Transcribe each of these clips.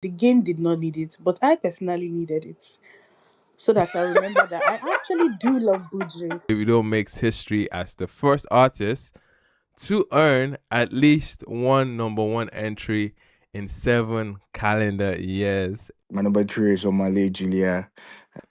The game did not need it, but I personally needed it so that I remember that I actually do love Buju. Davido makes history as the first artist to earn at least one number one entry in 7 calendar years. My number 3 is Omale Julia.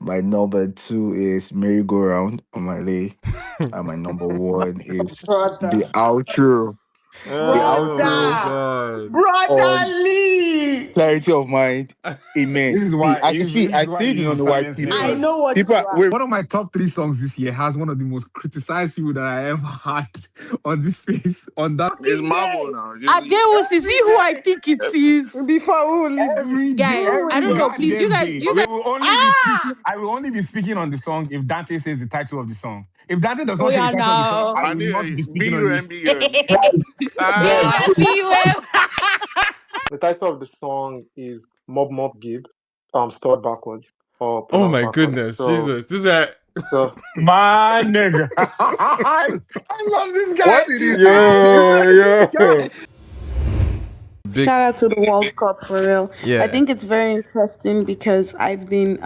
My number 2 is Merry Go Round on my lay. And my number 1 is the Brother. outro. The outro Brother. God. on Brotherly. clarity of mind. Immense. This is See, why I can this, see, this I is why see you the use the on why silence people. I never. know what People you are, are. wait, One of my top 3 songs this year has one of the most criticized people that I ever had on this space. On that, it's Marvel now. Adewus, is he who I think it is? Before we will leave this. every Guys, I don't know. Please, you goddamn guys, day. you guys. I will only be speaking on the song if Dante says the title of the song. If Dante does Oh not say the yeah, title of the song, now. I I will knew not be speaking on it. BUMBUM. Yeah, BUM. The title of the song is Mob Mob Gib, spelled backwards or Oh pronounced my backwards. goodness, So, Jesus. This is right. so My nigga. I love this guy. What did he say? Yo. Big, Shout out to the World Cup for real. yeah. I think it's very interesting because I've been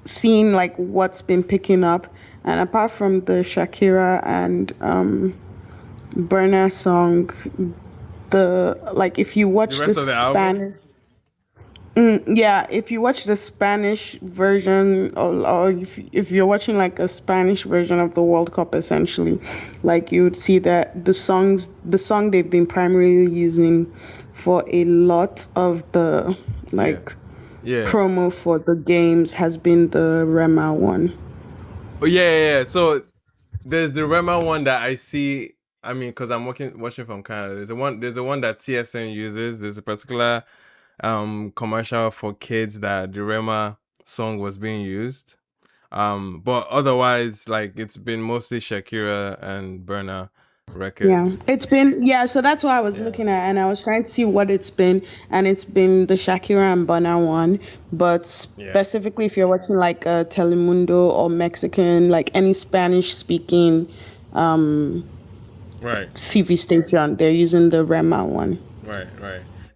seeing like what's been picking up, and apart from the Shakira and Burna song, if you watch The rest of the album? yeah, if you watch the Spanish version, or if you're watching like a Spanish version of the World Cup, essentially, like you would see that the song they've been primarily using for a lot of the Yeah. promo for the games has been the Rema one. Oh, yeah. So there's the Rema one that I see. I mean, because I'm watching from Canada. There's the one that TSN uses. There's a particular commercial for kids that the Rema song was being used. But otherwise, like it's been mostly Shakira and Burna records. Yeah, it's been, so that's what I was looking at, and I was trying to see what it's been, and it's been the Shakira and Burna one. But specifically, if you're watching like Telemundo or Mexican, like any Spanish speaking Right. TV station, they're using the Rema one. Right.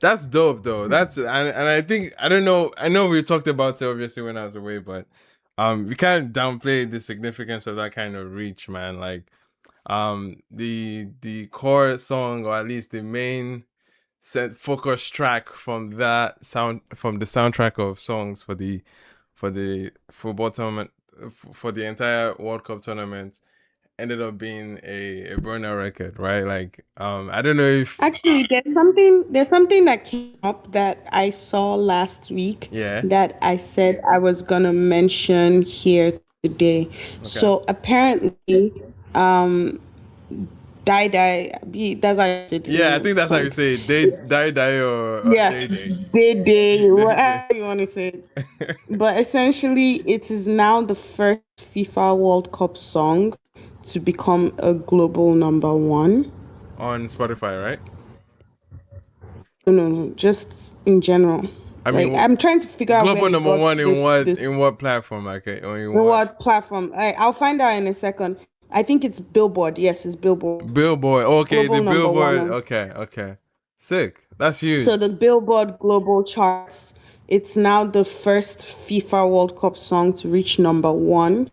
That's dope though. That's and I think I don't know. I know we talked about it obviously when I was away, but we can't downplay the significance of that kind of reach, man. Like the core song, or at least the main set focus track from the soundtrack of songs for the football tournament, for the entire World Cup tournament, ended up being a Burner record, right? Like I don't know if Actually, there's something that came up that I saw last week. Yeah. That I said I was gonna mention here today. So apparently, Die Die, that's how you say it. I think that's how you say it. They die or Yeah, day. they, whatever you want to say it. But essentially, it is now the first FIFA World Cup song to become a global number one. On Spotify, right? No, just in general. I mean, I'm trying to figure out global where they number got one this, in what platform? Okay, or in what platform. I'll find out in a second. I think it's Billboard. Yes, it's Billboard. Billboard. Okay, Global the number Billboard. one. Okay. Sick. That's huge. So the Billboard Global Charts, it's now the first FIFA World Cup song to reach number one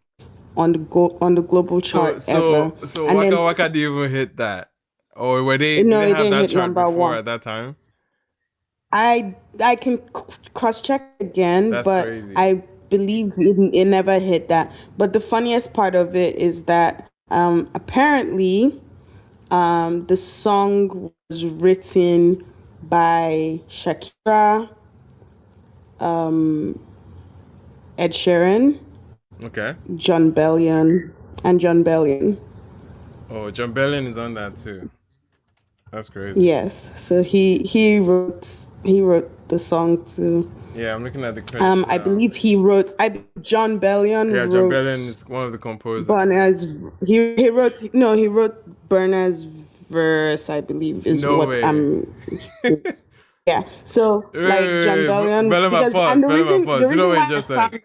on the global chart ever. So And Waka then- Waka didn't even hit that, or were they? No, did it they have didn't that hit chart number before one. at that time? I can cross check again, That's but crazy. I believe it never hit that. But the funniest part of it is that apparently the song was written by Shakira, Ed Sheeran, Okay. John Bellion. Oh, John Bellion is on that too. That's crazy. Yes, so he wrote the song too. Yeah, I'm looking at the credits. I believe he wrote. John Bellion. Yeah, wrote John Bellion is one of the composers. Burna's. He wrote Burna's verse. I believe is No what way. I'm. Yeah. So like John Bellion. Bellion, pause. And the Bellion, reason pause. You know what why he just I said? found-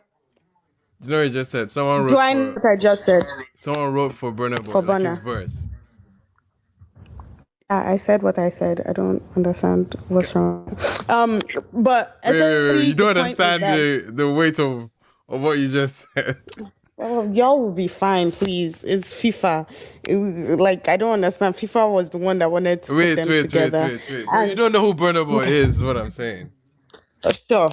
You know what he just said? Someone wrote Do I know what I just said? Someone wrote for Burna Boy, For like Burna. his verse. I said what I said. I don't understand what's wrong. But Wait. essentially, You the don't point is understand that the weight of what you just said. y'all will be fine, please. It's FIFA. Like I don't understand. FIFA was the one that wanted to put them together, But you and don't know who Burna Boy okay, is what I'm saying. sure.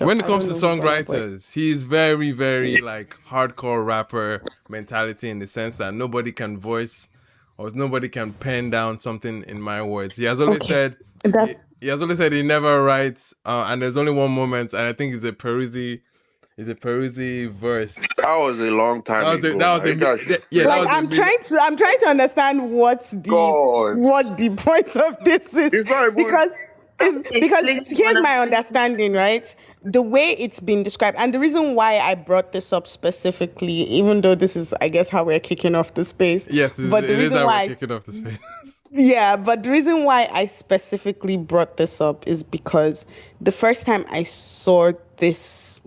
When it I comes don't to know who Burna Boy. songwriters, he's very, very like hardcore rapper mentality in the sense that nobody can voice or nobody can pen down something in my words. He has always Okay, said that's he has always said he never writes, and there's only one moment, and I think it's a Peruzzi verse. That was a long time ago. That Now was a you guys should yeah, that like was a I'm trying to understand God. what the point of this is, It's not even. because here's my understanding, right? The way it's been described, and the reason why I brought this up specifically, even though this is, I guess, how we're kicking off the space, yes, but the it is reason how we're why kicking off the space. yeah, but the reason why I specifically brought this up is because the first time I saw this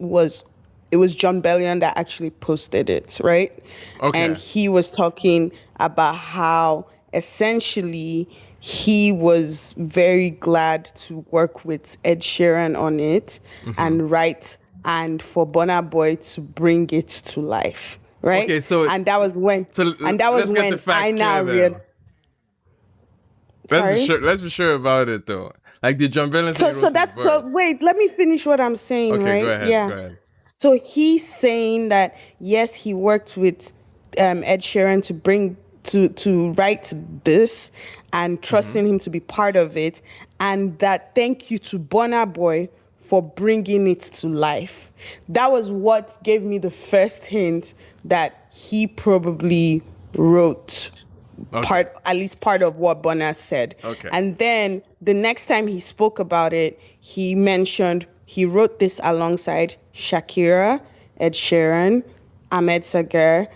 it was John Bellion that actually posted it, right? And Okay. he was talking about how essentially he was very glad to work with Ed Sheeran on it and write, and for Burna Boy to bring it to life, right? Okay, so And that was when let's get the I facts now clear then. realized. Sorry. Let's be sure about it though. Like did John Bellin say he So wrote his that's so verse? wait, let me finish what I'm saying, Okay, go right? ahead. Yeah. Go ahead. So he's saying that yes, he worked with Ed Sheeran to bring to write this and trusting him to be part of it, and that thank you to Burna Boy for bringing it to life. That was what gave me the first hint that he probably wrote Okay. at least part of what Burna said. Okay. And then the next time he spoke about it, he mentioned he wrote this alongside Shakira, Ed Sheeran, Ahmed Sagar,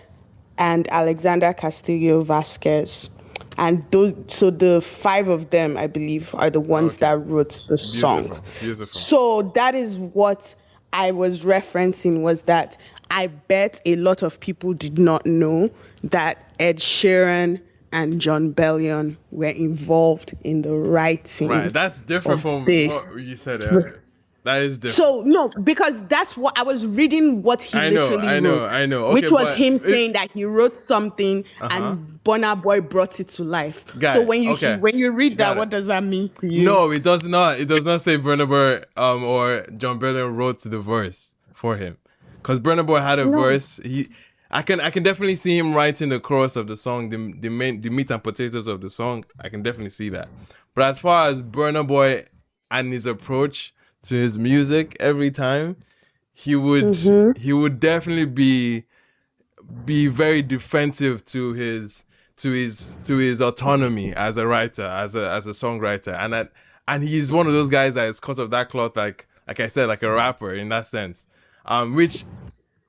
and Alexander Castillo Vasquez. And so the five of them, I believe, are the ones Okay. that wrote the song. Beautiful. So that is what I was referencing, was that I bet a lot of people did not know that Ed Sheeran and John Bellion were involved in the writing Right. That's different of from this. what you said earlier. That is different. So no, because that's what I was reading, what he literally wrote, I know. Okay, which was but him saying that he wrote something uh-huh. and Burna Boy brought it to life. Got So it. Okay. when you read Got that, it. what does that mean to you? No, it does not. It does not say Burna Boy or John Bellin wrote the verse for him. Because Burna Boy had a No. verse. I can definitely see him writing the chorus of the song, the meat and potatoes of the song. I can definitely see that. But as far as Burna Boy and his approach to his music every time, he would definitely be very defensive to his autonomy as a writer, as a songwriter, and he's one of those guys that is cut of that cloth, like I said, like a rapper in that sense. Which,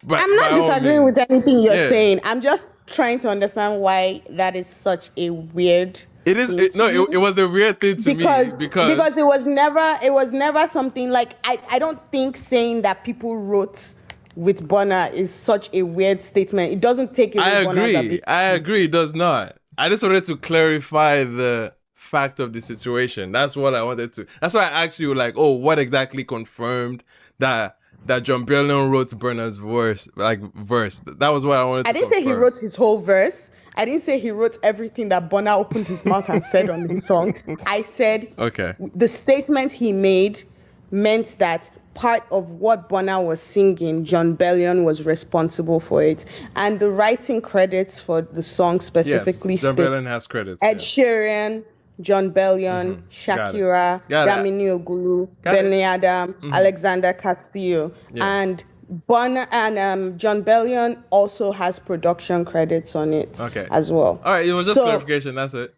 but I'm not disagreeing with anything you're yeah. saying. I'm just trying to understand why that is such a weird. It is it was a weird thing to me because it was never something like I don't think saying that people wrote with Burna is such a weird statement. It doesn't take away Burna's ability. I agree. It does not. I just wanted to clarify the fact of the situation. That's what I wanted to. That's why I asked you, like, oh, what exactly confirmed that John Bellion wrote Burna's verse? That was what I wanted to I didn't say he confirm. wrote his whole verse. I didn't say he wrote everything that Burna opened his mouth and said on his song. I said Okay. the statement he made meant that part of what Burna was singing, John Bellion was responsible for it. And the writing credits for the song specifically Yes, John state Bellion has credits. Ed yes. Sheeran, John Bellion, Shakira, Got it. Damini Ogulu, Got it. Benny Adam, Alexander Castillo. Yeah. And John Bellion also has production credits on it as well. All right, it was just clarification. That's it.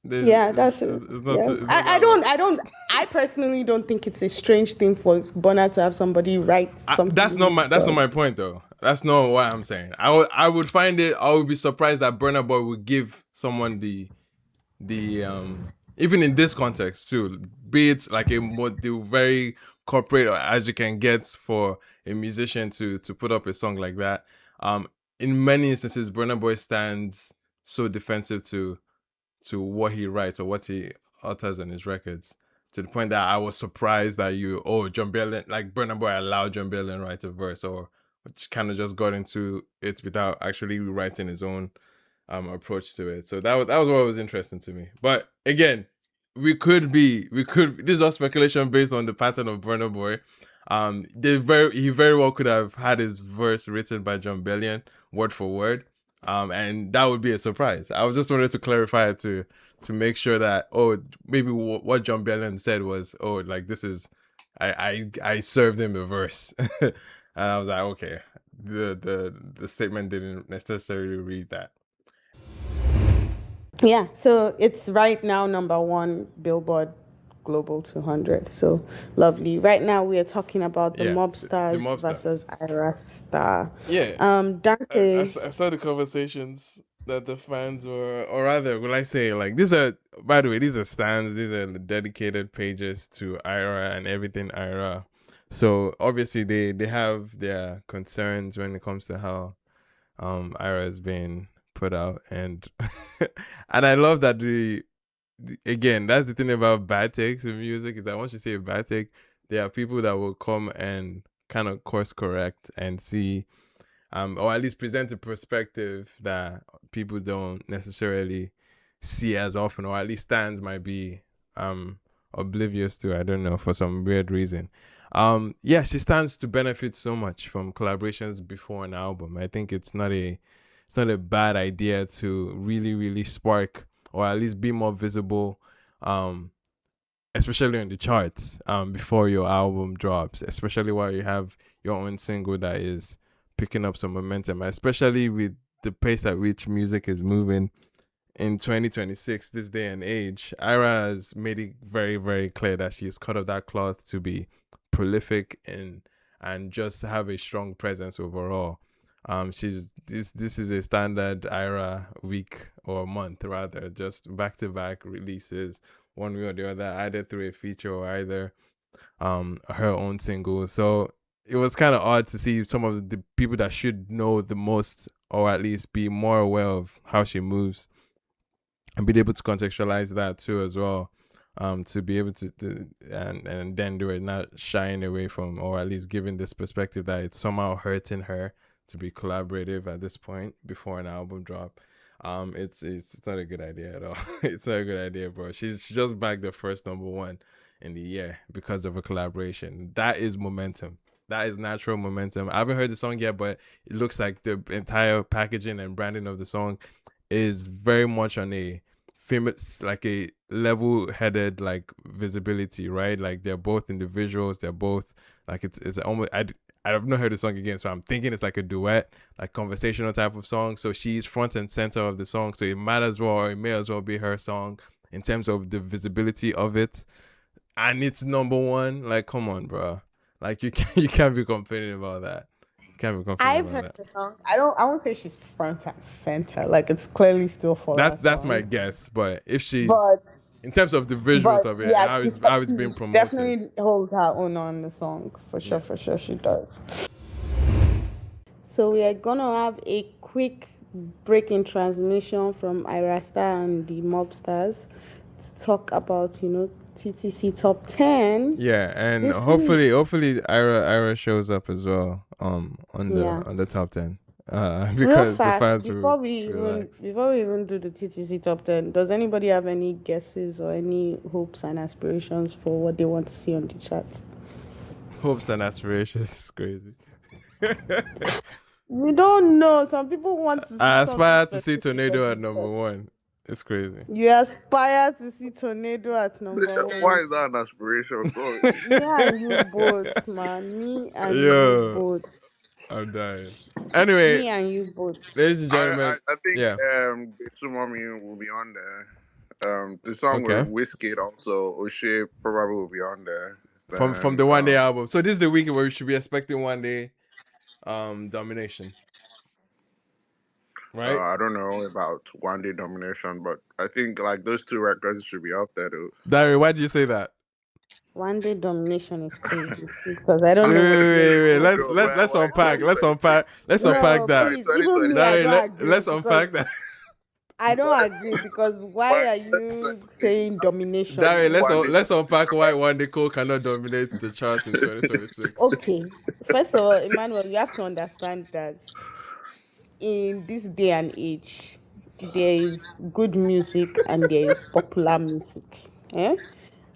That's it. It's not too, it's not I personally don't think it's a strange thing for Burna to have somebody write something. That's not my point though. That's not what I'm saying. I would be surprised that Burna Boy would give someone the even in this context too, be it like the very corporate as you can get for a musician to put up a song like that. In many instances, Burna Boy stands so defensive to to what he writes or what he utters on his records. To the point that I was surprised that John Bellin, like Burna Boy allowed John Bellin to write a verse, or which kind of just got into it without actually writing his own approach to it. So that was what was interesting to me. But again, this is all speculation based on the pattern of Burna Boy. He very well could have had his verse written by John Bellion, word for word. And that would be a surprise. I was just wanted to clarify it to make sure that maybe what John Bellion said was like this is I served him the verse. And I was like, okay, the statement didn't necessarily read that. Yeah, so it's right now number 1 Billboard Global 200. So lovely. Right now we are talking about the Mobstars versus Ayra Starr. Yeah. Dante. I saw the conversations that the fans were, or rather, will I say, like, these are stands, these are dedicated pages to Ayra and everything Ayra. So obviously they have their concerns when it comes to how Ayra has been put out, and and I love that again, that's the thing about bad takes in music, is that once you say a bad take, there are people that will come and kind of course correct and see or at least present a perspective that people don't necessarily see as often, or at least stands might be oblivious to, I don't know, for some weird reason. She stands to benefit so much from collaborations before an album. I think it's not a bad idea to really, really spark, or at least be more visible, especially on the charts, before your album drops, especially while you have your own single that is picking up some momentum, especially with the pace at which music is moving in 2026, this day and age. Ayra has made it very, very clear that she's cut off that cloth to be prolific and just have a strong presence overall. This is a standard Ayra week or month, rather, just back-to-back releases, one way or the other, either through a feature or either her own single. So it was kind of odd to see some of the people that should know the most, or at least be more aware of how she moves, and be able to contextualize that too as well, to be able to and then do it, not shying away from, or at least giving this perspective that it's somehow hurting her to be collaborative at this point before an album drop. It's not a good idea at all. It's not a good idea, bro. She just bagged the first number 1 in the year because of a collaboration. That is momentum. That is natural momentum. I haven't heard the song yet, but it looks like the entire packaging and branding of the song is very much on a famous, like a level-headed, like, visibility, right? Like, they're both in the visuals. They're both like, it's almost, I've not heard the song again, so I'm thinking it's like a duet, like conversational type of song. So she's front and center of the song, so it might as well, or it may as well be her song in terms of the visibility of it. And it's number 1. Like, come on, bro. Like, you can't be complaining about that. I've heard the song. I won't say she's front and center. Like, it's clearly still for that's my guess. But if she's in terms of the visuals but of it, yeah, how it's being she promoted, definitely holds her own on the song for sure. For sure, she does. So we are gonna have a quick break in transmission from Ayra Starr and the Mobstars to talk about TTC top 10. Yeah, and hopefully Ayra shows up as well on the top 10. Because real fast, the fans before we even do the TTC top 10, does anybody have any guesses or any hopes and aspirations for what they want to see on the chart? Hopes and aspirations is crazy. We don't know. Some people want to see. I aspire to see Tornado at number 1. It's crazy. You aspire to see Tornado at number 1. Why is that an aspiration? Me and you both, man. Me and you both. I'm dying. Anyway, me and you both. Ladies and gentlemen, I think Bitsu Mommy will be on there. The song with Wizkid also, O'Shea probably will be on there. From the One Day album. So this is the week where we should be expecting One Day domination. Right? I don't know about One Day domination, but I think like those 2 records should be up there though. Dari, why do you say that? One Day domination is crazy because I don't know. Wait. Let's unpack. Let's unpack that. Please, even me, Dari, let's unpack that. I don't agree because why But are let's you agree. saying domination? Dari, One day let's is unpack why correct. One Decor cannot dominate the chart in 2026. Okay. First of all, Emmanuel, you have to understand that in this day and age, there is good music and there is popular music. Eh?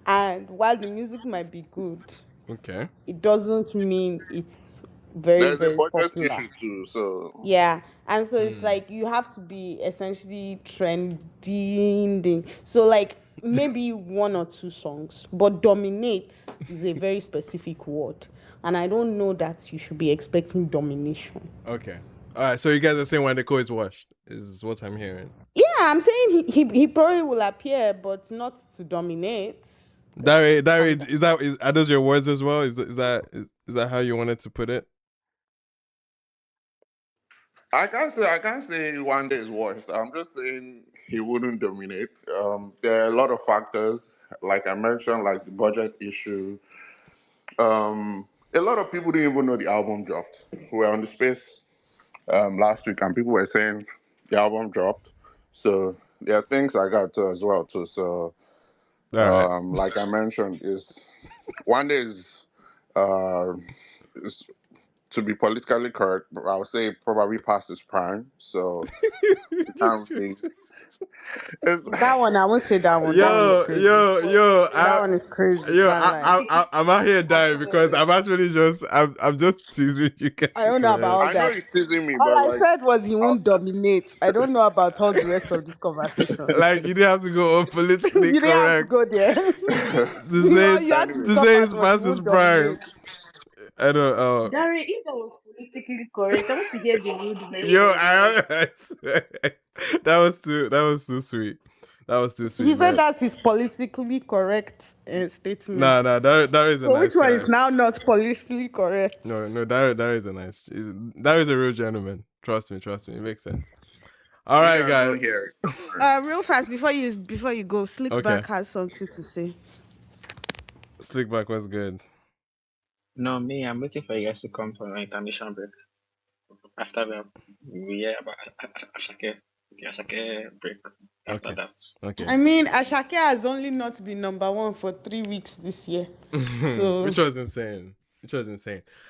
And while the music might be good, Okay. it doesn't mean it's very, There's a very budget popular. issue too, so Yeah. And so it's like you have to be essentially trending. So like maybe one or two songs, but dominate is a very specific word. And I don't know that you should be expecting domination. Okay. All right. So you guys are saying One Decor is washed, is what I'm hearing. Yeah, I'm saying he probably will appear, but not to dominate. Dari, Calm down. are those your words as well? Is that how you wanted to put it? I can't say one day is worse. I'm just saying he wouldn't dominate. There are a lot of factors, like I mentioned, like the budget issue. A lot of people didn't even know the album dropped. We were on the space last week, and people were saying the album dropped. So there are things like that too as well too. So All right. like I mentioned, is one day uh, is to be politically correct. I would say probably past his prime. So you can't really. It's, That one, I won't say that one. That one is Yo, crazy. yo, yo, That one is crazy. yo, Can't lie. I'm out here dying because I'm actually I'm just teasing you I guys, don't know about man. all I know that. he's teasing me, All but I like, said was he I'll won't dominate. I don't know about all the rest of this conversation. Like you didn't have to go all politically You didn't have to correct go there. to say All it, you had to anyway. to stop say at it's was he past his won't prime. dominate. I don't. Dari, if that was politically correct, I want to hear the rude Yo, version. Like, I swear. That was too sweet. That was too He sweet, said man. that's his politically correct statement. Nah, that is a So which nice one guy. is now not politically correct? No, that is a nice. That is a real gentleman. Trust me. It makes sense. All You right, guys guys. don't hear it. Don't worry. Real fast before you go, Okay, Slickback has something to say. Slickback was good. No, me, I'm waiting for you guys to come for an intermission break. After we hear about Ashake, the Ashake break. After Okay, that. okay. I mean, Ashake has only not been number one for 3 weeks this year. So Which was insane.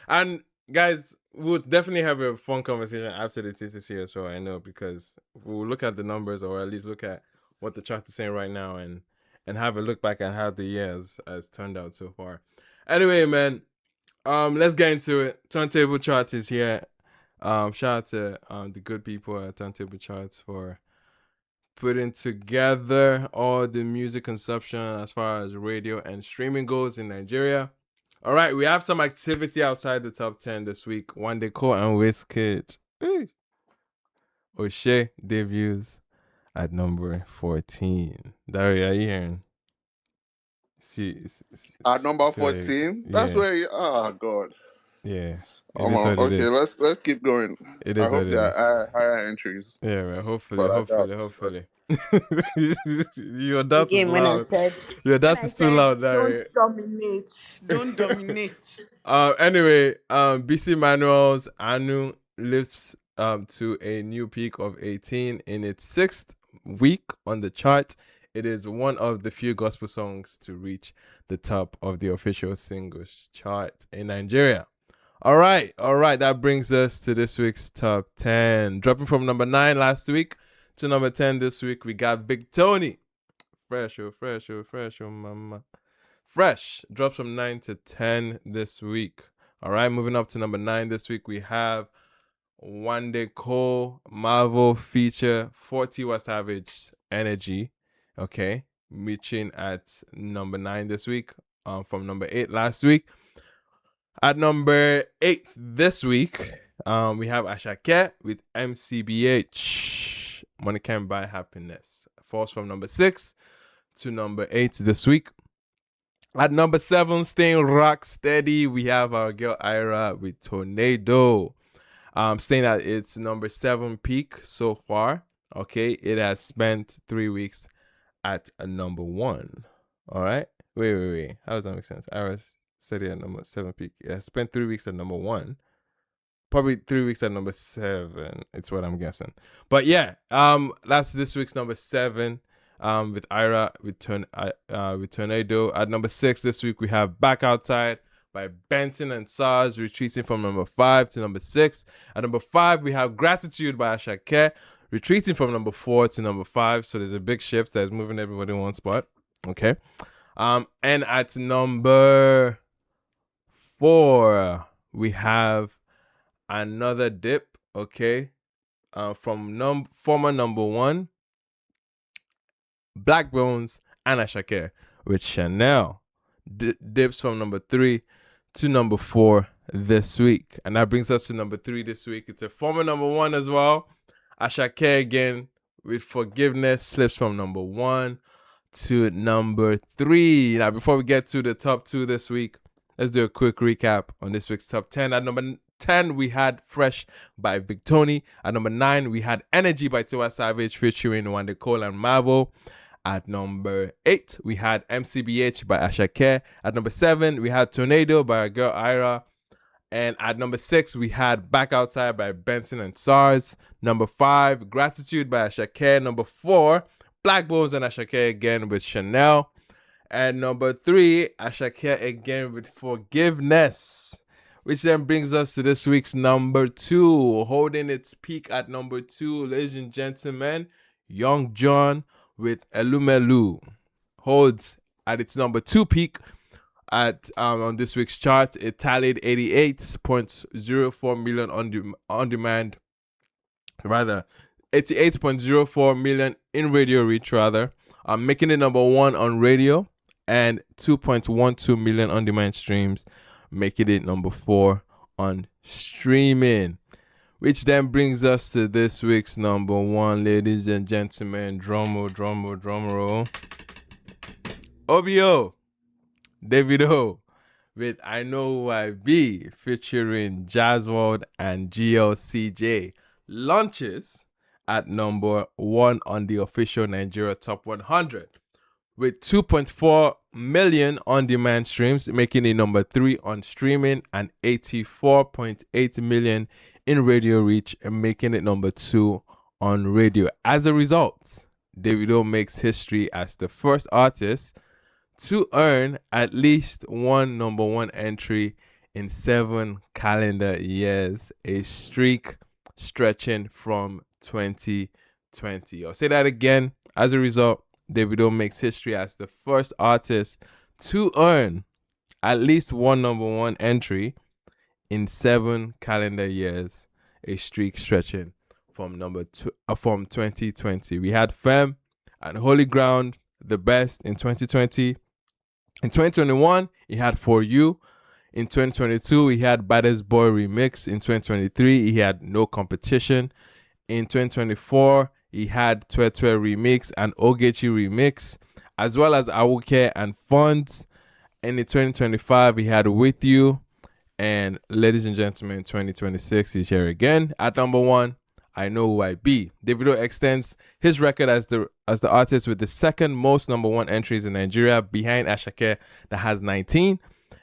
And guys, we'll definitely have a fun conversation after the TCC as well. I know because we'll look at the numbers or at least look at what the chart is saying right now and have a look back at how the year has turned out so far. Anyway, man, let's get into it. Turntable Chart is here. Shout out to the good people at Turntable Charts for putting together all the music consumption as far as radio and streaming goes in Nigeria. All right, we have some activity outside the top 10 this week. One Day Cole and Wizkid. O'Shea debuts at number 14. Daria, are you hearing? At number See how you, 14, that's yeah, where oh god. yeah. It is what it Okay, is. let's keep going. It I is what hope it there is. are higher entries, Yeah, right. but I doubt. Hopefully. Your doubt is again, loud. Your when doubt I is too said loud, don't Larry. dominate. Anyway, BC Manuel's Anu lifts to a new peak of 18 in its 6th week on the chart. It is one of the few gospel songs to reach the top of the official singles chart in Nigeria. All right. That brings us to this week's top 10. Dropping from number 9 last week to number 10 this week, we got Big Tony. Fresh, mama. Fresh drops from 9 to 10 this week. All right, moving up to number 9 this week, we have One Day Cole Marvel feature 40 West Savage Energy. Okay, reaching at number 9 this week from number 8 last week. At number 8 this week, we have Ashake with MCBH. Money Can't Buy Happiness. Falls from number 6 to number 8 this week. At number 7, staying rock steady, we have our girl Ayra with Tornado. Staying at its number 7 peak so far. Okay, it has spent 3 weeks at a number 1. All right. Wait. How does that make sense? Ayra steady at number 7 peak. It has spent 3 weeks at number 1. probably 3 weeks at number 7. It's what I'm guessing. But yeah, that's this week's number 7. With Ayra, with Tornado. At number 6 this week we have Back Outside by Benson and Sars, retreating from number 5 to number 6. At number 5 we have Gratitude by Shakira, retreating from number 4 to number 5. So there's a big shift that's moving everybody in one spot. Okay. And at number 4 we have another dip. Okay. From former number 1 Black Bones and Shakira with Chanel dips from number 3 to number 4 this week. And that brings us to number 3 this week. It's a former number 1 as well. Shakira again with Forgiveness slips from number 1 to number 3. Now, before we get to the top 2 this week, let's do a quick recap on this week's top 10. At number 10, we had Fresh by Big Tony. At number 9, we had Energy by Tiwa Savage featuring Wande Cole and Marvel. At number 8, we had MCBH by Ashake. At number 7, we had Tornado by our girl Ayra. And at number 6, we had Back Outside by Benson and Sars. Number 5, Gratitude by Ashake. Number 4, Black Bones and Ashake again with Chanel. And number 3, Ashake again with Forgiveness. Which then brings us to this week's number 2. Holding its peak at number 2, ladies and gentlemen, Young John with Elumelu holds at its number 2 peak at on this week's chart. It tallied 88.04 million on demand, rather 88.04 million in radio reach, rather, making it number 1 on radio, and 2.12 million on demand streams, making it number 4 on streaming. Which then brings us to this week's number 1, ladies and gentlemen. Drum roll. OBO, Davido, with I Know Who I Be, featuring Jazzworld and GLCJ, launches at number 1 on the official Nigeria Top 100. With 2.4 million on-demand streams, making it number 3 on streaming, and 84.8 million in radio reach, and making it number 2 on radio. As a result, Davido makes history as the first artist to earn at least one number 1 entry in 7 calendar years, a streak stretching from 2020. I'll say that again. As a result, Davido makes history as the first artist to earn at least one number 1 entry in 7 calendar years, a streak stretching from from 2020. We had Fem and Holy Ground, the best in 2020. In 2021, he had For You. In 2022, he had Baddest Boy Remix. In 2023, he had No Competition. In 2024, he had Twetwe Remix and Ogechi Remix, as well as Awuke and Funds. And in 2025, he had With You. And ladies and gentlemen, 2026 is here again. At number 1, I Know Who I Be. Davido extends his record as the artist with the second most number 1 entries in Nigeria, behind Ashake that has 19.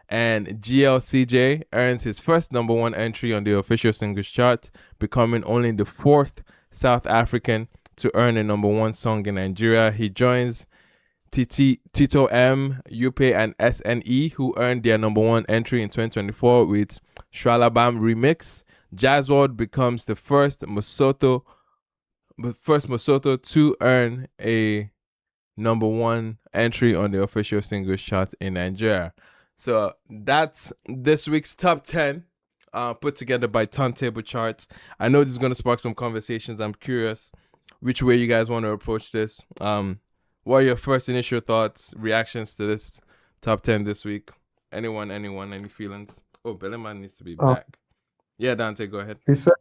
And GLCJ earns his first number 1 entry on the official singles chart, becoming only the 4th South African to earn a number 1 song in Nigeria. He joins Tito M, Yupe, and SNE, who earned their number 1 entry in 2024 with Shwalabam Remix. Jazzworld becomes the first Mosoto to earn a number 1 entry on the official singles chart in Nigeria. So that's this week's top 10, put together by Turntable Charts. I know this is going to spark some conversations. I'm curious which way you guys want to approach this. What are your first initial thoughts, reactions to this top 10 this week? Anyone, any feelings? Oh, Belleman needs to be back. Yeah, Dante, go ahead. He said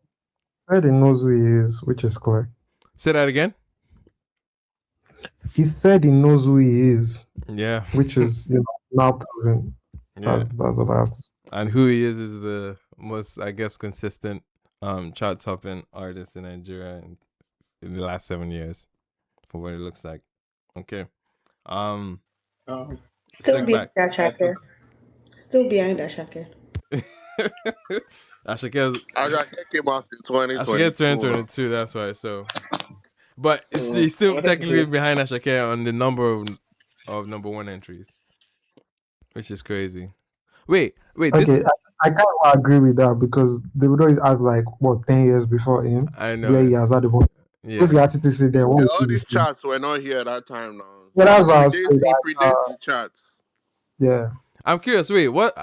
he knows who he is, which is clear. Say that again? He said he knows who he is. Yeah. Which is, now proven. Yeah. That's what I have to say. And who he is the most, I guess, consistent chart-topping artist in Nigeria in the last 7 years, for what it looks like. Okay. Still behind Ashake. Ashake's Ashake came out in Ashake 2022 now. 2022. That's why. So, but it's I still wanted to technically say, behind Ashake on the number of number one entries, which is crazy. Wait. This Okay, I kind of agree with that because Davido has like what 10 years before him, I know where he it. has had the most. If Yeah. the artist say there, what Yeah, would all you be these saying? charts were not here at that time now. Yeah, that's what I was saying. He That, predates the charts. Mm. yeah, I'm curious. Wait, what?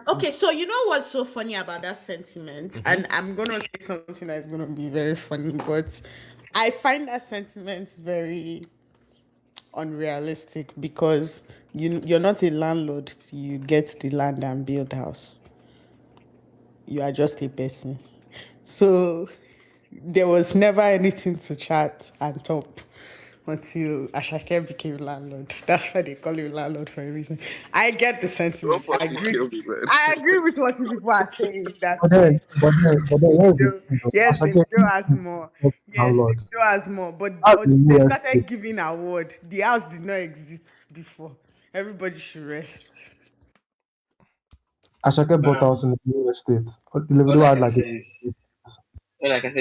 Okay, so you know what's so funny about that sentiment? And I'm gonna say something that's gonna be very funny, but I find that sentiment very unrealistic because you're not a landlord till you get the land and build house. You are just a person. So there was never anything to chat and top until Ashake became landlord. That's why they call him landlord for a reason. I get the Don't sentiment. I fucking agree. kill me, man. I agree with what you people are saying. but That's then, yes. here's the Davido, thing, though. yes, Ashake Davido has more. is Yes, landlord. Davido has more. But That's the they US started giving award. The house did not exist before. Everybody should rest. Ashake bought um, house in the real estate. all Davido I had can like say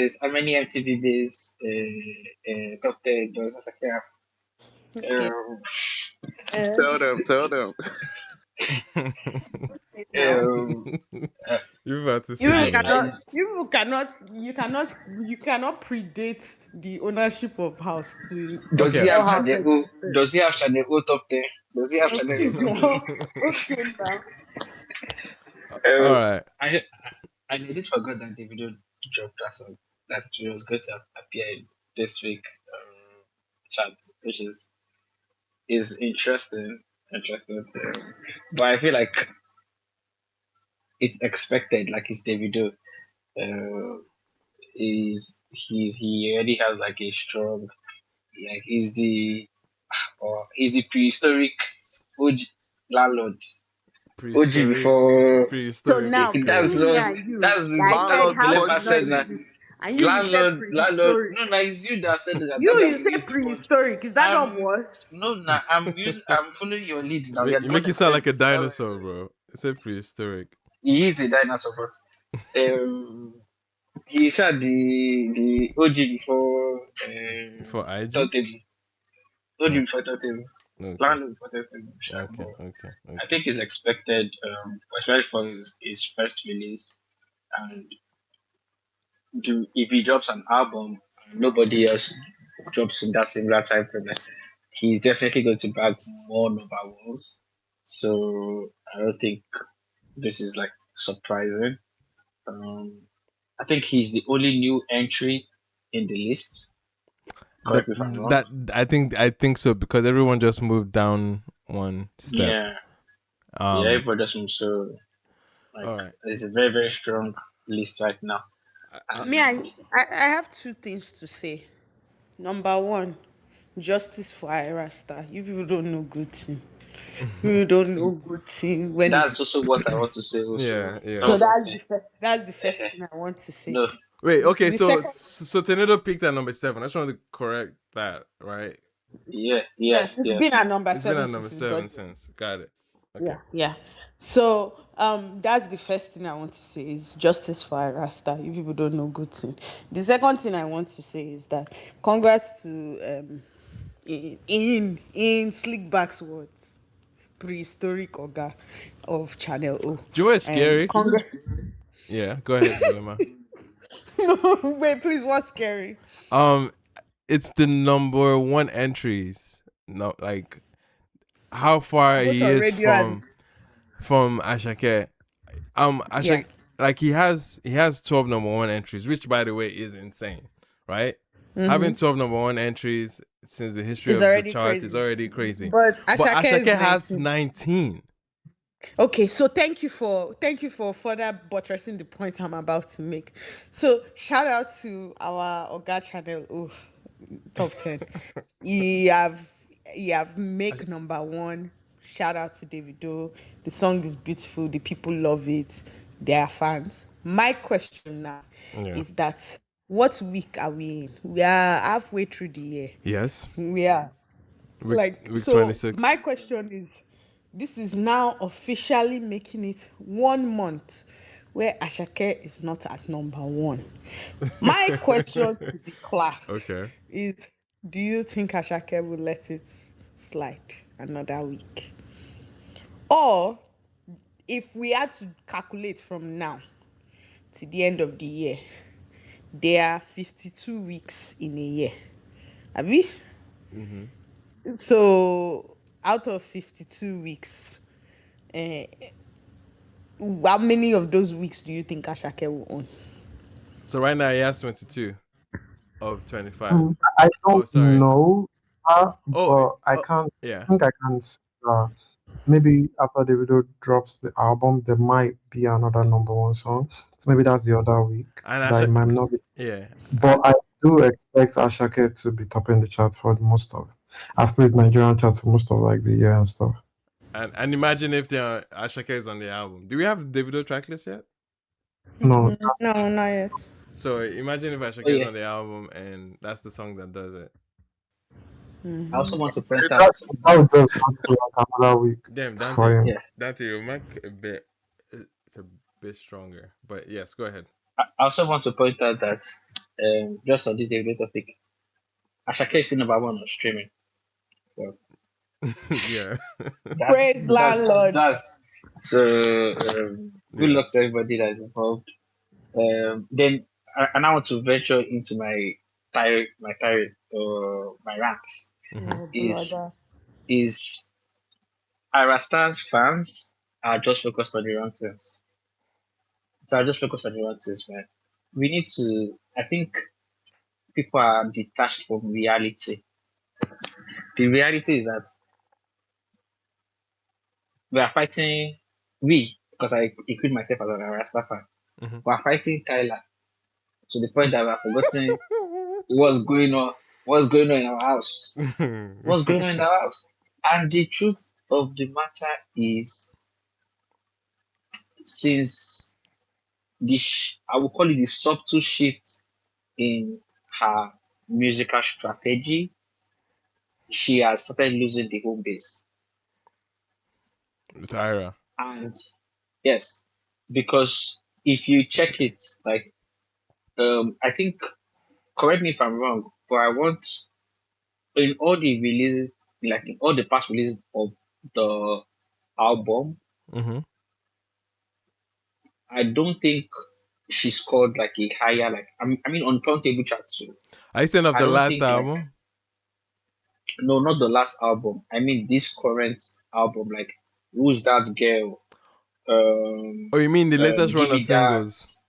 is, how many MTV days, top 10 does Asake have? Okay. Um, Tell them. Now. um, uh, You're about to You say I, that. cannot, I, you cannot predate the ownership of house to does he Okay. before have house Channel O? existed. Does he have Channel O top 10? Does he have Channel O Okay, top 10? now, okay, now. All Um, right. I, I did forgot that the video dropped that song. That it was going to appear in this week chat, which is interesting. Interesting. But I feel like it's expected, like it's Davido. Uh, he already has like a strong, like he's the prehistoric OG landlord. OG Prehistoric. before So Prehistoric is now that's crazy. between me what and you, that's the I said Landlord landlord house before never did not said GST. that. exist, and you said Landlord. prehistoric. No, it's you that said that. That's You why you we said used the word. prehistoric. Is that not I'm worse? no, nah, I'm following your lead now. You're You the one make it that sound said like a it. That's why I dinosaur, said bro. It's a prehistoric. he is a dinosaur, but he said the OG before For IG? turntable. OG Okay. before turntable. Okay. Landlord before turntable. Sure, Okay. but Okay. I Okay. think it's expected, especially for his first release, and if he drops an album, nobody else drops in that similar time frame, like, he's definitely going to bag more number ones. So I don't think this is like surprising. Um, I think he's the only new entry in the list. That Correct me if I'm wrong. that I think so because everyone just moved down one step. Yeah, yeah, Um. everybody does so like All right. it's a very very strong list right now, Me, and I have two things to say. Number one, justice for Ayra Star. You people don't know good thing. You don't know good thing when it's that's also what I want to say. Also, Yeah. Yeah. so justice. that's the first thing I want to say. No, Wait. Okay. The So second, so Tenedo picked at number 7. I just wanted to correct that. Right. yeah, yes, yes, it's been yes. at number It's been seven at since number it's 7 got. since. Got it. Okay. Yeah, yeah. So that's the first thing I want to say is justice for Rasta. You people don't know good thing. The second thing I want to say is that congrats to in Slickback's words, prehistoric Oga of Channel O. Do you know what's And scary? congrats. Yeah. Go ahead, Bulema. No, wait, please. What's scary? Um. It's the number one entries. No, like how far Both he on is radio and from Ashake. yeah. Ashake, like he has 12 number one entries, which by the way is insane, right? Having 12 number one entries since the history It's of the already chart is crazy. already crazy. But But Ashake is Ashake has 19. 19. Okay, so thank you for further buttressing the point I'm about to make. So shout out to our Oga channel. Oh, top 10. You have make number one. Shout out to Davido. The song is beautiful. The people love it. They are fans. My question now Yeah. is that what week are we in? We are halfway through the year. Yes. We are Week like, week so my 26. question is, this is now officially making it 1 month where Ashake is not at number one. My question to the class Okay. is, do you think Ashake will let it slide another week? Or if we had to calculate from now to the end of the year, there are 52 weeks in a year. Abi? Mm-hmm. So out of 52 weeks, uh, how many of those weeks do you think Ashake will own? So right now he has 22 of 25. I Oh, don't sorry. know, Oh, but I oh, can't. yeah. I think I can. Maybe after the video drops the album, there might be another number one song. So maybe that's the other week And that it might not be. yeah. But I do expect Ashake to be topping the chart for most of. I've played Nigerian chart for most of like the year and stuff. And imagine if the Ashake is on the album. Do we have the Davido tracklist yet? No, No, not yet. So imagine if Ashake Oh is yeah. on the album and that's the song that does it. I also want to point out that would just go to like another week Damn, for Dante. him. yeah. Dante, your mic a bit. It's a bit stronger. But yes, go ahead. I also want to point out that just on this David topic, Ashake is still number one on streaming. So Yeah. that Praise that's landlord. that's so good Yeah. luck to everybody that is involved. Then and I want to venture into my rants Mm-hmm. Oh, is brother. is Ayra Star's fans are just focused on the wrong things. So I just focus on the wrong things, man. We need to. I think people are detached from reality. The reality is that we are fighting. We, because I include myself as an Rasta fan, we are fighting Tyler to the point that we are forgetting what's going on. What's going on in our house? What's going on in the house? And the truth of the matter is, since I will call it the subtle shift in her musical strategy, she has started losing the home base. With Ayra. And yes, because if you check it, like I think, correct me if I'm wrong, but I want in all the releases, like in all the past releases of the album, Mm-hmm. I don't think she scored like a higher, like I mean on turntable chart too. Are you saying of I the don't last think like, album? no, not the last album. I mean this current album, like Who's That Girl? Oh, you mean the latest run Give of Me That. singles?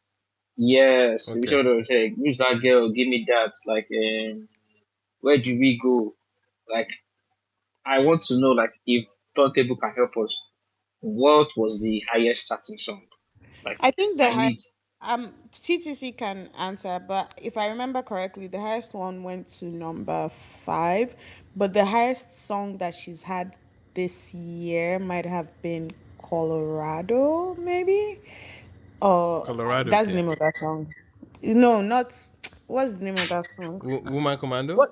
Yes, which Okay. one was like, Who's That Girl? Give Me That. Like, Where Do We Go? Like, I want to know, like, if Turntable can help us. What was the highest starting song? Like, I think I need. TTC can answer, but if I remember correctly, the highest one went to number 5, but the highest song that she's had this year might have been Colorado, maybe. Or Colorado that's the K. name of that song. No, not what's the name of that song? Woman Commando? What?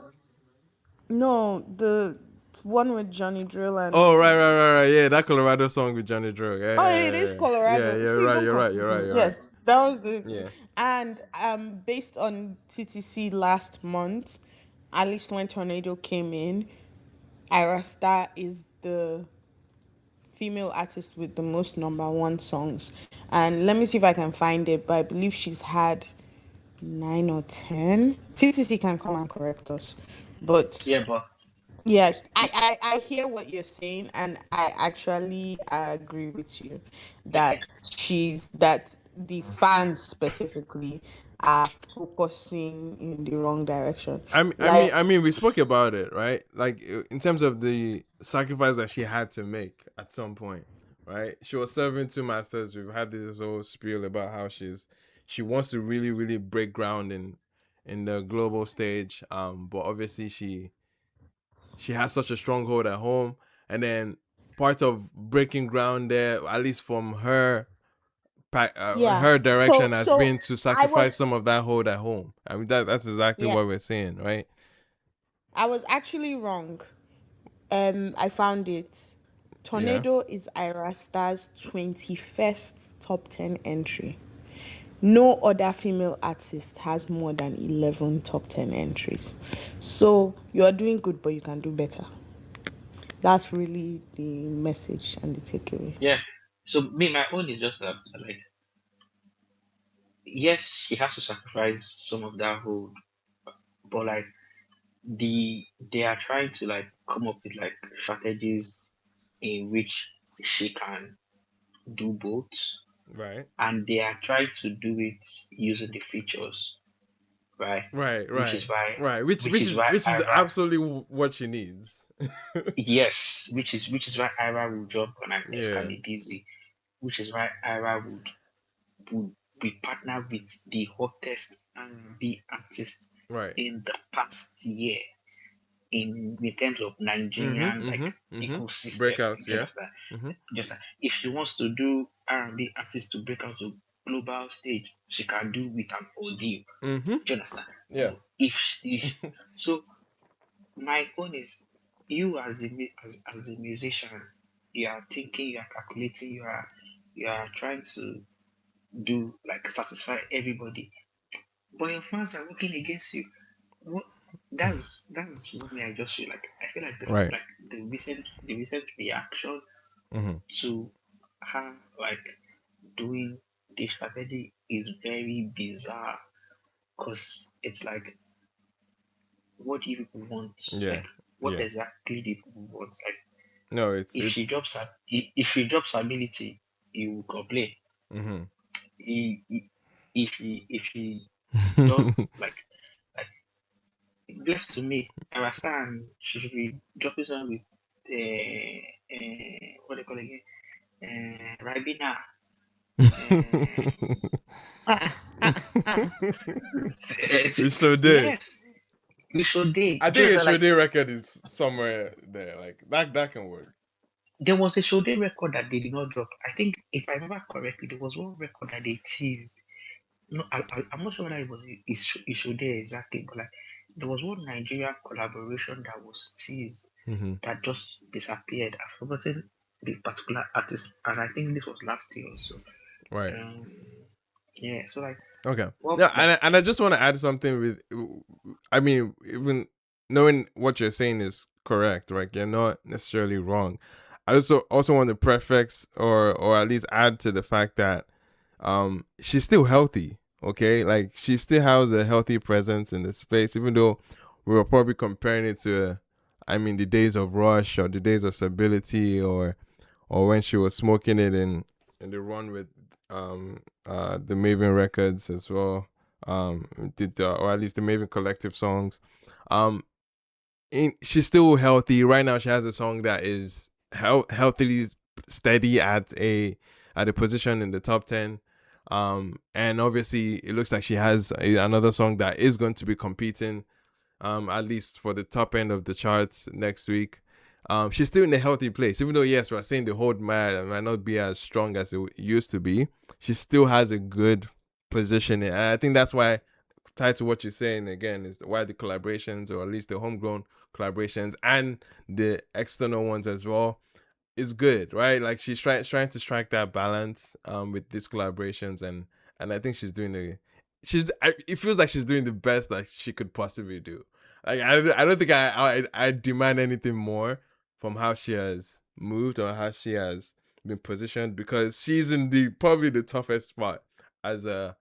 No, the one with Johnny Drill Oh, and right. Yeah, that Colorado song with Johnny Drug. oh, it is Yeah, Colorado. you're See, right, don't you're right, confuse you're right, me. you're right. Yes, that was the Yeah. and based on TTC last month, at least when Tornado came in, Ayra Starr is the female artist with the most number one songs. And let me see if I can find it, but I believe she's had 9 or 10. TTC can come and correct us. But Yeah, but yeah, I hear what you're saying, and I actually agree with you that the fans specifically are focusing in the wrong direction. Like, I mean, we spoke about it, right? Like in terms of the sacrifice that she had to make at some point, right? She was serving two masters. We've had this whole spiel about how she wants to really, really break ground in the global stage. But obviously she has such a stronghold at home, and then part of breaking ground there, at least from yeah. her direction, has So been to I sacrifice was some of that hold at home. I mean that's exactly yeah, what we're saying, right? I was actually wrong. I found it. Yeah. Tornado is Ira Star's 21st top 10 entry. No other female artist has more than 11 top 10 entries. So you are doing good, but you can do better. That's really the message and the takeaway. Yeah. So me, my own is just that like yes, she has to sacrifice some of that hold, but like they are trying to like come up with like strategies in which she can do both, Right. and they are trying to do it using the features, right? Right. Which Right. is why Right. Which which which is is why which is Ira absolutely what she needs. yes, which is why Ira will jump on an Yeah. Escalade Dizzy, which is why Ira would be partner with the hottest R&B artist Right. in the past year in terms of Nigerian like ecosystem. Breakout. Do you Yeah. understand? Mm-hmm. Just like if she wants to do R&B artist to break out to global stage, she can do with an Odeal. Mm-hmm. Do you understand? Yeah. But if so, my own is you as as the musician, you are thinking, you are calculating, you are trying to do like satisfy everybody, but your fans are working against you. What that's what me I just feel like. I feel like Right. the recent reaction Mm-hmm. to her like doing the strategy is very bizarre because it's like what do you people want? Yeah. Like what Yeah. exactly do people want? Like No, if she it's. drops her if she drops ability, you will complain. Mm-hmm. If she does like left to me, I understand she should be dropping some with what do you call it again? Ribena. Uh, It sure did. yes, we should did. I think a Just like Sade record is somewhere there. Like that can work. there was a Shode record that they did not drop. I think if I remember correctly, there was one record that they teased. No, I'm not sure whether it was Shode exactly, but like there was one Nigerian collaboration that was teased Mm-hmm. that just disappeared. I've forgotten the particular artist, and I think this was last year or so. Right. Um, yeah, so like, Okay. well, Yeah, like, and I just want to add something with. I mean, even knowing what you're saying is correct, right? You're not necessarily wrong. I also want to prefix or at least add to the fact that she's still healthy. Okay, like she still has a healthy presence in the space, even though we were probably comparing it to, I mean, the days of Rush or the days of Stability or when she was smoking it in the run with the Maven records as well. Did or at least the Maven collective songs. Um she's still healthy. Right now she has a song that is healthily steady at a position in the top 10. And obviously it looks like she has another song that is going to be competing at least for the top end of the charts next week. She's still in a healthy place, even though yes, we're saying the hold might not be as strong as it used to be. She still has a good position, and I think that's why, tied to what you're saying again, is why the collaborations, or at least the homegrown collaborations and the external ones as well, is good, right? Like she's trying to strike that balance with these collaborations, and I think she's doing it feels like she's doing the best that she could possibly do. Like I don't think I demand anything more from how she has moved or how she has been positioned, because she's in the probably the toughest spot as a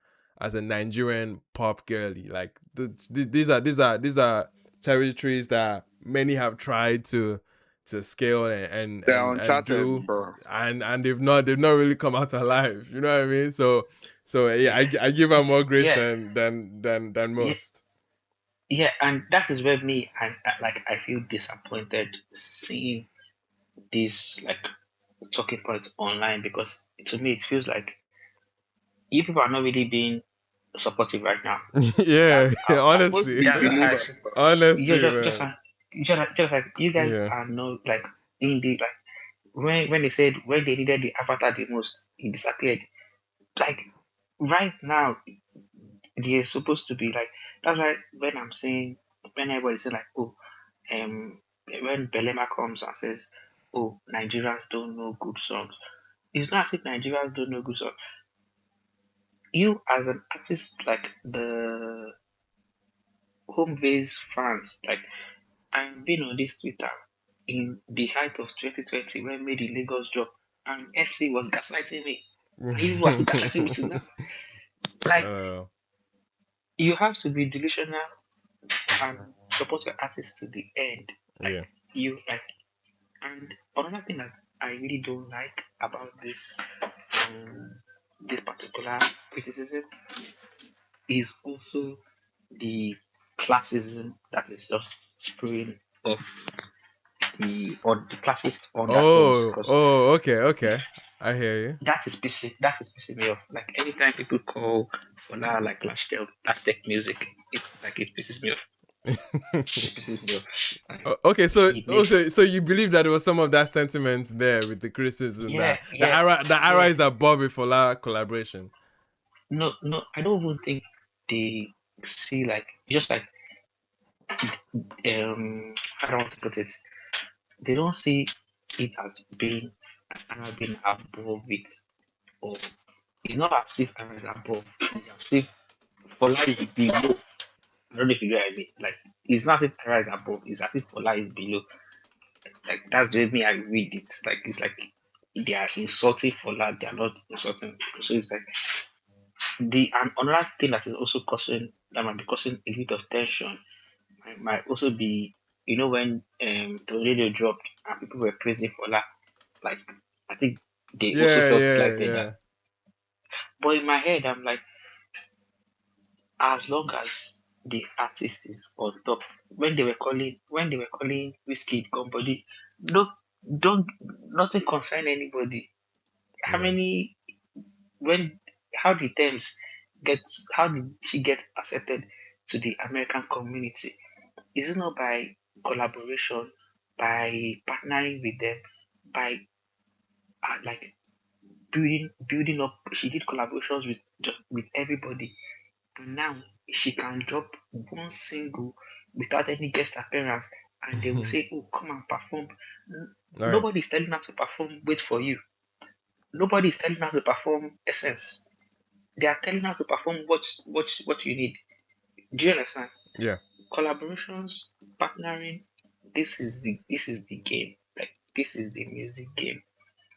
Nigerian pop girly. Like these are territories that many have tried to scale They're and uncharted, do, bro. and they've not really come out alive. You know what I mean? So yeah, yeah, I give her more grace yeah, than yeah, most. yeah, and that is where me and like I feel disappointed seeing these like talking points online because to me it feels like you people are not really being supportive right now. Yeah, That's how Most honestly, that's people how know I that, feel. bro. You honestly, just man. just like you guys Yeah. are no like in the like when they said when they needed the avatar the most, it disappeared. Like right now, they're supposed to be like that's why when I'm saying when everybody say like um when Belema comes and says Nigerians don't know good songs, it's not as if Nigerians don't know good songs. you as an artist, like the home base fans, like I've been on this Twitter in the height of 2020 when made the Lagos drop, and FC was gaslighting me. And even was gaslighting me till now. Like you have to be delusional and support your artist to the end. Like Yeah. you like, and another thing that I really don't like about this particular criticism is also the classism that is just spraying off the classist undertones, because Okay. I hear you. that is pissing me off. Like anytime people call for that like lash tech music, it pisses me off. It pisses me off. Like, Okay, so it makes so you believe that there was some of that sentiment there with the criticism yeah, that yeah, the Ayra yeah. is above it for that collaboration. No, I don't even think they see like just like how do I want to put it? They don't see it as being above it, or it's not as if Ayra is above. It's as if Fola is below. I don't know if you get what I mean. Like it's not as if Ayra is above. It's as if Fola is below. Like that's the way me I read it. Like it's like they are insulting Fola. They are not insulting. So it's like and another thing that is also causing that might be causing a bit of tension might also be, when the radio dropped and people were praising Fola, like I think they also felt slighted that. But in my head, I'm like, as long as the artist is on top, when they were calling Wizkid Gambody, no, don't nothing concern anybody. How Yeah. many when how the terms get how did she get accepted to the American community? Is it not by collaboration, by partnering with them, by like building up? She did collaborations with everybody, and now she can drop one single without any guest appearance, and they will say, "Oh, come and perform." Right. Nobody is telling her to perform. Wait for you. Nobody is telling her to perform Essence. They are telling her to perform what you need. Do you understand? Yeah. Collaborations, partnering. This is the game. Like this is the music game.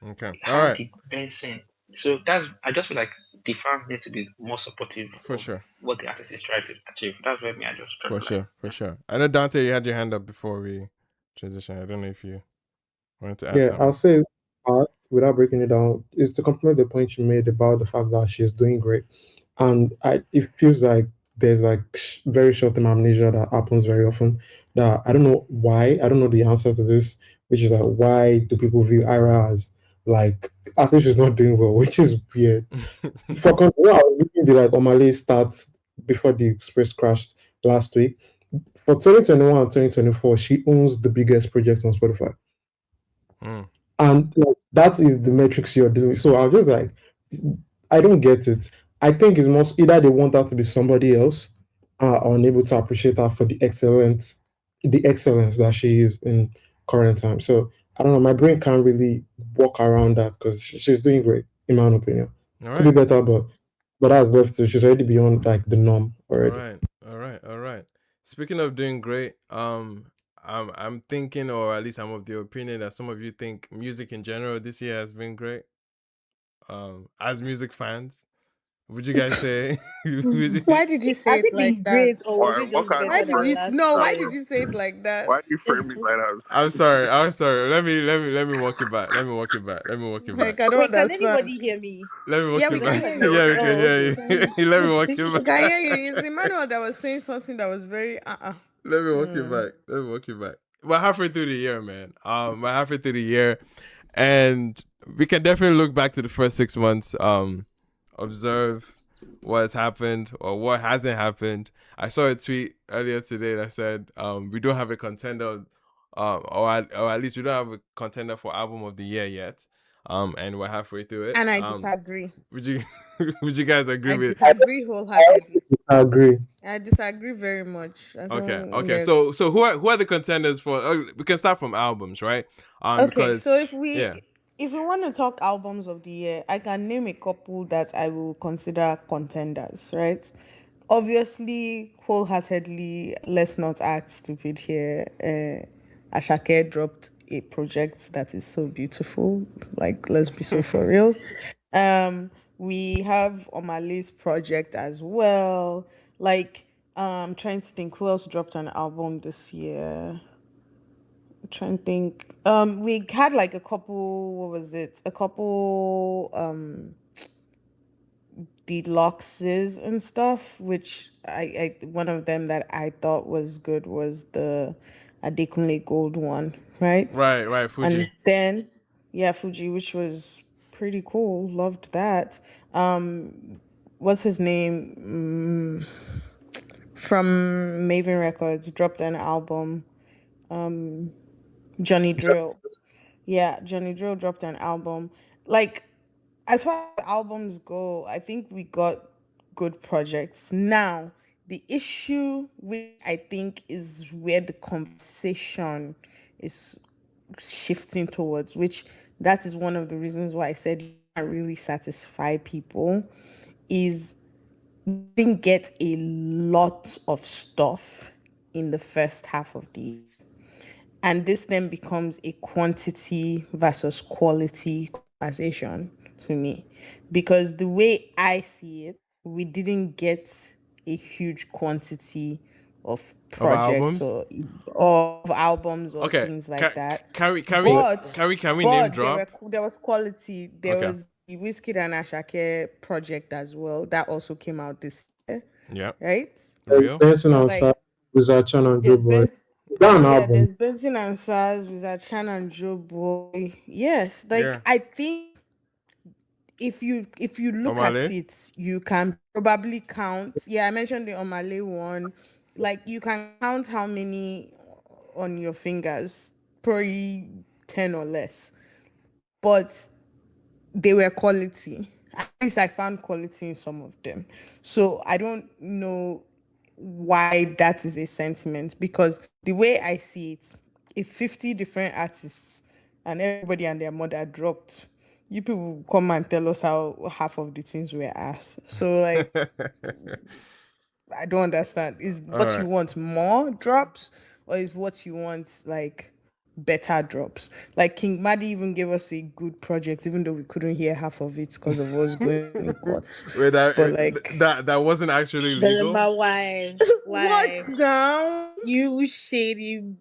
Okay. All How right. did Benson? So I just feel like the fans need to be more supportive For of sure. what the artist is trying to achieve. That's where me I just draw the line. For sure. I know Dante, you had your hand up before we transition. I don't know if you wanted to add Yeah, I'll something. say without breaking it down, is to compliment the point you made about the fact that she's doing great. And it feels like there's like very short-term amnesia that happens very often. That I don't know why. I don't know the answer to this, which is like why do people view Ira as if she's not doing well, which is weird. When I was looking the like Omale stats before the Express crashed last week, for 2021 and 2024, she owns the biggest projects on Spotify. And like, that is the metrics you're doing. So I'm just like, I don't get it. I think it's most either they want her to be somebody else, or unable to appreciate her for the excellence that she is in current time. So I don't know. My brain can't really walk around that because she's doing great, in my own opinion. All Could be right. better, but that's left to. She's already beyond like the norm already. All right. Speaking of doing great, I'm thinking, or at least I'm of the opinion that some of you think music in general this year has been great. As music fans, would you guys say? Why did you say Has it it like been that? great or was Or it what just kind Why of better did than you framing last is no? that, Why year? did bro? you say it like that? Why are you framing like that? I'm sorry. Let me walk it back. Let me walk it back. Like I don't Wait, can understand. anybody hear me? Let me walk Yeah, You we it can can back. hear hear me? you. Yeah, Okay. we can Oh, hear okay. you. Let me walk it We can back. hear you. It's Emmanuel that was saying something that was very Let me walk it Mm. back. Let me walk it back. We're halfway through the year, man. We're halfway through the year, and we can definitely look back to the first 6 months. Observe what has happened or what hasn't happened. I saw a tweet earlier today that said, we don't have a contender, or at least we don't have a contender for album of the year yet. And we're halfway through it. And I disagree. Would you would you guys agree I with? disagree wholeheartedly. I agree. I disagree very much. I don't Okay. get. So who are the contenders for? We can start from albums, right? Okay, Because so if we yeah, If we want to talk albums of the year, I can name a couple that I will consider contenders, right? Obviously, wholeheartedly, let's not act stupid here. Ashake dropped a project that is so beautiful. Like, let's be so for real. We have Omale's project as well. Like, trying to think who else dropped an album this year. Trying to think. We had like a couple. What was it? A couple deluxes and stuff. Which I one of them that I thought was good was the Adekunle Gold one, right? Right, And Fuji. then yeah, Fuji, which was pretty cool. Loved that. What's his name? From Maven Records dropped an album. Johnny Drill. Yeah, Johnny Drill dropped an album. Like, as far as albums go, I think we got good projects. Now, the issue which I think is where the conversation is shifting towards, which that is one of the reasons why I said you can't really satisfy people, is didn't get a lot of stuff in the first half of the year. And this then becomes a quantity versus quality conversation to me. Because the way I see it, we didn't get a huge quantity of Of projects albums? or of albums or Okay. things like that. Can we But can we name but drop? there was quality. There Okay. was the Wizkid and Ashake project as well. That also came out this year, Yep. right? Real. Benson So outside like with Zachan and Joe there's Boy. been That an yeah, album. there's Benson and Sars with Chan and Joe Boy. Yes, like Yeah. I think if you look at Omale. it, you can probably count. Yeah, I mentioned the Omale one. Like you can count how many on your fingers, probably 10 or less. But they were quality. At least I found quality in some of them. So I don't know why that is a sentiment because the way I see it, if 50 different artists and everybody and their mother dropped, you people will come and tell us how half of the things were ass. So like I don't understand. Is All what you right. want more drops or is what you want like better drops? Like King Madi even gave us a good project, even though we couldn't hear half of it because of what's going on in court. Wait, But like that wasn't actually legal. Belema, why? what Why? now? You shady.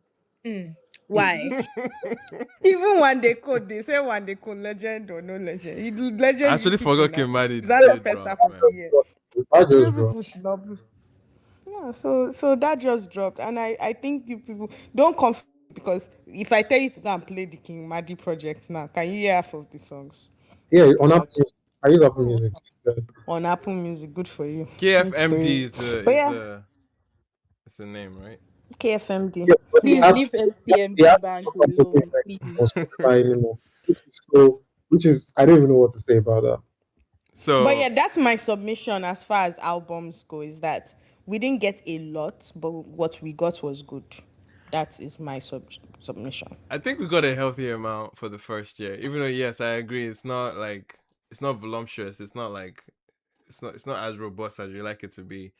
Why? Even one day code, they say one day code legend or no legend. You do I legend you actually people forgot now. Kimani Is that the did first drop, half of the man. year? That You just dropped. people should not be. Yeah, so that just dropped, and I think you people don't confuse because if I tell you to go and play the King Madi project now, can you hear half of the songs? Yeah, on Apple What? Music. I use Apple Music. On Apple Music, good for you. Good for KFMD you. is the But yeah, it's the name, right? KFMD. Yeah, but Please Yeah. leave the MCMP app Bank I'm looking alone, like on please. Spotify anymore. Which is I don't even know what to say about that. But So yeah, that's my submission as far as albums go. Is that we didn't get a lot, but what we got was good. That is my submission. I think we got a healthy amount for the first year. Even though yes, I agree, it's not voluptuous. It's not as robust as you like it to be,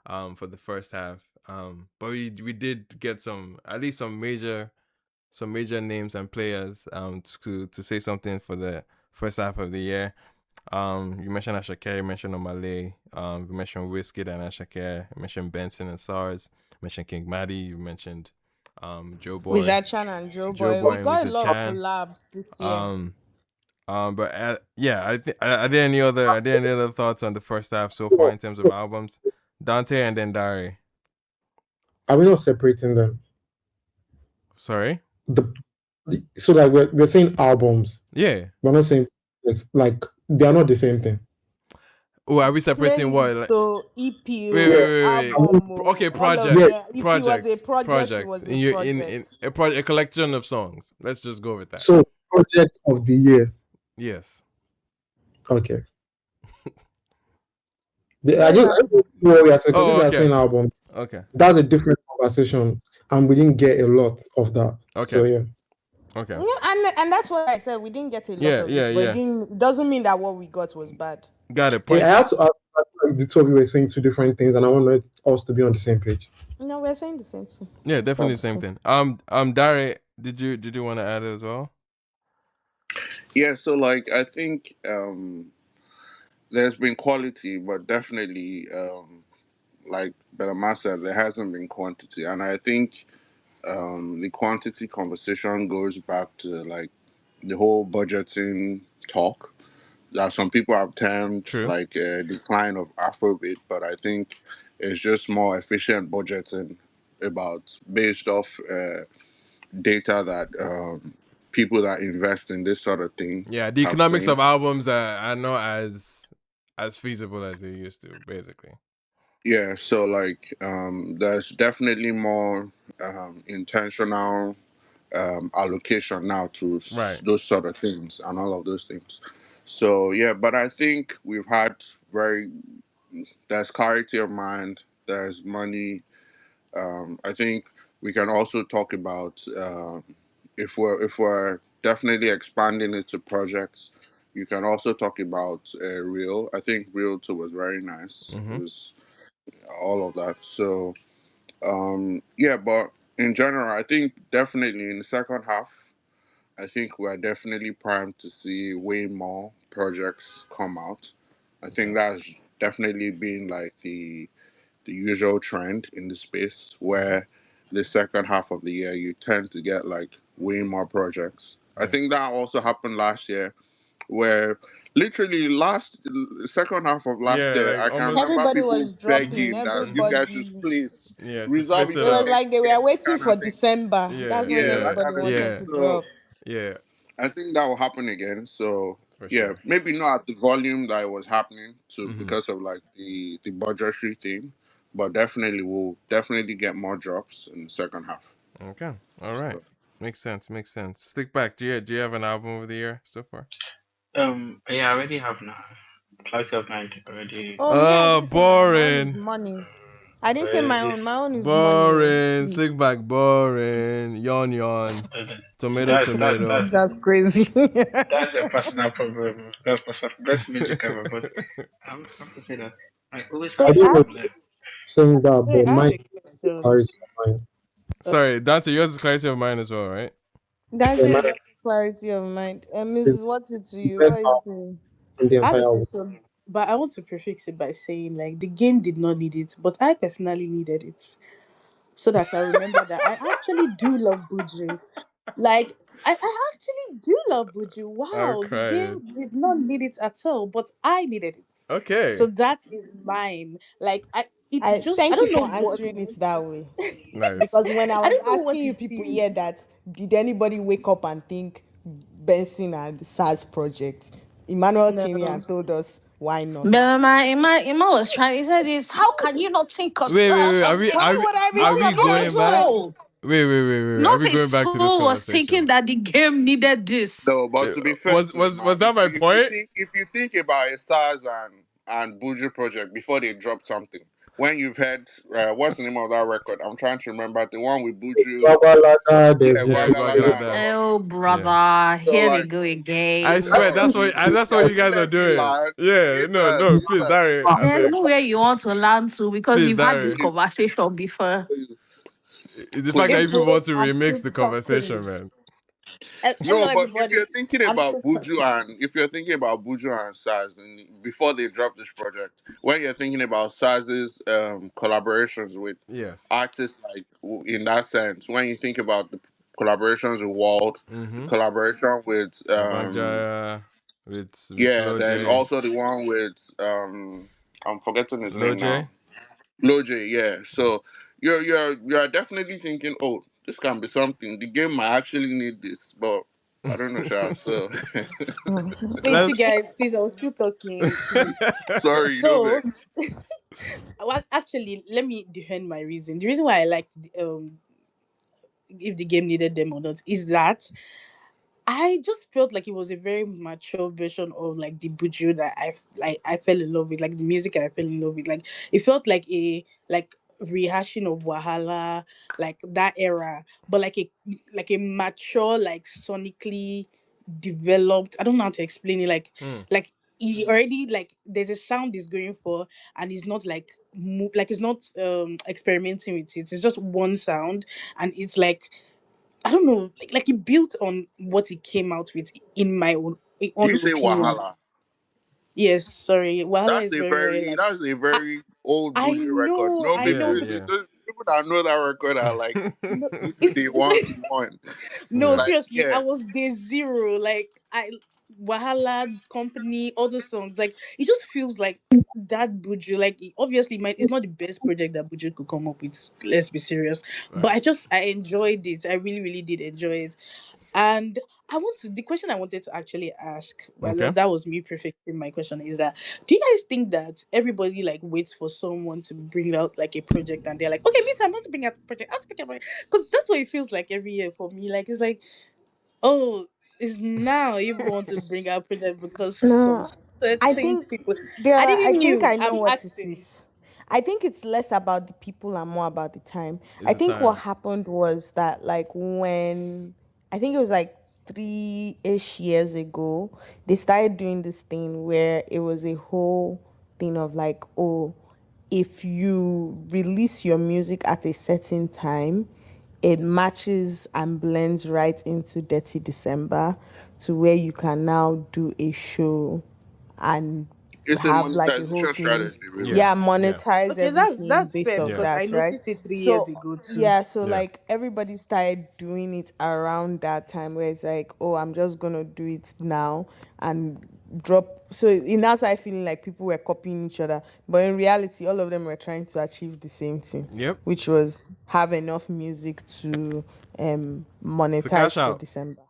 for the first half. But we did get at least some major names and players to say something for the first half of the year. You mentioned Ashake, you mentioned Omale, you mentioned Wizkid and Ashake, you mentioned Benson and SARS, you mentioned King Maddie, you mentioned Joe Boy, Chan and Joe Joe Boy. Boy We and got a Wizard lot of Chan. collabs this year. Um, but yeah, are there any other thoughts on the first half so far in terms of albums? Dante and then Dari. Are we not separating them? Sorry. So like we're saying albums. Yeah. We're not saying it's like they are not the same thing. Oh, are we separating what? Playlist, EP, Wait. album, Okay, all of Yes. them. If it was a project, it was a in project. a collection of songs. Let's just go with that. So project of the year. Yes. Okay. You I don't just have know what we are saying because Oh, if we are okay. saying album, Okay. that's a different conversation, and we didn't get a lot of that. Okay. So yeah. Okay. Yeah, and that's what I said. We didn't get a lot Yeah, of yeah, it, but yeah. it doesn't mean that what we got was bad. Got it. Yeah, I Point. had to ask. I feel like the two of you were saying two different things, and I wanted us to be on the same page. No, we're saying the same thing. Yeah, It's all definitely the the same same. thing. Dare, did you want to add it as well? Yeah, so like I think there's been quality, but definitely like Belama said, there hasn't been quantity, and I think the quantity conversation goes back to like the whole budgeting talk that some people have termed True. like a decline of Afrobeat, but I think it's just more efficient budgeting about based off data that people that invest in this sort of thing Yeah, the have economics seen. of albums are not as feasible as they used to, basically. Yeah, so like there's definitely more intentional allocation now to Right. those sort of things and all of those things. So yeah, but I think we've had very there's clarity of mind, there's money. I think we can also talk about if we're definitely expanding it to projects. You can also talk about real. I think real too was very nice. It Mm-hmm. was all of that. So yeah, but in general, I think definitely in the second half, I think we are definitely primed to see way more projects come out. I Okay. think that's definitely been like the usual trend in the space Mm-hmm. where the second half of the year you tend to get like way more projects. I Yeah. think that also happened last year where literally last second half of last Yeah, year like I can almost. remember Everybody people was dropping. begging that you guys should Everybody. please Yeah, to resolve space it it It till was out. next like they year, were that waiting kind for of thing. December. Yeah, That's when Yeah, that yeah, everybody kind of thing. wanted yeah, to So drop. yeah, I think that will happen again. So for yeah, sure. maybe not at the volume that it was happening to Mm-hmm. because of like the budgetary thing, but definitely we'll definitely get more drops in the second half. Okay. All right. So Makes sense. Makes sense. Stick back. Do you have an album of the year so far? Yeah, I already have now. Clarity of mind already. Oh, me, I didn't say my own. My own is Boring. money. I didn't say my Already. own. My own is money. Oh. Boring. Slick back. Boring. Yawn yawn. Tomato tomato. That's crazy. That's a personal problem. That's personal. Best music ever, but I would have to say that I always I have Wait, this didn't know problem. saying that, Wait, but I have mine a question. carries mine. Sorry, Dante, yours is clarity of mine as well, right? That's Yeah, it. mine Clarity of mind. is Mrs. What's it to you? very What are you powerful saying? in the I have a entire world. question, but I want to prefix it by saying like the game did not need it, but I personally needed it so that I remember that I actually do love Buju. Like I actually do love Buju. I'm Wow, the crying. game did not need it at all, but I needed it. So Okay. that is mine. Like I I thank you don't know for what answering it that way. Nice. Because when I I was don't know what asking you it people here is. that did anybody wake up and think Benson and SARS project, Emmanuel came here No. and told us why not. But my was trying. He said, "Is how can you not think of Wait. such Are of we it?" are Why we would I be are Not we thinking not a of going back? that? soul, Wait. Are not we a going back to this soul was conversation? thinking that the game needed this. no, but Uh, to be fair Was to was was Emma, that my point? if you think about a SARS and Buju project before they drop something, when you've heard what's the name of that record? I'm trying to remember the one with Buju. Gwagwalada, Yeah, there's Yeah, Guagalada and Guagalada. all of Oh, that. Yeah. brother, So here we like, go I again. swear bro, that's what guys, you guys are let me doing. land. Yeah, no, please, Listen, Dari, I There's beg. nowhere you want to land to because Please, you've had this Dari. please, conversation before. please, It's the fact that you please. people People, want to I'm remix saying the conversation, something. man. No, Hello, but if everybody. you're thinking I'm about saying Buju something. and if you're thinking about Buju and Saz and before they drop this project, when you're thinking about Saz's collaborations with Yes. artists like in that sense, when you think about the collaborations with Wald, the Mm-hmm. collaboration with Abanja with yeah, then Loj. also the one with I'm forgetting his name Loj. now. Loj, yeah. So you're definitely thinking, oh, this can be something. The game might actually need this, but I don't know, Sha. So Wait, you Let's guys, please, I was still talking, please. sorry, no So, vex. well, actually, let me defend my reason. The reason why I liked if the game needed them or not is that I just felt like it was a very mature version of like the Buju that I fell in love with, like the music I fell in love with. Like it felt like a like rehashing of Wahala, like that era, but like a mature, like sonically developed. I don't know how to explain it. Like he already, like there's a sound he's going for, and he's not like like he's not experimenting with it. It's just one sound, and it's like, I don't know, like he built on what he came out with, in my Did own you say opinion. Wahala? Yes, sorry, Wahala That's is a very, very very like, that's a I, very old I Buju record. know, No I big know, Yeah, but yeah. those people that know that record are like no, day it's one like, to one. no, Yeah. Like seriously, yeah, I was day zero. Like Wahala Company, all those songs. Like it just feels like that Buju. Like obviously, it's not the best project that Buju could come up with. Let's be serious. But Right. I enjoyed it. I really, really did enjoy it. And the question I wanted to actually ask, well, Okay. that was me perfecting my question, is that, do you guys think that everybody like waits for someone to bring out like a project and they're like, okay, me too, I want to bring out a project, I want to bring out a project? Because that's what it feels like every year for me. Like it's like, oh, it's now you want to bring out project because some No, I certain think people. there I are, I didn't think knew. I know I'm what it asking. is. I think it's less about the people and more about the time. It's I the think what time. happened was that, like, when I think it was like 3-ish years ago, they started doing this thing where it was a whole thing of like, oh, if you release your music at a certain time, it matches and blends right into Dirty December, to where you can now do a show and it's a have like a whole monetization thing. strategy, Yeah. really. Yeah, Yeah. monetize Okay, everything that's based fair off Yeah. because I that, right? noticed it 3 years So ago too. yeah, so Yeah. like everybody started doing it around that time, where it's like, oh, I'm just gonna do it now and drop. So in that side, feeling like people were copying each other, but in reality, all of them were trying to achieve the same thing, Yep. which was have enough music to To cash monetize for out. December.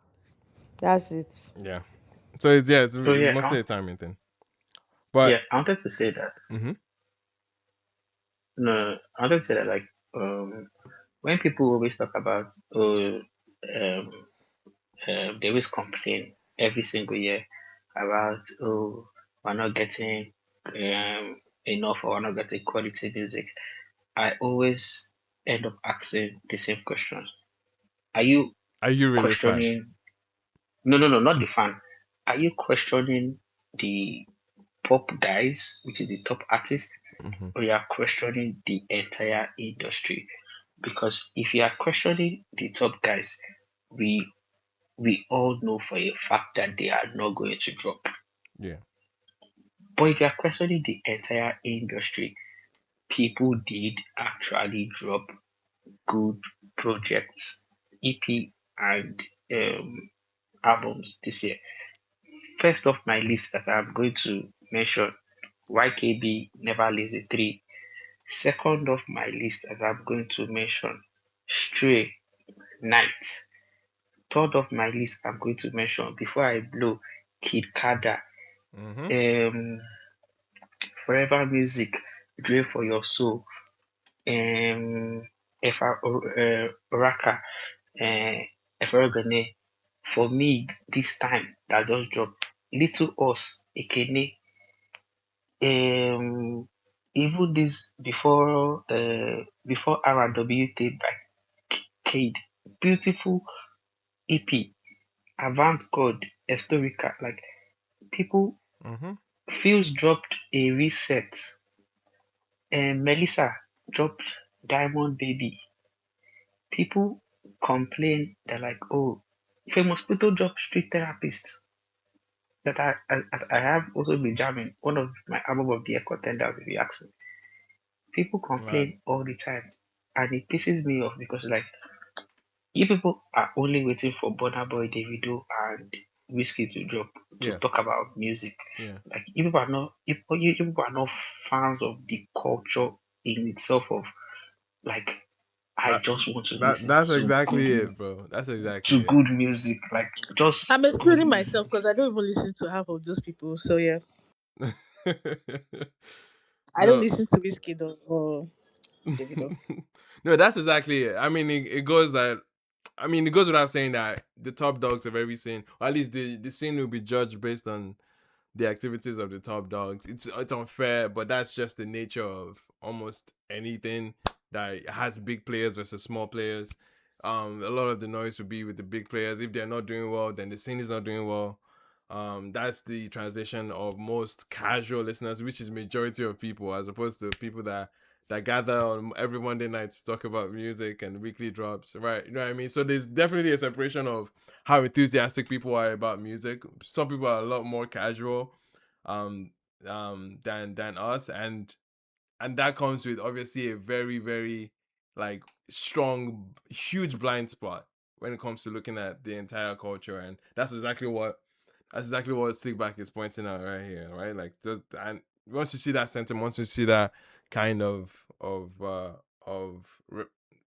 That's it. Yeah. So it's So yeah, mostly a timing thing. But yeah, I wanted to say that. mm-hmm. No, I wanted to say that like when people always talk about um they always complain every single year about we're not getting enough or we're not getting quality music. I always end up asking the same questions. Are you Are you really fine? questioning? No, no, no, not the fan. Are you questioning the pop guys, which is the top artist, Mm-hmm. or you are questioning the entire industry? Because if you are questioning the top guys, we we all know for a fact that they are not going to drop. Yeah. But if you are questioning the entire industry, people did actually drop good projects, EP and um, albums this year. First off my list that I'm going to mention, YKB Never Lazy 3. Second off my list that I'm going to mention, Stray Night. Third of my list I'm going to mention before I blow, Kid Kada, Mm-hmm. um, Forever Music, Dre for Your Soul, Raka, Eferogane. For me, this time that just dropped, Little Us, Ekene, even this before R&W tape by Cade, beautiful EP, Avant God, Historica, like people Mm-hmm. Feels dropped a reset and Melissa dropped Diamond Baby. People complain that like, oh, Famous Mosquito dropped Street Therapist. That I have also been jamming one of my album of the year contenders if you ask me. People Right. complain all the time, and it pisses me off because like you people are only waiting for Burna Boy, Davido, and Wizkid to drop to Yeah. talk about music. Yeah. Like you people are not fans of the culture in itself of like I That just want to that listen that's exactly it, bro. That's to exactly it. good music, like just I'm good excluding music. myself because I don't even listen to half of those people. So yeah, I don't No. listen to Wizkid or Davido. No, that's exactly it. I mean, it goes that. I mean, it goes without saying that the top dogs of every scene, or at least the scene will be judged based on the activities of the top dogs. It's unfair, but that's just the nature of almost anything that has big players versus small players. A lot of the noise would be with the big players. If they're not doing well, then the scene is not doing well. That's the translation of most casual listeners, which is majority of people, as opposed to people that gather on every Monday night to talk about music and weekly drops, right? You know what I mean? So there's definitely a separation of how enthusiastic people are about music. Some people are a lot more casual, um, than us, and that comes with obviously a very, very like strong, huge blind spot when it comes to looking at the entire culture, and that's exactly what Stickback is pointing out right here, right? Like, just, and once you see that sentiment, once you see that kind of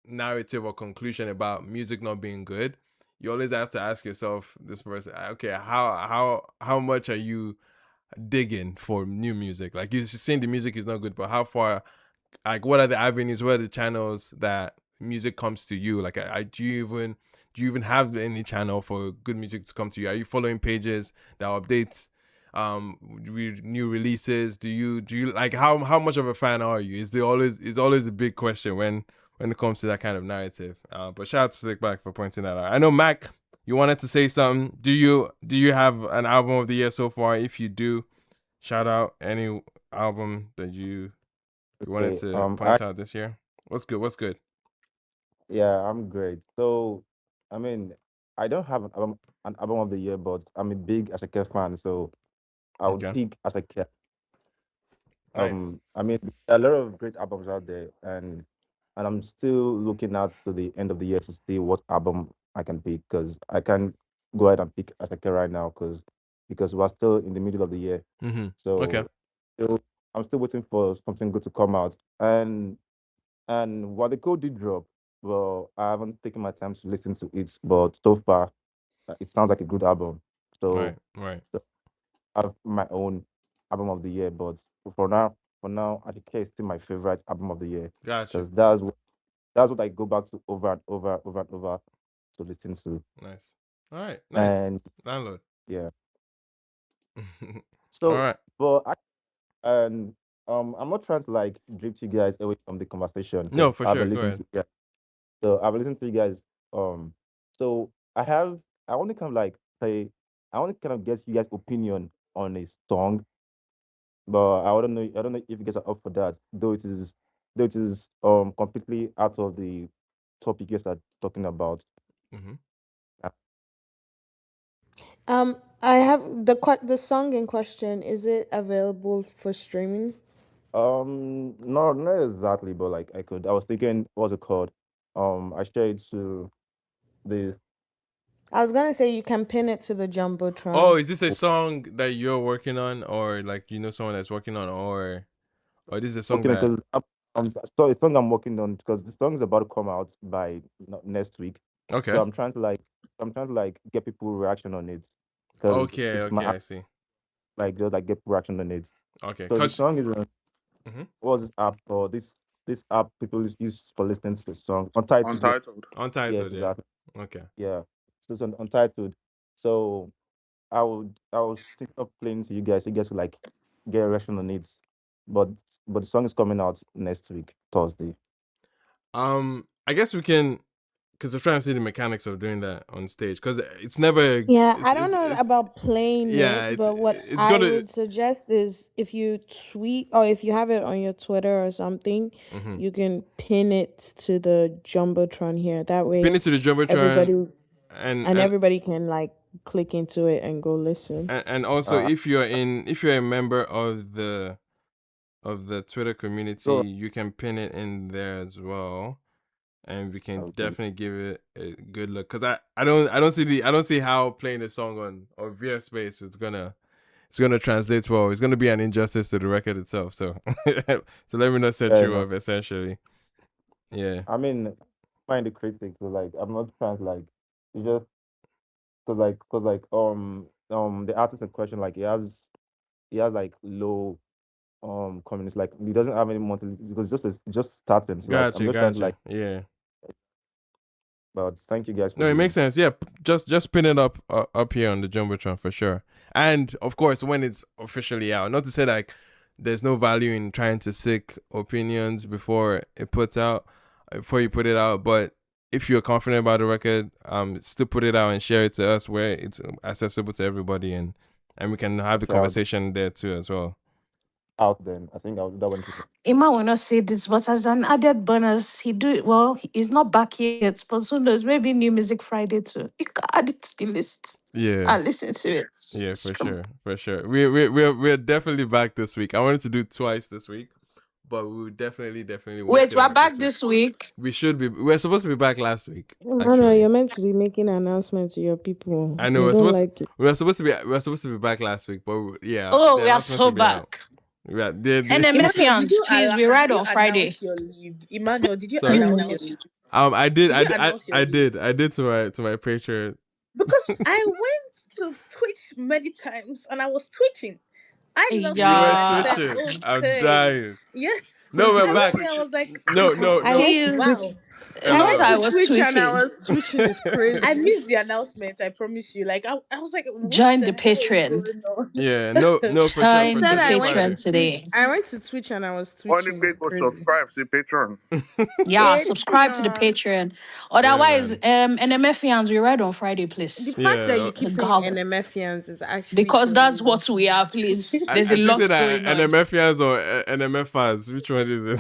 narrative or conclusion about music not being good, you always have to ask yourself, this person, okay, how much are you digging for new music? Like, you're saying the music is not good, but how far, like, what are the avenues, what are the channels that music comes to you? Like, do you even have any channel for good music to come to you? Are you following pages that update new releases? Do you like, how much of a fan are you? Is always a big question when it comes to that kind of narrative. But shout out to Slick Back for pointing that out. I know, Mac, you wanted to say something. Do you have an album of the year so far? If you do, shout out any album that you wanted Okay. to point out this year. What's good? What's good? Yeah, I'm great. So, I mean, I don't have an album of the year, but I'm a big Ashake fan, so I would Okay. pick Ashake. Nice. I mean, there are a lot of great albums out there, and I'm still looking out to the end of the year to see what album I can pick because I can go ahead and pick Ashake right now because we're still in the middle of the year. Mm-hmm. Okay. So, still, I'm still waiting for something good to come out. And while the code did drop, well, I haven't taken my time to listen to it, but so far, it sounds like a good album. Right. So, Right. so I have my own album of the year, but for now, I think it's still my favorite album of the year Got you. because that's what I go back to over and over, over and over to listen to. Nice. All right. Nice. And Download. yeah, All so right. but and I'm not trying to like drift you guys away from the conversation No, because for I've sure. been Go listening ahead. to you. So I've listened to you guys. So I want to kind of like say, I want to kind of get you guys' opinion on a song, but I don't know if you guys are up for that. Though it is completely out of the topic you guys are talking about. Mm-hmm. Uh, I have the song in question. Is it available for streaming? no, not exactly, but like I was thinking, what's it called? I shared to this. I was gonna say you can pin it to the Oh, jumbotron. is this a song that you're working on, or like someone that's working on, or this is a song Okay, that? because so it's song I'm working on because the song is about to come out by next week. So Okay. I'm trying to like get people reaction on it because Okay. it's Okay. my I see. like just like get reaction on it. Okay. So the Cause. song is on Mm-hmm. what's this app or this app people use for listening to the song Untitled. Yeah, Untitled. yes, Untitled. Yeah. exactly. Okay. Yeah, so it's on Untitled. So I was thinking of playing to you guys. So you guys could like get a reaction on it, but the song is coming out next week Thursday. I guess we can, because I'm trying to see the mechanics of doing that on stage, because it's never, Yeah, I don't know it's about playing yeah, it, it's but what it's I gonna. would suggest is if you tweet or if you have it on your Twitter or something, Mm-hmm. you can pin it to the jumbotron here. That Pin way, it to the jumbotron, everybody and and and everybody can like click into it and go listen. and also, Uh, if you're a member of the Twitter community, so you can pin it in there as well, and we can okay. definitely give it a good look. Cause I don't see how playing the song on or VS Space it's gonna translate well. It's gonna be an injustice to the record itself. So so let me not set Fair you enough. up essentially. Yeah. I mean, mind the critics, but like I'm not trying to like it's just because the artist in question like he has like low community like he doesn't have any monthly because just starting so like I'm Gotcha, just trying to like gotcha. Yeah. but thank you guys for No, it the makes sense. Yeah, just pin it up here on the jumbotron for sure. And of course, when it's officially out, not to say like there's no value in trying to seek opinions before you put it out. But if you're confident about the record, still put it out and share it to us where it's accessible to everybody, and we can have the Yeah, conversation there too as well. out then. I think that one too. Emma will not say this, but as an added bonus, he's not back yet, but who knows, maybe New Music Friday too. You can add it to the list. Yeah. I'll listen to it. Yeah, for sure. We're definitely back this week. I wanted to do twice this week, but we will definitely work Wait, it we're out back this week. We should be. We're supposed to be back last week. Burna, you're Actually, meant to be making announcements to your people. I know They don't like it. we're supposed to be back last week, but yeah, Oh, the we are announcement so will be out. back. Yeah, And Emmanuel, Mephians, please, we ride did you on Friday. announce your leave? Emmanuel, did you Sorry. announce your leave? I did. Did you announce your leave? I did to my Patreon. Because I went to Twitch many times and I was twitching. I love You were seeing Yeah. myself. twitching. I'm Okay. dying. Yes. No, we're I back. went there, I was like, No, no, I no. went to wow. Twitch. Please. I Not went that I to was Twitch and I tweeting. was twitching. It's crazy. I missed the announcement, I promise you. Like I was like, what Join the the hell is Patreon. going on? Yeah, no, for sure. Join Said the I This went to Friday. Patreon Twitch. today. I went to Twitch and I was Only twitching. It's people crazy. subscribe to Patreon. Yeah, subscribe to the Patreon. Patreon. Yeah, Otherwise, man. NMFians, we ride on Friday, The please. fact that Yeah. you keep saying Gab. NMFians is actually Because that's crazy. what we are, please. There's I a think lot that going on. NMFians or NMFers. Which one is it?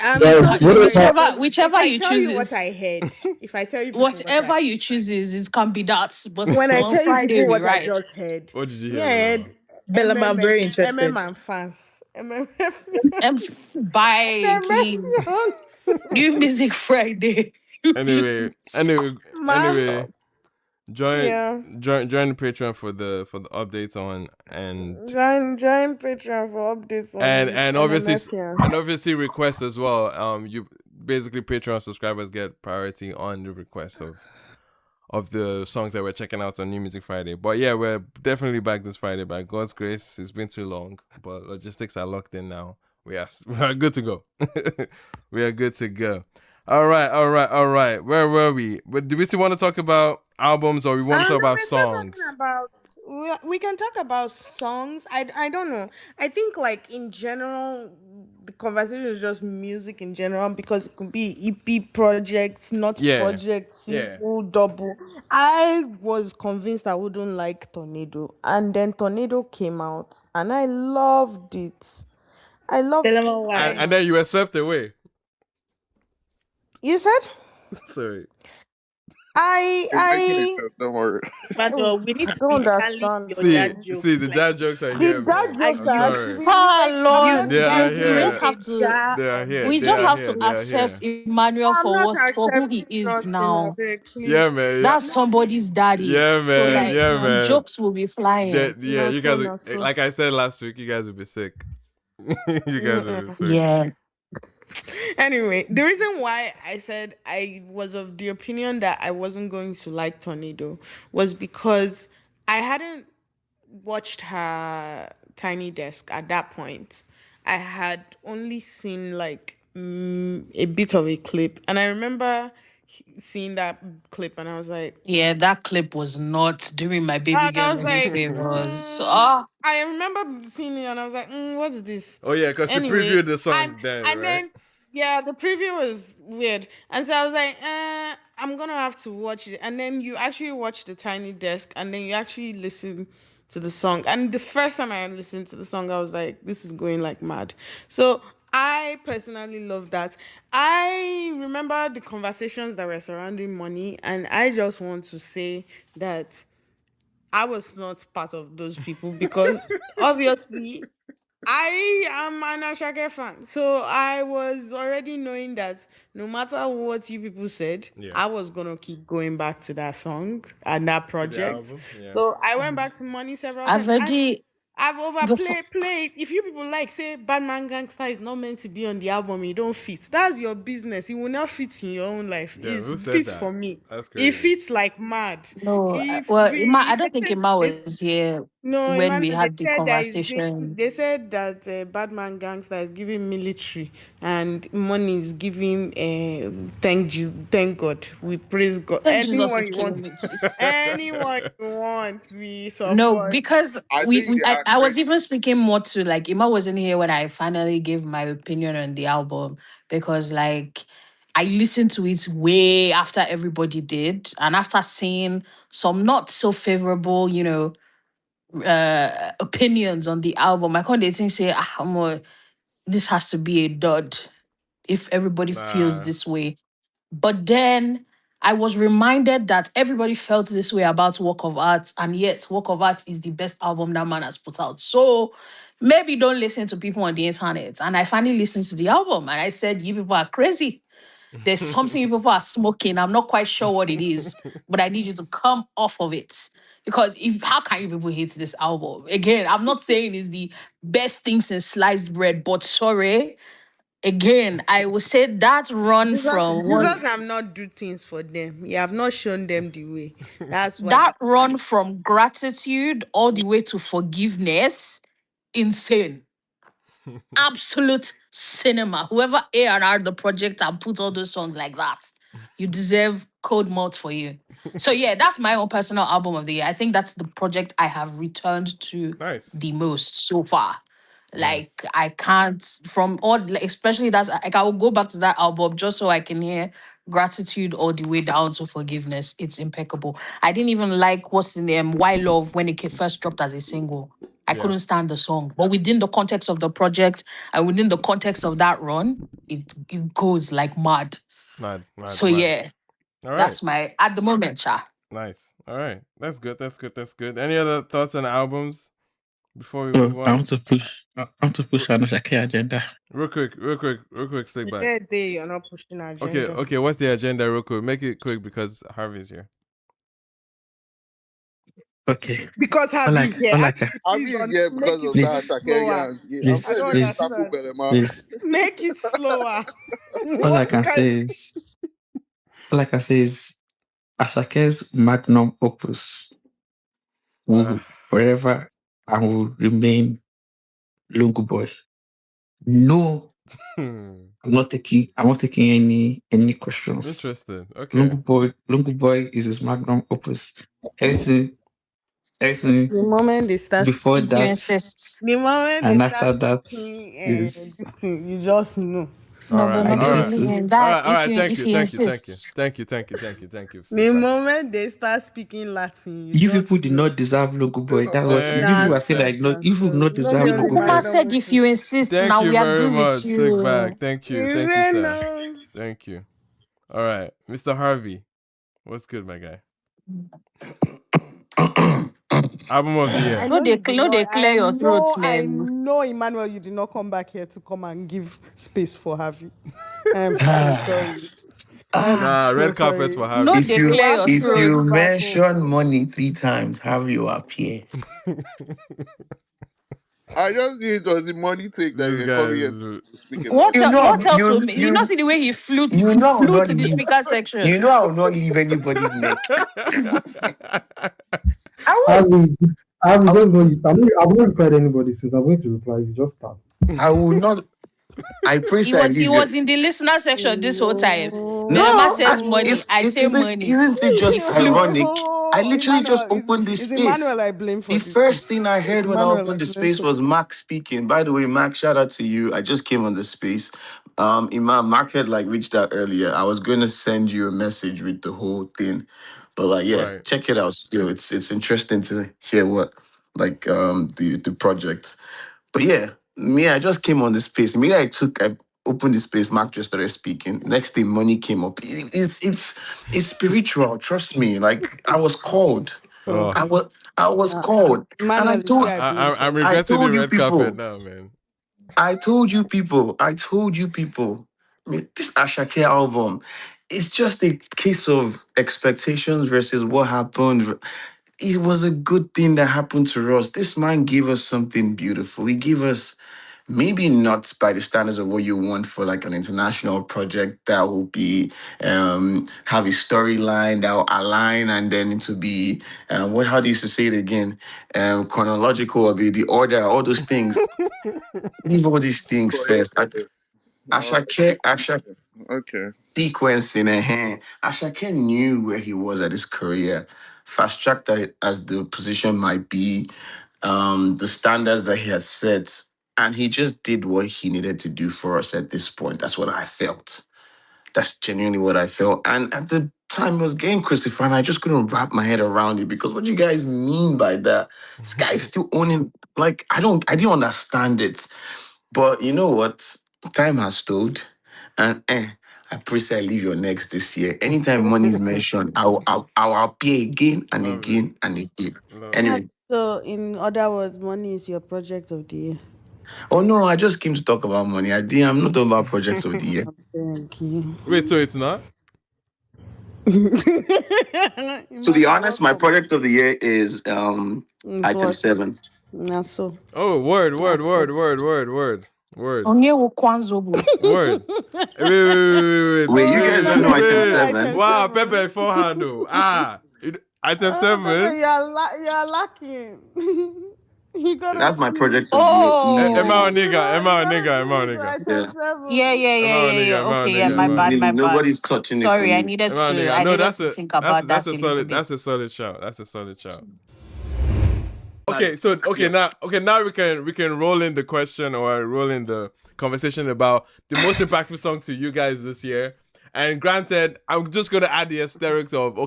I'm Guys, so what sorry about because Whichever if I you tell choose you what is I heard, if I tell you people what whatever you choose is it can be that. But when I on tell you Friday people we what I ride. just heard, What did you me hear, I Bella? heard Bella, I'm very interested. MM and fans, MMF, Bye, please. MMF New Music Friday. Anyway, Please. Ma, join yeah. join the Patreon for the updates on Join Patreon for updates on and NMFians. obviously requests as well. You basically Patreon subscribers get priority on the request of the songs that we're checking out on New Music Friday. But yeah, we're definitely back this Friday by God's grace. It's been too long, but logistics are locked in now. We are good to go. We are good to go. All right. Where were we? But do we still want to talk about albums or we want to talk No, about we're still songs? talking about. We can talk about songs. I don't know. I think like in general, the conversation is just music in general because it could be EP projects, not Yeah. projects, Yeah. single, double. I was convinced I wouldn't like Tornado, and then Tornado came out, and I loved it. I loved Bella, it so why? And then much. you were swept away. You said Sorry. He's making it I up, don't worry. But we need I to don't be handling understand. your See, dad jokes. the Like dad jokes are The here, dad man. jokes I'm are sorry. actually Ah, like Lord, They are please, we here. just a have to jar They are of here. we They just are have here. to They are accept here. Emmanuel I'm for not what for who he accepting is nothing, I now. beg, Yeah, please. man. Yeah, That's somebody's daddy. yeah, So man. like Yeah, the man. jokes will be flying. Yeah, No, you so guys. no, so. Like I said last week, you guys will be sick. You guys will be Mm-mm. sick. Yeah. Anyway, the reason why I said I was of the opinion that I wasn't going to like Tornado was because I hadn't watched her Tiny Desk at that point. I had only seen like a bit of a clip, and I remember seeing that clip, and I was like, Yeah, that clip was not doing my baby and I girl was any like, favors. Oh, I remember seeing it, and I was like, what is this? Oh yeah, because she Anyway, previewed the song then, and right? then yeah, the preview was weird, and so I was like, I'm gonna have to watch it. And then you actually watch the Tiny Desk, and then you actually listen to the song. And the first time I listened to the song, I was like, this is going like mad. So I personally love that. I remember the conversations that were surrounding money, and I just want to say that I was not part of those people because obviously I am an Ashake fan. So I was already knowing that no matter what you people said, Yeah. I was gonna keep going back to that song and that To the project. album. Yeah. So I went back to Money several I've times. already I've before overplayed. If you people like say Batman Gangster is not meant to be on the album, you don't fit. That's your business. It will not fit in your own life. Damn, It who said fits for that? me. That's It crazy. fits like mad. no, If well, I we don't think Emma was here no, when we Emmanuel, they had the said that is giving, conversation. they said that Batman Gangster is giving military and money is giving thank God. We praise God. Then Jesus is killing me, please. Anyone you want, we No, support. because I we, think we they I, I was even speaking more to like Ima wasn't here when I finally gave my opinion on the album because like I listened to it way after everybody did, and after seeing some not so favorable, opinions on the album, I can't even say this has to be a dud if everybody feels Nah. this way. But then I was reminded that everybody felt this way about Work of Art, and yet Work of Art is the best album that man has put out. So maybe don't listen to people on the internet. And I finally listened to the album and I said, you people are crazy. There's something you people are smoking. I'm not quite sure what it is, but I need you to come off of it. Because if how can you people hate this album? Again, I'm not saying it's the best thing since sliced bread, but sorry. Again, I would say that run from one Jesus have not do things for them. You have not shown them the way. That's why that run from gratitude all the way to forgiveness, insane. Absolute cinema. Whoever A&R the project and put all those songs like that, you deserve code malt for you. So yeah, that's my own personal album of the year. I think that's the project I have returned to Nice. the most so far. Like Nice. I can't from all like, especially that's like I will go back to that album just so I can hear gratitude all the way down to forgiveness. It's impeccable. I didn't even like what's the name Why Love when it first dropped as a single. I Yeah. couldn't stand the song. But within the context of the project and within the context of that run, it goes like mad. Mad, mad, So mad. yeah, All right. that's my at the moment, Cha. Nice. All right. That's good. That's good. That's good. Any other thoughts on albums before we So move I on? want to push. I want to push an Shakira agenda. Real quick, stick back. yeah, they are not pushing Okay, agenda. okay. What's the agenda, real quick? Make it quick because Harvey's here. Okay. Because All I Harvey's here. all I can Actually, I'll please be here make because it of speak that please slower. Shakarian. I'm I saying don't please they please tackle understand. Belema. please. Make it slower. All I What can kind? say is all I can say is Ashake's magnum opus Uh, will forever and will remain Lungu Boy. No, I'm not taking any questions. interesting. Okay. Lungu Boy is his magnum opus. Everything everything The moment they start before If you speaking, that insist. the moment they and start after that speaking, is this thing, you just know. All No, but right. I no, All baby, right. listen to listen. All That right. All right. Thank if you. he Thank you. Thank you. insists, Thank you. Thank you. Thank you. Thank you. Stick The back. moment they start speaking Latin, you you just people did know. not deserve logo Say boy. no That's what matter. you Thank people you. are saying Nonsense, like no, you people did not no be deserve we only logo Kukuma boy. said magnum if you opus. insist, Thank now you we very agree with much. Stick back. you. Thank you. Is Thank you, it sir. no? Thank you. All right. Mr. Harvey. What's good, my guy? Album of the I year. No, know they you did no, not. they clear your throats, I man. know, Emmanuel, you did not come back here to come and give space for Harvey. I'm so sorry. I'm Nah, so red carpet sorry. for No, Harvey. If they you You clear have your to if go you throats. back home. mention money 3 times, have you appear? I just knew it was the money take that This you're guy coming here is to speak about. What You el- know, what else will you make you not you see the way he you know, I will flew not to the leave. speaker section. You know, I will not leave anybody's neck. I I won't. will, I will I, just know you. I've not replied to anybody since I'm going to reply. You just start. I will not. I pray I He leave was you. in the listener section this whole time. Belema No, says No. money. I say money. isn't it He just flew. ironic? I literally just Emmanuel, opened the it's space. Emmanuel I blame for The this. first thing I It's heard when I Emmanuel opened I the blame space for was Mac speaking. By the way, Mac, shout out to you. I just came on the space. Imam, Mark had like reached out earlier. I was gonna send you a message with the whole thing, but like, yeah, right. check it out. Still, it's interesting to hear what like the project. But yeah, me, I just came on the space. I opened the space, Mark just started speaking. Next thing, money came up. It's spiritual, trust me. Like I was called. so Oh, I was uh, called. And Emmanuel is who I blame for I'm this. I regretting the told you red carpet people, now, man. I mean, this Ashake album, it's just a case of expectations versus what happened. It was a good thing that happened to us. This man gave us something beautiful. He gave us maybe not by the standards of what you want for like an international project that will be have a storyline that will align and then to be what how do you used to say it again chronological or be the order all those things. Leave all these things first. No, Ashake okay. sequencing Ashake knew where he was at his career, fast tracked as the position might be. the standards that he had set, and he just did what he needed to do for us at this point. That's what I felt. That's genuinely what I felt. And at the time it was getting crucified, and I just couldn't wrap my head around it because what do you guys mean by that? This guy is still owning, like, I didn't understand it. But you know what? Time has told. And I pray say I leave your next this year. Anytime money is mentioned, I'll appear again and Love it. again and again. Love it. Anyway. So, in other words, money is your project of the year. Oh no, I just came to talk about money. I'm not talking about projects of the year. Thank you. Wait, so it's not? To be honest, my project of the year is item What? 7. Not so. Oh, word. Onyewu Kwanzobo. Word. Wait. Wait, you guys don't know item 7? Wow, Pepe forehand. Item 7. You're lacking. You got That's my to project of the year. Emma Oh. Nigga. item Yeah. 7. Yeah. Okay, yeah, my bad. Nobody's touching it for Sorry, I you. needed Emma to Nigga. I No, needed to think about that a little bit. That's a solid shout. Okay, now we can roll in the question or roll in the conversation about the most impactful song to you guys this year. And granted, I'm just gonna add the asterisks of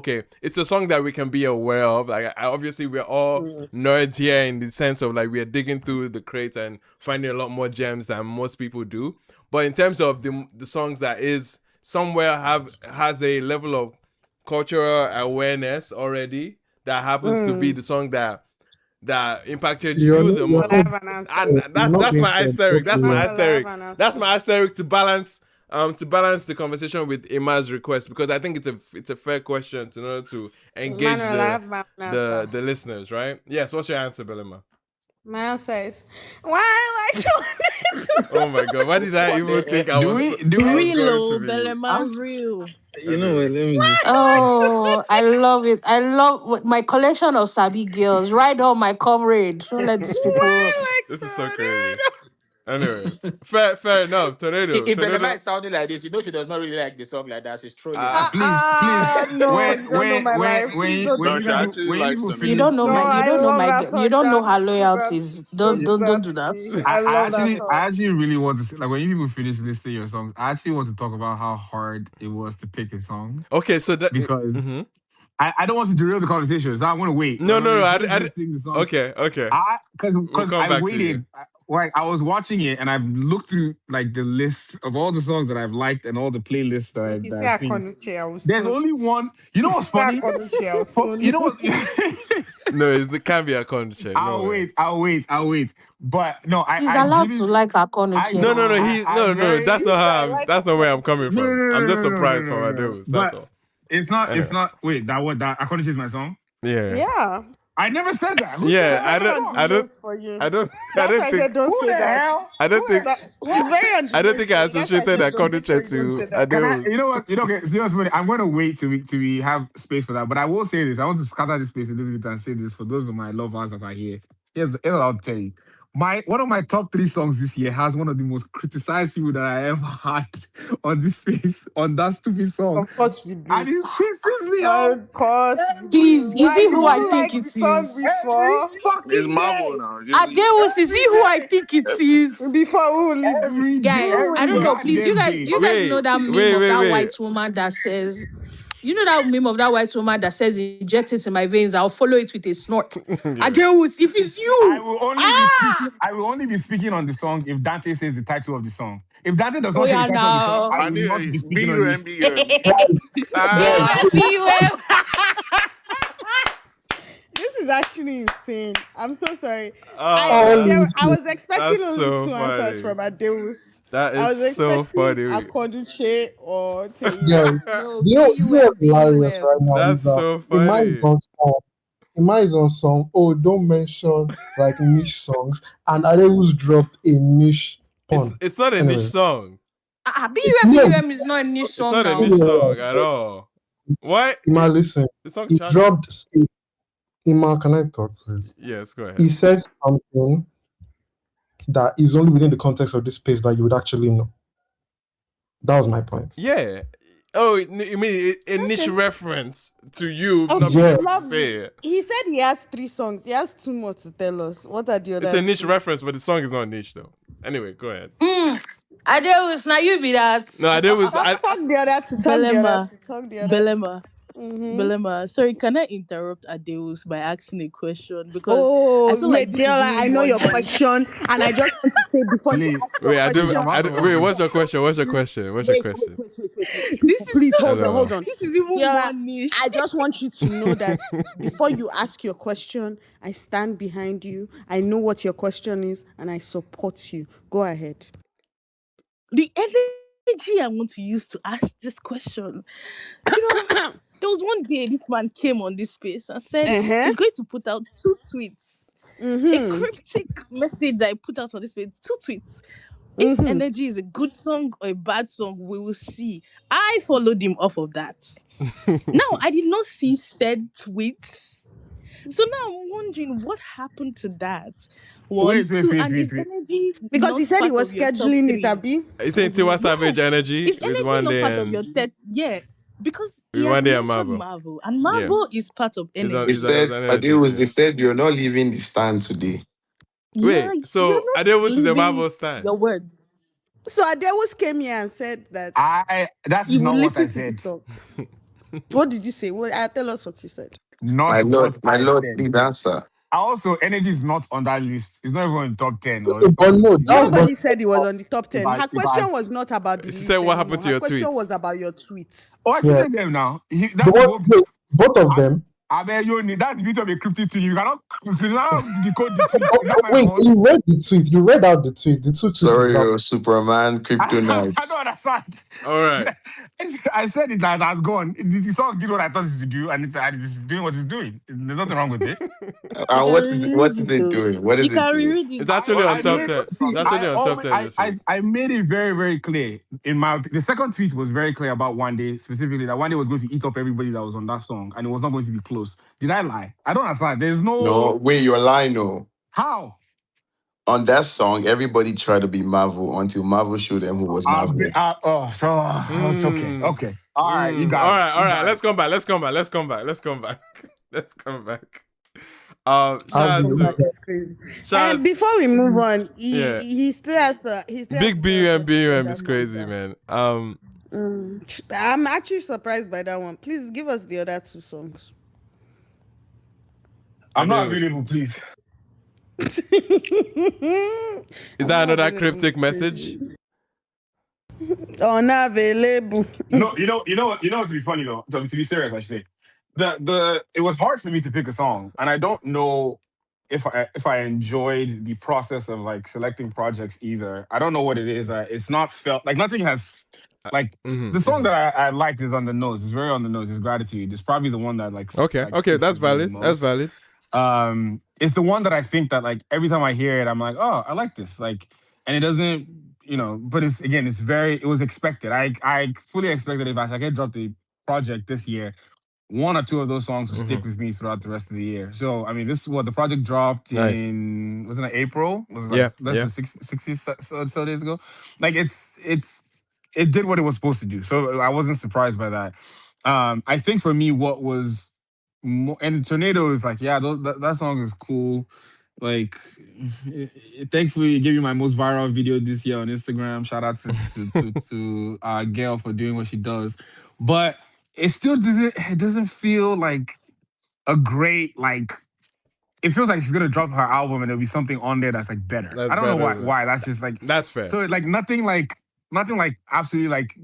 it's a song that we can be aware of. Like, obviously, we're all nerds here in the sense of like we are digging through the crates and finding a lot more gems than most people do. But in terms of the songs that is somewhere has a level of cultural awareness already, that happens to be the song that impacted you the most. But I have an answer. And that's my asterisk. That's my asterisk. That's my asterisk to balance the conversation with Emma's request, because I think it's a fair question in order to engage Manuel, I have my answer. the listeners, right? Yes. What's your answer, Belema? My answer is, why am I Oh my god! Why did I even think I was going to Real, be? Belema, real. You know what? Let me just. Oh, I love it. I love my collection of Sabi girls. Ride on my comrade. Don't let these people. This is so crazy. Anyway, fair enough. Tornado. If Belema is sounding like this, you know she does not really like the song like that. She's trolling. Please. No, you don't know my life. Please don't No, do she that. actually likes the You music. don't know No, my. You I don't know love my. that You song. don't know her Don't do that. loyalties. Don't Don't do do that. to me. I, I I love that actually, song. I actually really want to see, like, when you people finish listing your songs, I actually want to talk about how hard it was to pick a song, Okay, so that because I don't want to derail the conversation, so I want to wait. No. I sing the song. Okay. Because We'll come I back to waited. Like, I was watching it and I've looked through like the list of all the songs that I've liked and all the playlists If you that say I've I seen. can't chair, I will There's stone. only one. You know what's funny? I will stone. You know what? No, it can't be a contract. I'll wait. But no, He's I allowed to really, like I Akonuche. No. know. No. That's not how. That's not where I'm coming No, from. I'm just surprised from no. Adeus. That's But all. it's not. Anyway. It's not. Wait, that Akonuche is my song. Yeah. Yeah. I never said that. Who Yeah. said I that? don't. For you. I don't. That's why I think. said don't Who say the that. hell? I don't think. It's very I don't think I undeniable. associated that Don't contract say to that. Can I? Adeus. You know what? Okay. You know what's funny? I'm going to wait till we have space for that. But I will say this. I want to scatter this space a little bit and say this for those of my lovers that are here. Here's what I'll tell you. One of my top 3 songs this year has one of the most criticized people that I ever had on this space, on that stupid song. Of course you do. And it pisses me off. Of course. Please, is Why he you who I don't think like it the song is? Every before? It's fucking Marvel day. now. Adeus, is he who I think it is? Before who will it be? Every day. Guys, I Every don't know. Please, goddamn do day. you guys know that meme of that Wait. white woman that says, you know that meme of that white woman that says, inject it in my veins, I'll follow it with a snort. Adeus, if it's I you. will only be speaking on the song if Dante says the title of the song. If Dante does Oh, not say the yeah, title of the song, now. I I will knew not be speaking on it. BUMBUM. B-U-M. This is actually insane. I'm so sorry. Oh, I was expecting that's only so 2 answers funny. from Adeus. That I was is so expecting funny. Akoduche or Teyi. Yeah, No, you know what's hilarious B-U-M. right now is That's that so Emma funny. is on song. Emma is on song. Oh, don't mention like niche songs. And Adeus dropped a niche pun. It's not a niche Anyway, song. B-U-M, no, B-U-M is not a niche It's song not a now. niche song at all. Why? Emma, listen. The song He charted. dropped. Emma, can I talk, please? Yes, go ahead. He said something that is only within the context of this space that you would actually know. That was my point. Yeah. Oh, you mean a niche reference to you not Okay, being Yeah. able to say lovely. it? He said he has 3 songs. He has 2 more to tell us. What are the It's other a niche 2? reference, but the song is not niche though. Anyway, go ahead. Adeus, now you be that. No, I did was Talk the other 2. Talk the other Belema, 2. Talk the other 2. Belema, Mm-hmm. Belema. Sorry, can I interrupt Adeus by asking a question? Because I Oh, feel like this is Medela, I even know more your niche. question, and I just want to say before you Please, ask your wait. please, question, I'm about to Wait. run What's this. your question? What's your question? What's your wait, wait, question? wait, wait, wait, wait. This People, is please hold on, Hello. hold on. this is even Diola, more niche. I just want you to know that before you ask your question, I stand behind you. I know what your question is, and I support you. Go ahead. The energy I want to use to ask this question. You know, there was one day this man came on this space and said Uh-huh. he's going to put out 2 tweets. A Mm-hmm. cryptic message that I put out on this page, 2 tweets. If Mm-hmm. energy is a good song or a bad song, we will see. I followed him off of that. Now, I did not see said tweets. So now I'm wondering what happened to that. One, Wait, wait, two, wait, and wait, is wait. energy Because he not said he part was of your top scheduling it, 3? Abi. You saying Mm-hmm. Tiwa Savage Yes. energy Is with energy one not day part of your and third? Yeah. Because he with has one day and mentioned Marvel? Marvel, and Yeah, Marvel is part of They it's energy. it said, was an but energy they too. said you're not leaving the stand today. Yeah, Wait, you're so not Adeus is a leaving Marvel stan. your words. So Adewus came here and said that That he is will not what I listen to the said. song. What did you say? Well, tell us what you said. Not what My I lord, said. please answer. Also, energy is not on that list. It's not even in top 10 or Okay, top but no, 15. that's not Nobody said it was on the top If 10. I, Her if I, question was not about the She said, list "What happened anymore. to Her your question tweets?" was about your tweets. oh, I yeah. tweeted them now. The That's the one whole. wait, both of them. I bet you need that's the beauty of a cryptic tweet. You cannot decode the tweet. Oh, Is that my wait, fault? you read the tweet. You read out the tweet. The 2 tweets you Sorry, dropped. Superman, I Kryptonite. don't understand. All right. I said it that has gone. The song did what I thought it to do, and it's doing what it's doing. There's nothing wrong with it. You And can what reread is it it though. doing? What You is it can doing? reread It's it. actually on I top made 10. see. It's actually on top 10 this week. I made it very very clear in my the second tweet was very clear about one day specifically that one day was going to eat up everybody that was on that song and it was not going to be close. Did I lie? I don't understand. There's No, no wait, you're lying. No. how. On that song, everybody tried to be Marvel until Marvel showed them who was Marvel. It's okay. Mm, Okay. All right. You All got it. right, all You right. got it. Let's come back. Let's come back. Let's come back. Let's come back. Let's come back. As Shout out Come the back to is crazy. shout. Out, Before we move on, yeah, he still has to big tell us BUM what his BUM other is songs crazy, are. man. I'm actually surprised by that one. Please give us the other 2 songs. I'm not Adeus. available, please. Is I'm that not another available. cryptic message? Unavailable. No, what's be funny though. To be serious, I should say. It was hard for me to pick a song, and I don't know if I enjoyed the process of like selecting projects either. I don't know what it is. It's not felt like nothing has like the song that I liked is on the nose. It's very on the nose. It's Gratitude. It's probably the one that Okay, like okay, sticks that's with me the valid. That's most. valid. It's the one that I think that like every time I hear it, I'm like, oh, I like this. Like, and it doesn't, but it was expected. I fully expected if Ashake dropped a project this year, one or two of those songs will stick with me throughout the rest of the year. So I mean, this is what the project dropped Nice. in wasn't it April? Was it like Yeah, less yeah. than 60 so days ago? Like it did what it was supposed to do. So I wasn't surprised by that. I think for me, what was and Tornado is like, yeah, that song is cool. Like, thankfully, it gave me my most viral video this year on Instagram. Shout out to Gail for doing what she does, but it still doesn't feel like a great like. It feels like she's gonna drop her album and there'll be something on there that's like better. That's I don't know better. why. That's just like That's fair. so like nothing like absolutely like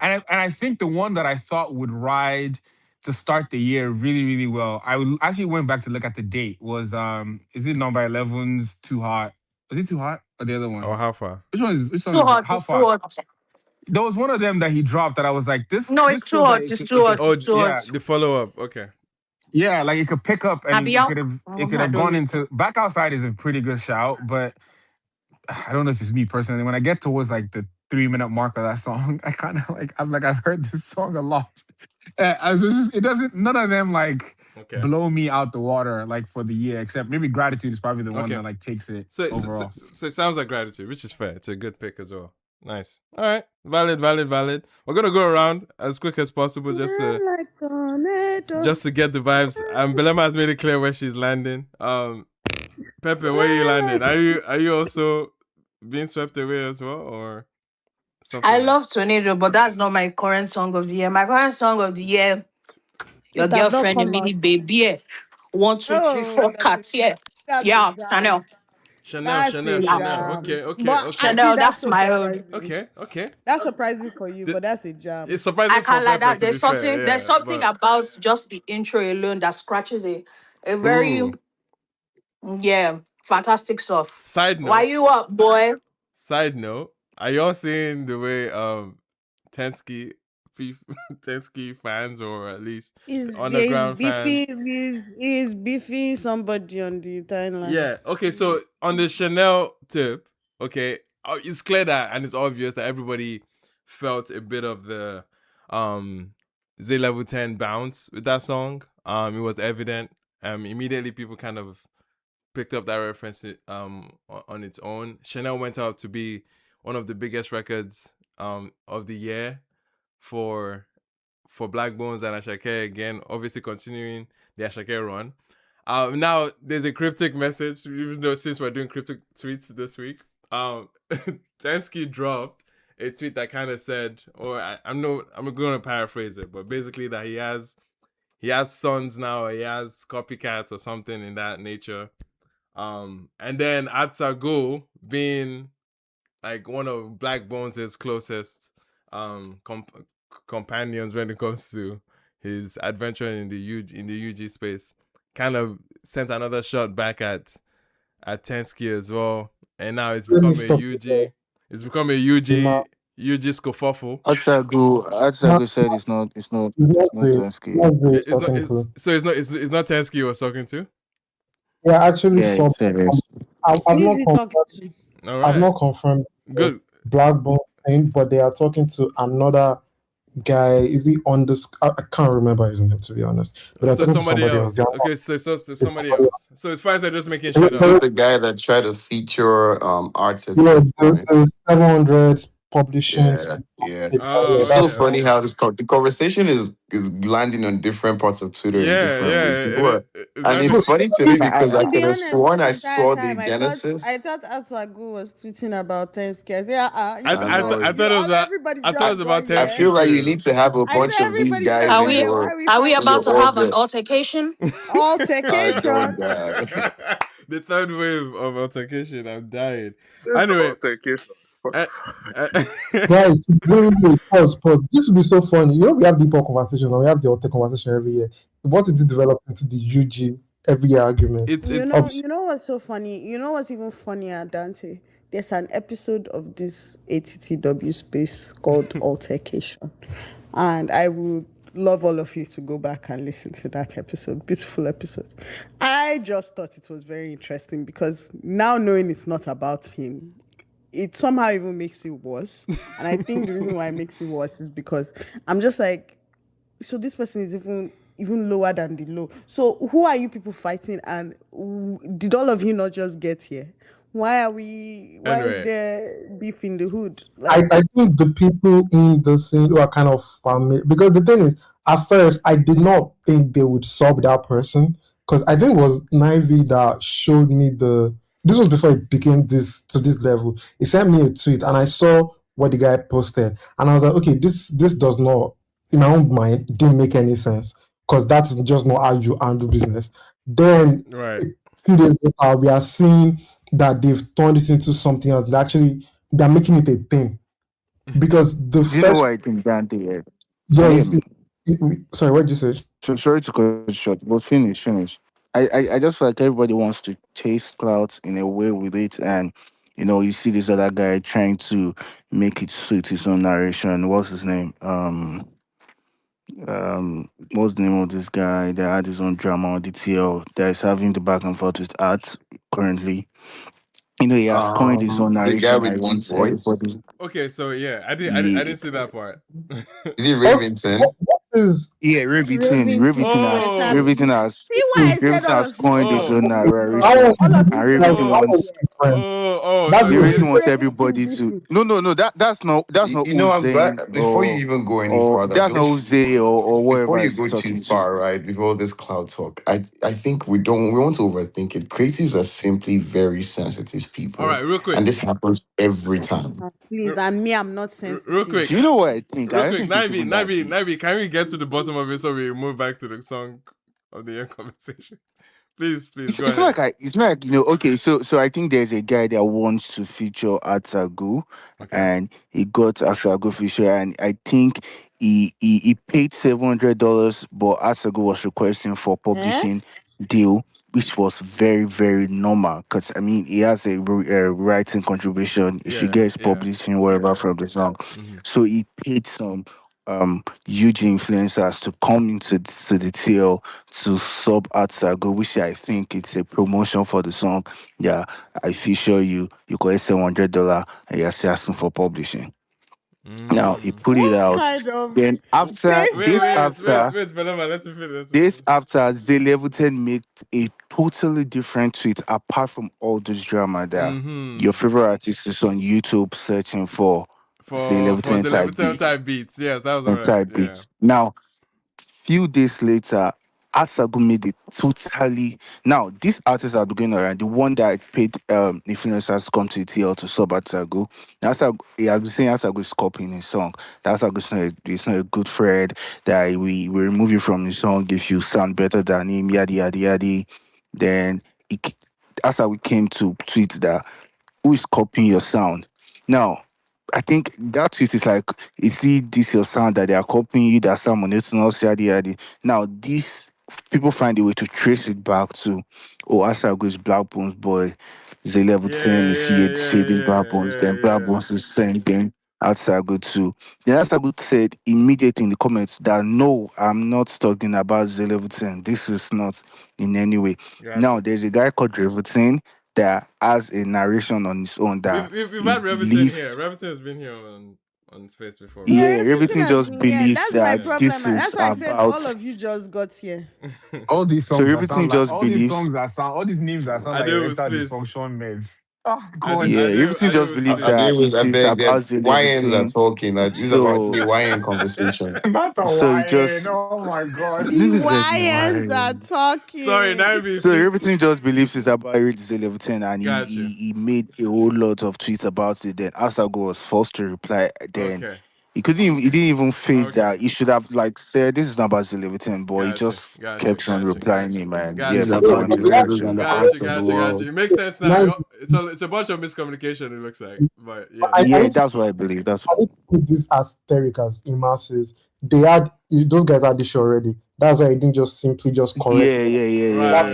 and I think the one that I thought would ride to start the year really really well. Actually went back to look at the date. Was is it Number 11's Too Hot? Was it Too Hot or the other Oh, one? how far? Which song Too is it? hot. How It's too Far? hot. There was one of them that he dropped that I was like, No, it's this too feels like hot. It's too hot. Oh, It's too yeah. hot. the follow up. Okay. Yeah, like it could pick up and Happy out. it could I have don't gone know. into Back Outside is a pretty good shout, but I don't know if it's me personally. When I get towards like the 3 minute mark of that song, I kind of like I've heard this song a lot. It doesn't none of them like Okay. blow me out the water like for the year, except maybe Gratitude is probably the one Okay. that like takes it So overall. it sounds like Gratitude, which is fair. It's a good pick as well. Nice. All right. Valid, valid, valid. We're gonna go around as quick as possible Like tornado. just to get the vibes. Belema has made it clear where she's landing. Pepe, where you landing? Are you also being swept away as well, or I something love else? Tornado, but that's not my current song of the year. My current song of the year, your It has not girlfriend, come out. Emily Baby. Yeah. One, two, three, Oh, four cats. Yeah. that's a Yeah, jam. Chanel. Chanel, That's Chanel, a Yeah. Chanel. jam. Okay, okay, But okay, actually, Chanel, that's that's so my own. surprising. okay, okay. That's surprising for you, but that's a jam. It's I surprising for can't like Pepe that. to be fair, There's yeah, something but about just the intro alone that scratches a very ooh. yeah, fantastic stuff. Side Why note, you up, boy? side note. Are y'all seeing the way Tensky Tensky fans, or at least Is there is underground beefy fans? is beefy somebody on the timeline? Yeah. Okay. So on the Chanel tip, okay, it's clear that, and it's obvious that everybody felt a bit of the Z Level 10 bounce with that song. It was evident. Immediately people kind of picked up that reference on its own. Chanel went out to be one of the biggest records of the year for Black Bones and Ashake again, obviously continuing the Ashake run. Now there's a cryptic message, even though since we're doing cryptic tweets this week. Tensky dropped a tweet that kind of said, or I'm going to paraphrase it, but basically that he has sons now, or he has copycats or something in that nature. And then ATTW, being like one of Black Bones' closest companions when it comes to his adventure in the UG space, kind of sent another shot back at Tensky as well, and now it's Let me become a stop you there. UG. It's become a UG scuffle. Achago said it's not Zelensky. Nazi is It's not. talking It's to. so it's not Tensky you was talking to. Yeah, actually, Yeah, he some. said it. I've Who is not he talking confirmed. to? All I've right, not confirmed the good. Black Bones thing, but they are talking to another guy. Is he on this? I can't remember his name, to be honest. But they're So talking to somebody somebody else. else. Okay, so It's somebody somebody else. So it's fine. They're just making shit else. Is up. it the guy that tried to feature artists Yeah, at point? the 700 publishing. Yeah, yeah. Oh, It's so okay, funny okay. how the conversation is landing on different parts of Twitter in Yeah, different ways. yeah. People are, It's and not it's just funny to me If because I To be could have honest, sworn this I entire saw the time I genesis. thought Atwagu was tweeting about 10 I said, you I people, know. I thought it was everybody I thought it I, was just got about I here. feel Tensky like you too. need to have a I bunch said of these everybody guys just Are in got we here. Why your are we are we fighting about to have an over orbit. altercation? I know altercation? that. The third wave of altercation. I'm dying. This Anyway, altercation. What uh, the fuck? uh, guys, wait, pause. This would be so funny. You know, we have deeper conversations and we have the author conversation every year. What did it develop into the UG every year argument? it's Up You know what's so funny? You know what's even funnier, Dante? There's an episode of this ATTW space called Alte-cation. And I would love all of you to go back and listen to that episode. Beautiful episode. I just thought it was very interesting because now knowing it's not about him, it somehow even makes it worse. And I think the reason why it makes it worse is because I'm just like, so this person is even lower than the low. So who are you people fighting? And did all of you not just get here? Why are we? Why is anyway. there beef in the hood? I think the people in the scene who are kind of familiar, because the thing is, at first I did not think they would sub that person, because I think it was Nivy that showed me the. This was before it became this to this level. He sent me a tweet and I saw what the guy posted, and I was like, okay, this does not, in my own mind, didn't make any sense, because that's just not how you handle business. Then a Right. few days later, we are seeing that they've turned it into something else. They're making it a thing, because the Do you know first, what I think, Dante? Yeah. yeah, Can you hear me? sorry, what did you say? So sorry to cut you short, but finish. I just feel like everybody wants to chase clouds in a way with it, and you see this other guy trying to make it suit his own narration. What's his name? What's the name of this guy that had his own drama on DTL that is having the back and forth with art currently? He has coined his own The guy narration and he with deep wants voice. everybody. Okay, so yeah, I Yeah, didn't see that part. Is it Okay, Ravington? what is yeah, Rivington. Ravington Oh, Finetabi. Rivington has See why I said Rivington all has of you coined people his oh, own should I listen. narration, want All of to you and should guys listen Rivington oh, this wants year. friend. That's So the We only really this. want crazy thing everybody this to. is. No. That's not You know, I'm glad Uzain before you even go any or further, that's not Josh. Uze or Before whatever you is go too talking to. far, right? Before this cloud talk, I think we want to overthink it. Creatives are simply very sensitive All people, right, real and quick. this happens every time. Please, Re- and me, I'm not Real sensitive. Do quick. you know what I think? I Real don't quick. think it's even that deep. Nabi, can we get to the bottom of it so we move back to the song of the year conversation? Please, go It's not ahead. like it's not like okay, so I think there's a guy that wants to feature Atagu Okay. and he got Atagu feature and I think he paid $700 but Atagu was requesting for Eh? publishing deal which was very very normal because I mean he has a writing contribution he should Yeah, get his yeah. publishing whatever from the song Hmm. so he paid some huge influencers to come into to the tail to sub at Sago, which I think it's a promotion for the song. Yeah, I feature you, you collect $700 and you're still asking for publishing. Now he put it What out. kind of Then after Wait, this, tasteless? Belema, let me finish. this after Zay Levelton made a totally different tweet apart from all this drama that your Mm-hmm. favorite artist is on YouTube searching for Zay For Levelton the type Leviton beats. type beats. Yes, that was alright. Type Yeah. beats. Now few days later, Asagu made it totally. Now, these artists are going around. The one that paid influencers to come to the TL to sub Asagu. Now, Asagu, he has been saying Asagu is copying his song. That Asagu is it's not a good friend. That we remove you from the song if you sound better than him. Yada yada yada. Then Asagu came to tweet that who is copying your sound. Now, I think that tweet is like, you see this your sound that they are copying you, that sound monotonous, yada yada. Now, these people find a way to trace it back to, oh, Asago is Black Bones boy, Zay Level 10 is shading Black Bones, then Black Yeah. Bones is saying then Asago too. Then Asago said immediately in the comments that no, I'm not talking about Zay Level 10. This is not in any way. Now, Gotcha. there's a guy called Revertin that has a narration on his own that We've he had Reviton here. believes. Reviton has been here on space before, Yeah, right? Yeah, everything everything has just been. Yeah, believes that's my that Yeah. problem. this is That's why I said all about. of you just got here. All these So songs that everything sound like just believes. all these names that sound I like knew it was erectile space. dysfunction meds. Oh God. Everything I knew it just was believes space. that I it is beg, about the YNs are everything. talking. This is about So, the YN conversation. Not a so it YN. just Oh my God. The who said YNs why? are Sorry, talking. Navi, So please. everything just believes it's about Eric Zelevetin and Got you. he made a whole lot of tweets about it. Then Asago was forced to reply. Then Okay. he didn't even face Okay. that. He should have like said this is not about Zelevetin, but he Gotcha. just Gotcha. kept on Gotcha. replying Gotcha. him and This yeah, is Gotcha. So, people about went the to rivers reaction. and the Gotcha. hearts of the Gotcha. Gotcha. world. It makes sense now. now, It's a bunch of miscommunication. It looks like, but yeah, I, that's I fine. need Yeah, to that's what I believe. That's I need to put this as Derek as Imases. They had those guys had this show already. That's why I didn't just simply just correct them. That,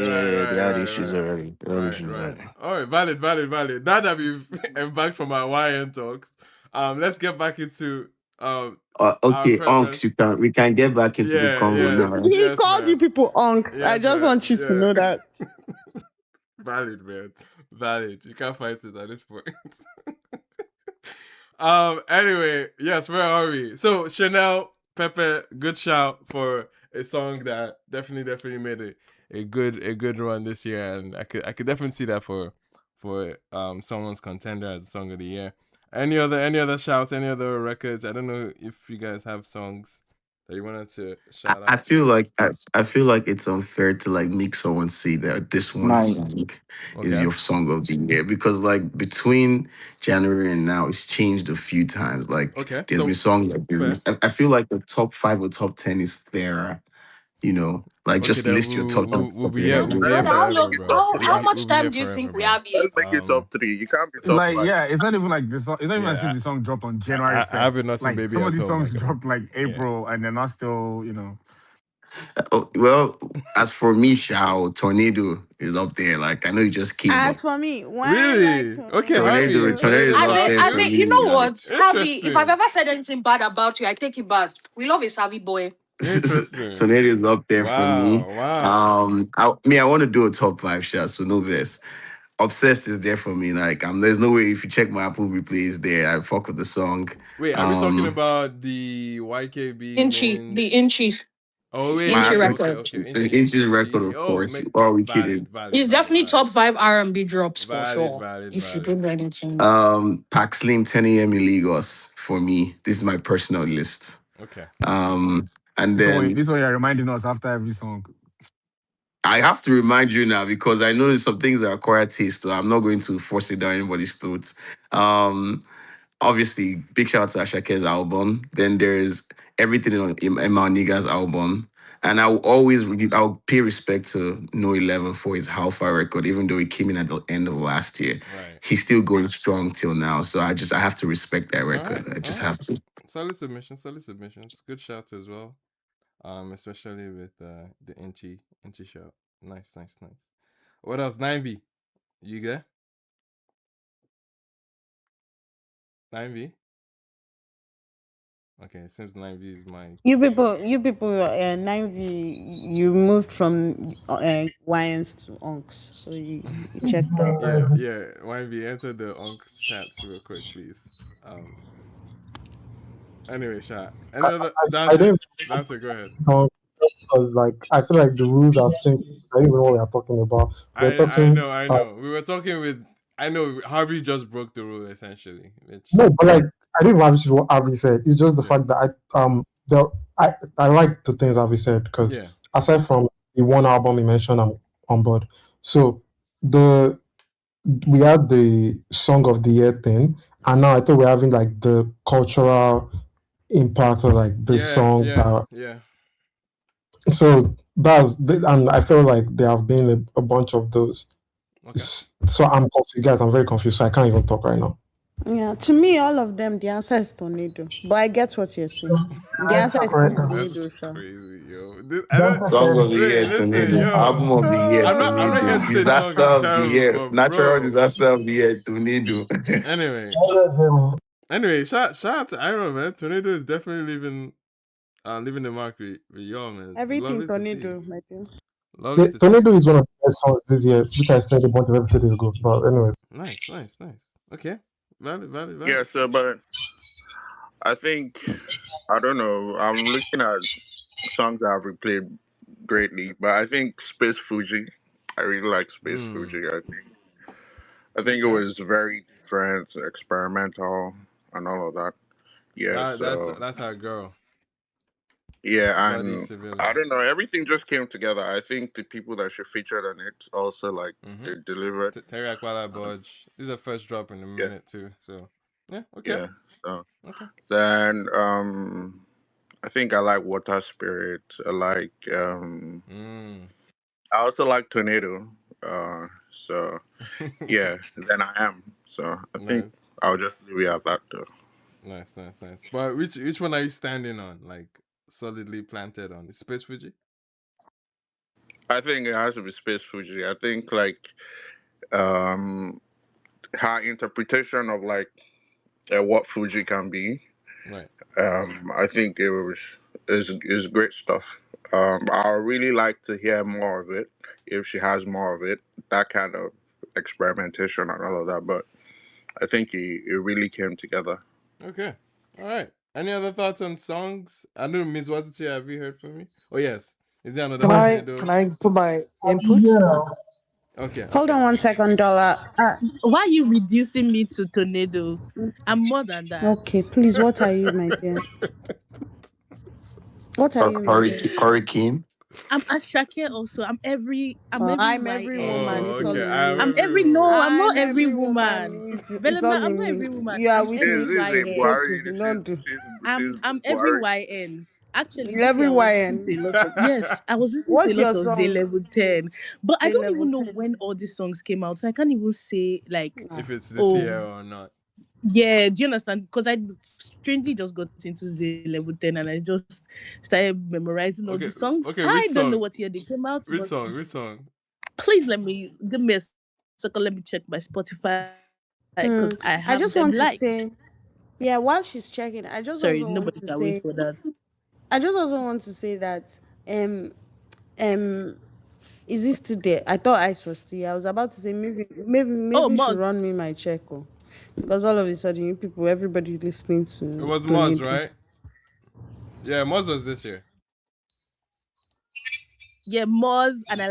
They had issues already. They had issues Right. already. All right, valid. Now that we've embarked from our YN talks, let's get back into our Okay, Unks, preference. we can get back into the Yeah, convo now. He yes, called you man. people unks. I Yes, just man. want you to Yeah. know that. Valid, man. Valid. You can't fight it at this point. Anyway, yes, where are we? So Chanel, Pepe, good shout for a song that definitely made a good run this year, and I could definitely see that for someone's contender as a song of the year. Any other shouts, any other records? I don't know if you guys have songs that you wanted to shout I out. feel like I feel like it's unfair to like make someone say that this one Mine. song is Okay. your song of the year because like between January and now it's changed a few times. Like Okay. there's been So songs like fair. I feel like the top five or top 10 is fairer. Like Okay, just then list your top 10 we'll top be 10 here. and We'll then be But here Let's how forever, long? make it bro. top How three. We'll much be time here do you forever, think we bro. have Let's yet? make it top three. You can't be It's top like, five. yeah, it's not even like the song. It's not even as if Yeah, the song dropped on January I have been 1st. nothing Like baby some of at these home. songs Like, dropped like yeah. April, and they're not still. oh, well, as for me, Shao, Tornado is up there. Like I know you just came, but As for me, why like Really? Okay, Tornado, tornado? Tornado Tornado is is As up in, top there as for in, two. you me. know Like what, Harvey? If I've Interesting. ever said anything bad about you, I take it back. We love a savvy boy. Interesting. Tornado is up there for me. Wow. I want to do a top five shot, so no verse. Obsessed is there for me. Like, there's no way if you check my Apple replays there, I fuck with the song. Wait, are we talking Um, about the YKB Inchy, the mains? Inchy. Oh wait, My Inchi okay, African okay, record. okay. Inches record, Inchi. of Oh, course. make Why are we valid, kidding? valid, It's valid, definitely top valid, 5 R&B drops for valid, sure. valid, If you valid. don't know anything. Pack Slim 10 a.m. in Lagos for me. This is my personal list. Okay. And then This one you're reminding us after every song. I have to remind you now because I know there's some things that are acquired taste, so I'm not going to force it down anybody's throats. Obviously, big shout out to Ashake's album. Then there's everything on Emma Niga's album. And I'll pay respect to No 11 for his How Far record, even though he came in at the end of last year. Right. He's still going strong till now. So I have to respect that All record. right. I All just right. have to. Solid submissions. Solid submissions. Good shout as well. Especially with the Inchi shout. Nice, nice, nice. What else? 9V. You there? 9V. Okay, it seems 9V is my. You people, 9V, you moved from YNs to Unks, so you check that. Yeah, yeah. 9V, enter the Onk chats real quick, please. Anyway, shot. Any other I Dante? didn't Dante, go ahead. know because like I feel like the rules have changed. I don't even know what we are talking about. We're I talking know, I know. We were talking with. I know Harvey just broke the rule essentially, which no, but like I didn't have what Avi said. It's just the yeah, fact that I like the things Avi said because yeah, aside from the one album he mentioned, I'm on board. So the we had the song of the year thing, and now I think we're having like the cultural impact of like the yeah, song yeah, that. yeah. So and I feel like there have been a bunch of those. Okay. So I'm confused, guys. I'm very confused. So I can't even talk right now. Yeah, to me, all of them, the answer is tornado. But I get what you're saying. The answer is still That's tornado, sure. crazy, yo. I don't. Song of the Wait, year, listen, Tornado. yo. Album of the year, I'm not Tornado. here to say the song Disaster is of the terrible, year. but Natural bro. disaster of the year, Tornado. Anyway, shout out to Ayra, man. Tornado is definitely leaving the mark with y'all, man. It's Everything lovely to see. tornado, my thing. Lovely The to see. Tornado is one of the best songs this year, which I said a bunch of episodes ago. But anyway, Nice, nice, nice. Okay. Valid, valid, Yeah, valid. so but I think I don't know. I'm looking at songs that I've replayed greatly, but I think Space Fuji. I really like Space Fuji. I think it Okay. was very different, experimental, and all of that. Yeah, so That's our girl. yeah, Bloody and I civilian. don't know, everything just came together. I think the people that she featured on it also like Mm-hmm. they delivered. Terry Aquala Um, Budge. This is a first drop in a yeah, minute too. So yeah, okay. yeah. So Okay. then I think I like Water Spirit. Mm. I also like Tornado. So yeah, then I am. So I think Nice. I'll just leave it at that though. Nice, nice, nice. But which one are you standing on? Like solidly planted on? Is Space Fuji? I think it has to be Space Fuji. I think like um her interpretation of like what Fuji can be. Right. I think it was is great stuff. I really like to hear more of it if she has more of it. That kind of experimentation and all of that. But I think it really came together. Okay. All right. Any other thoughts on songs? I know Miss Watiti, have you heard from me? Oh yes. Is there another Can tornado? I put my input? Okay, Hold okay. on 1 second, Dollar. Why are you reducing me to tornado? I'm more than that. Okay, please, what are you, my dear? What are you, my dear? Hurricane. I'm a Shakir also. I'm every I'm every woman. YN. Oh, It's all okay. in I'm me. I'm every every woman. no, I'm I'm not every every woman. woman. It's Velema, all I'm in not every me. woman. You are I'm with This every me. is a It's YN. okay. Buhari. You This don't is do. I'm every Buhari. YN. Actually, You're this every year I was listening to YN. a lot of yes, I was listening to a What's lot your of Z song? Level 10. But I Say don't level even know 10. when all these songs came out. So I can't even say like, Ah. If it's this oh year or not. yeah, do you understand? Because I strangely just got into Z Level 10 and I just started memorizing all Okay, the songs. okay, which I don't know song? what year they came out, Which but song? Which song? please give me a second. Let me check my Spotify because I I have just them want to liked. say, yeah, while she's checking, I just Sorry, also want nobody to can wait say, for that. that um um is this today? I thought Ice was still here. I was about to say Oh, maybe you should Moz. run me my check, oh, because all of a sudden you people, everybody listening It to was Muz, Tornado. right? Yeah, Muz was this year. Yeah, Moz, and I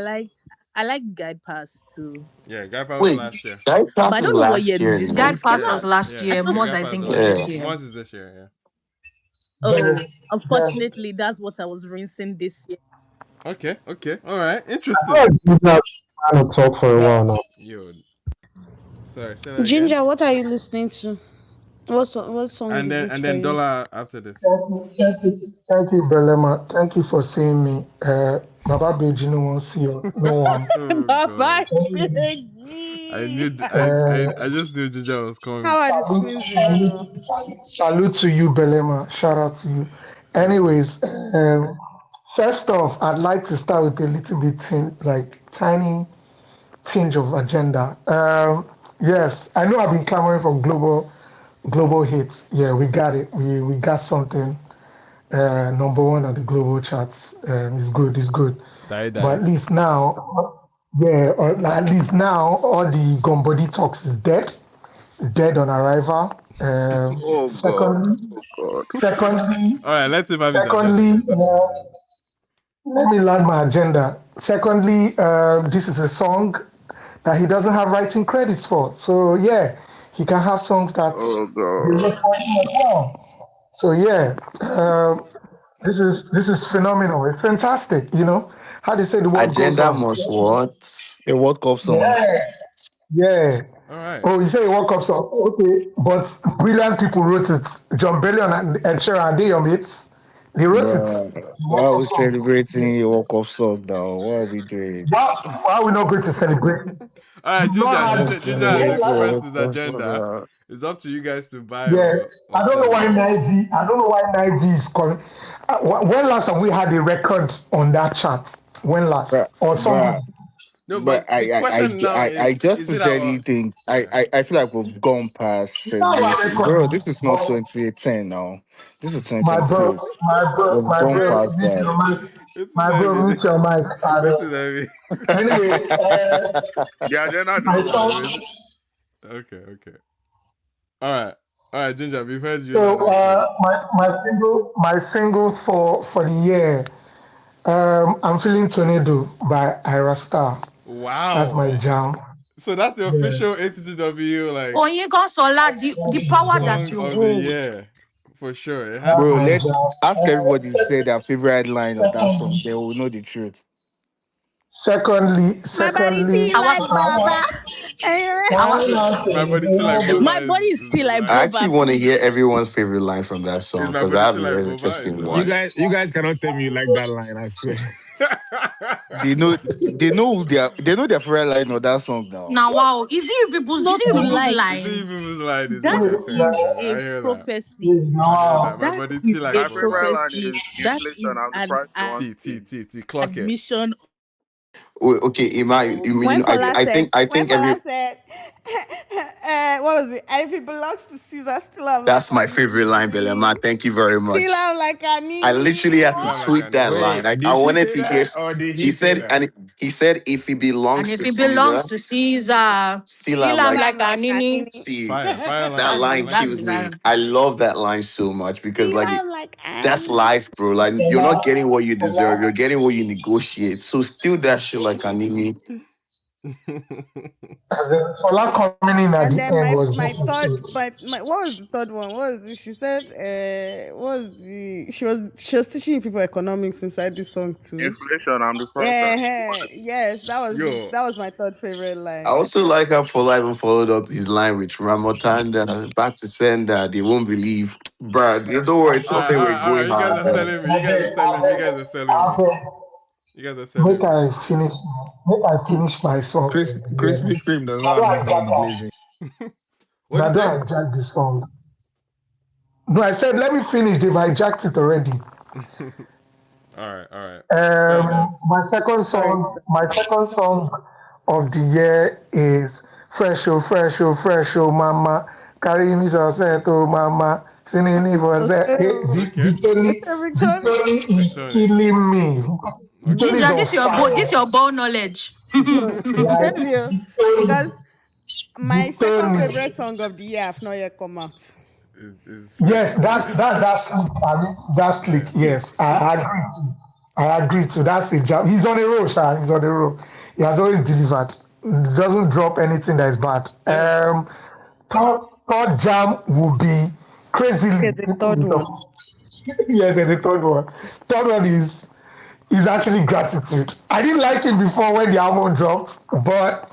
liked Guide Pass too. Yeah, Guy Pass was Wait, last year. that But I passed don't know what last year year, this no? song Guide came Pass Yeah, was out. last yeah. I year. thought Moz, Guy I Pass think, last is year. Yeah. this year. Mons is this year. Oh, There's, there's, unfortunately, that's what I was rinsing this year. Yeah. Okay. All right. I Interesting. did that kind of talk for a while now. Yo, sorry. Say that again. Ginger, what are you listening to? What song And is then it and for then you? Dollar after this. thank you, Belema. Thank you for seeing me. Baba Beji, no one see you, no one. Oh Bye God. bye. I just knew Ginger was coming. How are the twins in Ghana? Salute to you, Belema. Shout out to you. Oh God. Anyways, first off, I'd like to start with a little bit tiny tinge of agenda. Yes, I know I've been clamoring for global hits. Yeah, we got it. We got something. Number one on the global charts. It's good. It's good. Die But die. at least now, yeah, or at least now, all the Gumbody talks is dead on arrival. Oh God. Oh God. All right, let's him have his agenda Secondly, first. Let's him have his agenda. let me land my agenda. Secondly, this is a song that he doesn't have writing credits for. So yeah, he can have songs that Oh they God. make for him as well. So yeah, this is phenomenal. It's fantastic. You know how they say the world goes Agenda round. must what? A World Cup song. Yeah, yeah. All right. Oh, you say you woke up so okay, but brilliant people wrote it. John Bellion and Ed Sheeran, they your mates. They wrote it. Bruh, The why woke are up we song. celebrating a World Cup song now? What are we doing? Why are we not going to celebrate? All right, We've not Why are we had Ginger has celebrating a expressed World his Cup song agenda. now? It's up to you guys to buy Yeah, or I don't know sell why it. Nivy. I don't know why Nivy is calling. When last have we had a record on that chart? When last? Bruh, Or somebody? bruh, No, but but the question now I is just it our sincerely think yeah. I feel like we've gone past It's not our celebrating. record Bro, now. this is not But 2010 now. This is my bro, 2026. my bro, We've my gone bro, past mute that. your mic. It's My bro, Navy. mute your mic. It's Navy. Anyway, The agenda my don't Sorry, move. song. wait. Okay. All right. All right, Ginger, we've heard you loud So and clear. my single for the year. I'm feeling Tornado by Ayra Starr. That's my Wow. jam. So that's the Yeah. official ATTW like Oyinkan Sola, the power that song you of the hold. year. For sure. It has That's to Bro, my be. let's jam. ask everybody to say their favorite line of that song. Secondly, They will know the truth. secondly, My body secondly, tea Our like Baba. our My body till like Boba My body is is still the like I line. actually Boba, want to please. hear everyone's favorite line from that Is song my because I body till haven't like heard an Boba? Is interesting that one. You guys cannot tell me you like that line. I swear. They know their favorite line of that song now. now wow. It's Is not it to people's like. Is it line? people's line? Is That what you're saying? is Yeah, a I hear that. prophecy. I hear that. My That body is till like a My Boba. favorite line prophecy. is That inflation. is I'm the an price they want to pay. Clock it. admission. Okay, Ima, When Fola I think said, I think every what was it? And if it belongs to Caesar, still have like that's a my favorite line, Nini. Belema. Thank you very Still much. have like a I Nini. literally had Still to have like tweet an that enemy. line. Wait, I did she wanted say to hear. that or did he He say said, that? and he said, if he And belongs if to it belongs Caesar, to Caesar, still still I'm I'm Still like, have like a like a nini. Nini. see, Fire that line. line That's kills the me. line. I love that line so much because, Still like, have like a that's Nini. life, bro. Like, you're not getting what you deserve. You're getting what you negotiate. So, still that shit like Animi. Fola coming in at And the then end my was my just a third treat. my what was the third one? What was it? She said what was the she was teaching people economics inside this song too. Inflation. I'm the price that they want Yeah, to pay. yes, Yo, that was my third favorite I line. I also can't like how Fola even followed up his line with Ramotanda back to sender. They won't believe. Bruh, don't worry, it's not that we're all right. going You guys hard, are man. selling me. You guys are selling me. You guys are selling me. Abeg, You guys are make selling me. I finish. Make I finish my song. Yeah. Krispy Kreme does I not don't understand the hijack. glazing. What do I you say? don't hijack the song. No, I said let me finish. They've hijacked it already. All right. Fair enough. sorry. My second song of the year is Fresh oh, Mama. Carry me so set, oh, Mama. Singing it was there. Hey, So, Okay. Victoria. Victory is Victoria. killing me. Okay. Victory is Ginger, on this fire. your ball knowledge. It's Like, crazy because my second Victory. favorite song of the year have not yet come out. It's slick. Yes, that's slick. I mean, that's slick. Yeah. Yes, I agree. I agree to that's a jam. He's on a roll, Sha. He's on a roll. He has always delivered. Doesn't drop anything that is bad. Yeah. Third jam will be crazily. Okay, the third one. Yes, there's a third one. Third one is actually gratitude. I didn't like it before when the album dropped, but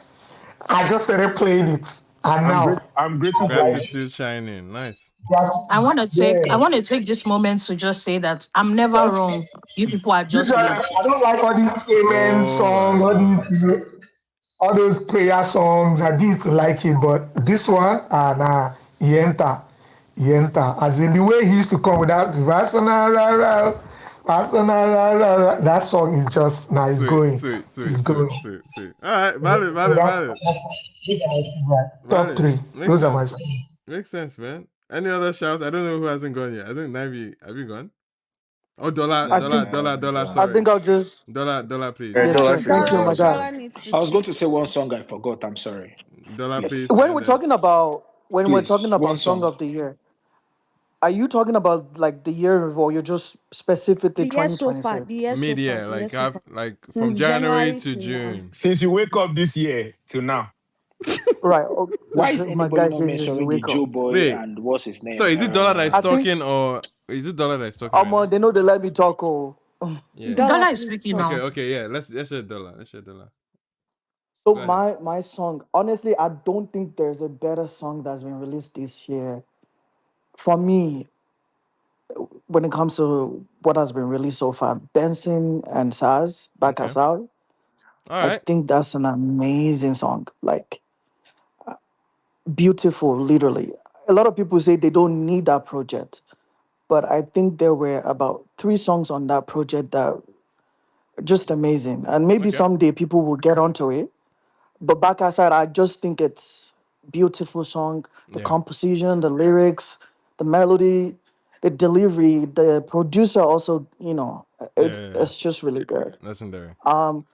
I just started playing it, and now I'm grateful for it. Gratitude shining. Nice. yeah. I want to take this moment to just say that I'm never That's, wrong. You people are just usually, late. I don't like all these amen Oh my songs, god. all those prayer songs. I used to like it, but this one, nah, he enter. As in the way he used to come with that, that song is just, nah, it's Sweet, going. sweet, It's sweet, going. sweet, sweet, sweet. Alright, So valid, valid, valid. those are my favorite. Top Valid. three. Makes Those are my sense. songs. Makes sense, man. Any other shouts? I don't know who hasn't gone yet. I think Navy, have you gone? Oh, dollar, Nah, I dollar, think I dollar, haven't dollar, gone. I sorry. think I'll just Dollar, please. Hey, yes, Dollar sir. should Thank you, go my Dara, guy. actually. Dara needs to I was going speak. to say one song I forgot. I'm sorry. Dollar, Yes. please, When and we're then talking about One song song. of the year, are you talking about like the year or you're just specifically The year so far. 2026? The year so far. media, The year like so have far. like from Since January January to to now. June. Since you wake up this year till now. Right. Oh, Why is my anybody guy not says this is mentioning the wake Joe up. Boy Wait, and what's his so name? is it dollar that is I think talking or is it dollar that is talking right now? they know they let me talk. Oh, Yeah. Dollar, Dollar is please speaking talk. Okay, now. okay, yeah. Let's share dollar. Let's share dollar. so Go ahead. my song. Honestly, I don't think there's a better song that's been released this year for me when it comes to what has been released so far. Benson and Saz, Okay. Bakasau. All I right. think that's an amazing song. Like beautiful, literally. A lot of people say they don't need that project, but I think there were about three songs on that project that are just amazing. And maybe Okay. someday people will get onto it. But back aside, I just think it's beautiful song. The Yeah. composition, the lyrics, the melody, the delivery, the producer also, Yeah. it's just really good. Legendary. Um,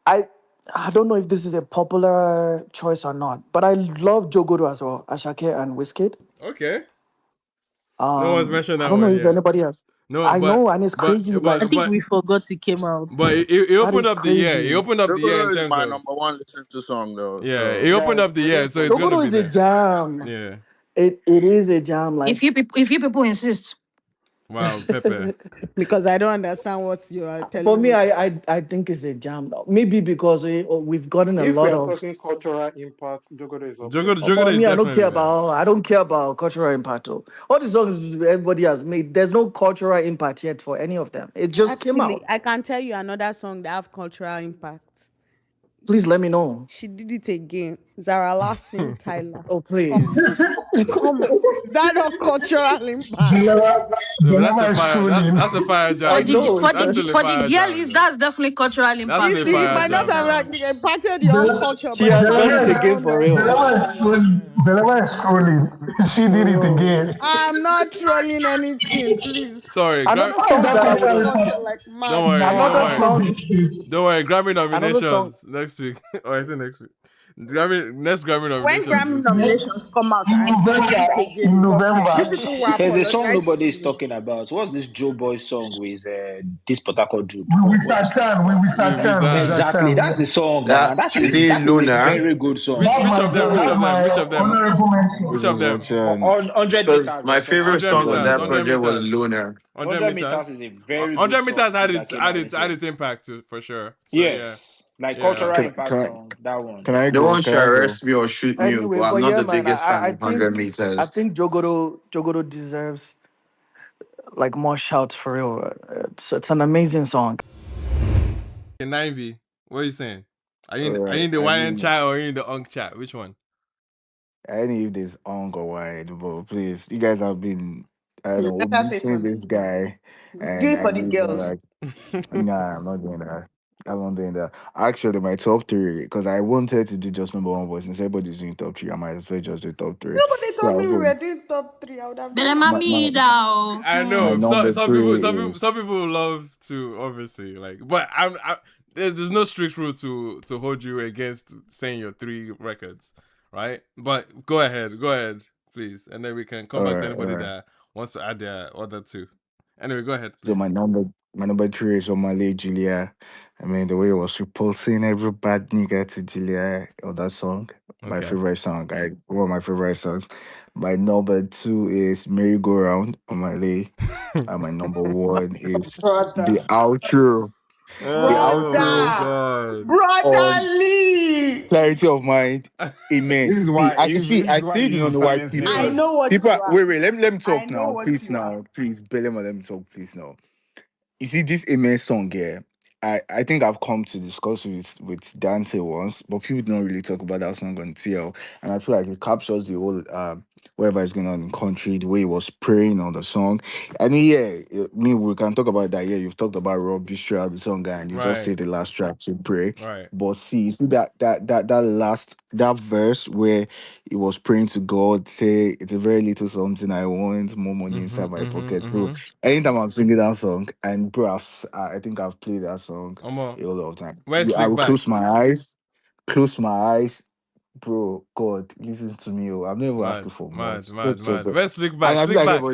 I I don't know if this is a popular choice or not, but I love Jogodo as well, Ashake and Wizkid. Okay. No one's mentioned I that don't know one if yet. anybody else. No, I know, and it's but crazy. but I Like think but we forgot it came out. but it that opened is up the year. It crazy. opened up the year in Jogodo is terms my of number one listened to song though. yeah. It So opened Guys, up the we year, need so to it's gonna Jogodo be is a there. jam. Yeah. It is a jam. If Like you people insist. Wow, Pepe. Because I don't understand what you are for telling me, me. I think it's a jam. Maybe because we've gotten a if we lot are of. talking cultural impact, Jogodo is up there. Jogodo is Me, definitely there. I don't care about cultural impact. Oh. All the songs everybody has made, there's no cultural impact yet for any of them. It just came Actually, out. I can tell you another song that have cultural impact. Please let me know. She did it again. Zara Larson, Tyler. Oh, Come on. please. Come on. Is that not cultural impact? No, but that's a Geneva is fire. trolling. That's a fire I jam know though. it's That's still a For the fire jam girlies, though. that's definitely cultural That's You still impact. a see, it fire Oh. might not jam have though. like, impacted your own culture, she but it has done impacted it my again own for real. Geneva is trolling. She did it again. I'm not trolling anything, please. Sorry, Another How is song that that I Impacted would my have. culture cultural? like don't mad. worry, don't Another worry, song. don't worry. Grammy Another song. nominations next week, or I say next week. Next Grammy When nominations Grammy is nominations come out In and she did November. it again, In is up there. You November. people will There's a song apologize to nobody is me. talking about. What's this Joe Boy song with this Potako dude? We will What's start his name? Chan. We will we start Chan. We will Wizard. start Exactly. That's Chan. the song, That man. That's is a it that is a Luna? very good song. Which That's which my of them? jam. Which That's of Bro. them? my Which of them? honorable mention. Which of them? On 100 Because meters my also. favorite 100 100 song on meters. that meters. 100 project was meters. Luna. 100 100 meters meters. is a very good 100 meters song had too that its came out this year. impact too, for sure. So yeah, Yes. Like yeah. cultural impact Can I song. That one. Can I no go? one Can should I go? arrest me or shoot me, Anyway, but I'm but not yeah, the man. biggest fan I of 100 think meters. Jogodo deserves like more shouts for real. It's an amazing song. Okay, 9V, what are you saying? All Are you right. in the I YN mean, chat or are you in the UNC chat? Which one? I need if this on or wide, but please, you guys have been, I don't You know, better say it for missing me. this guy, Do and it I for the really feel girls. like, nah, I'm not doing that. I'm not doing that. Actually, my top three, because I wanted to do just number one, but since everybody's doing top three, I might as well just do top three. Nobody So told I'll me we go. were doing top three. I would have But done I'm top My me three. now. I my know Hmm. number three some is people love to obviously like, but there's no strict rule to hold you against saying your three records, right? But go ahead, please, and then we can come back to all anybody right. that wants to add their other two. Anyway, go ahead, So please. My number three is Omale Julia. I mean, the way it was repulsing every bad nigga to Julia on that song. My Okay. favorite song. One of my favorite songs. My number two is Merry Go Round Omale. And my number one is the Brother. outro. The Oh outro Brother. God. on Brotherly. Clarity of Mind. Amen. This is See, why I can this, see. this I is why see. you You use don't the know why silence I people. needle. know what People. you are. Wait. Let me I talk know now, what please. you are. Now, please, Belema, let me talk, please. Now. You see, this Amen song here, I think I've come to discuss with Dante once, but people don't really talk about that song on TL. And I feel like it captures the whole whatever is going on in the country, the way he was praying on the song. And me, we can talk about that. Yeah, you've talked about rubbish throughout the song, and you just say Right. the last track to pray. Right. But see, you see that last that verse where he was praying to God, say it's a very little something I want, more money Mm-hmm. inside my Mm-hmm. pocket, bro. Mm-hmm. Anytime I'm singing that song, and bro, I think I've played that song Come on. a whole lot of time. Where's I Slick will Back? close my eyes, bro. God, listen to me. Oh, I'm not even Mad, asking for mad, much. mad, mad. Where's Slick And Back? I feel Slick like Back.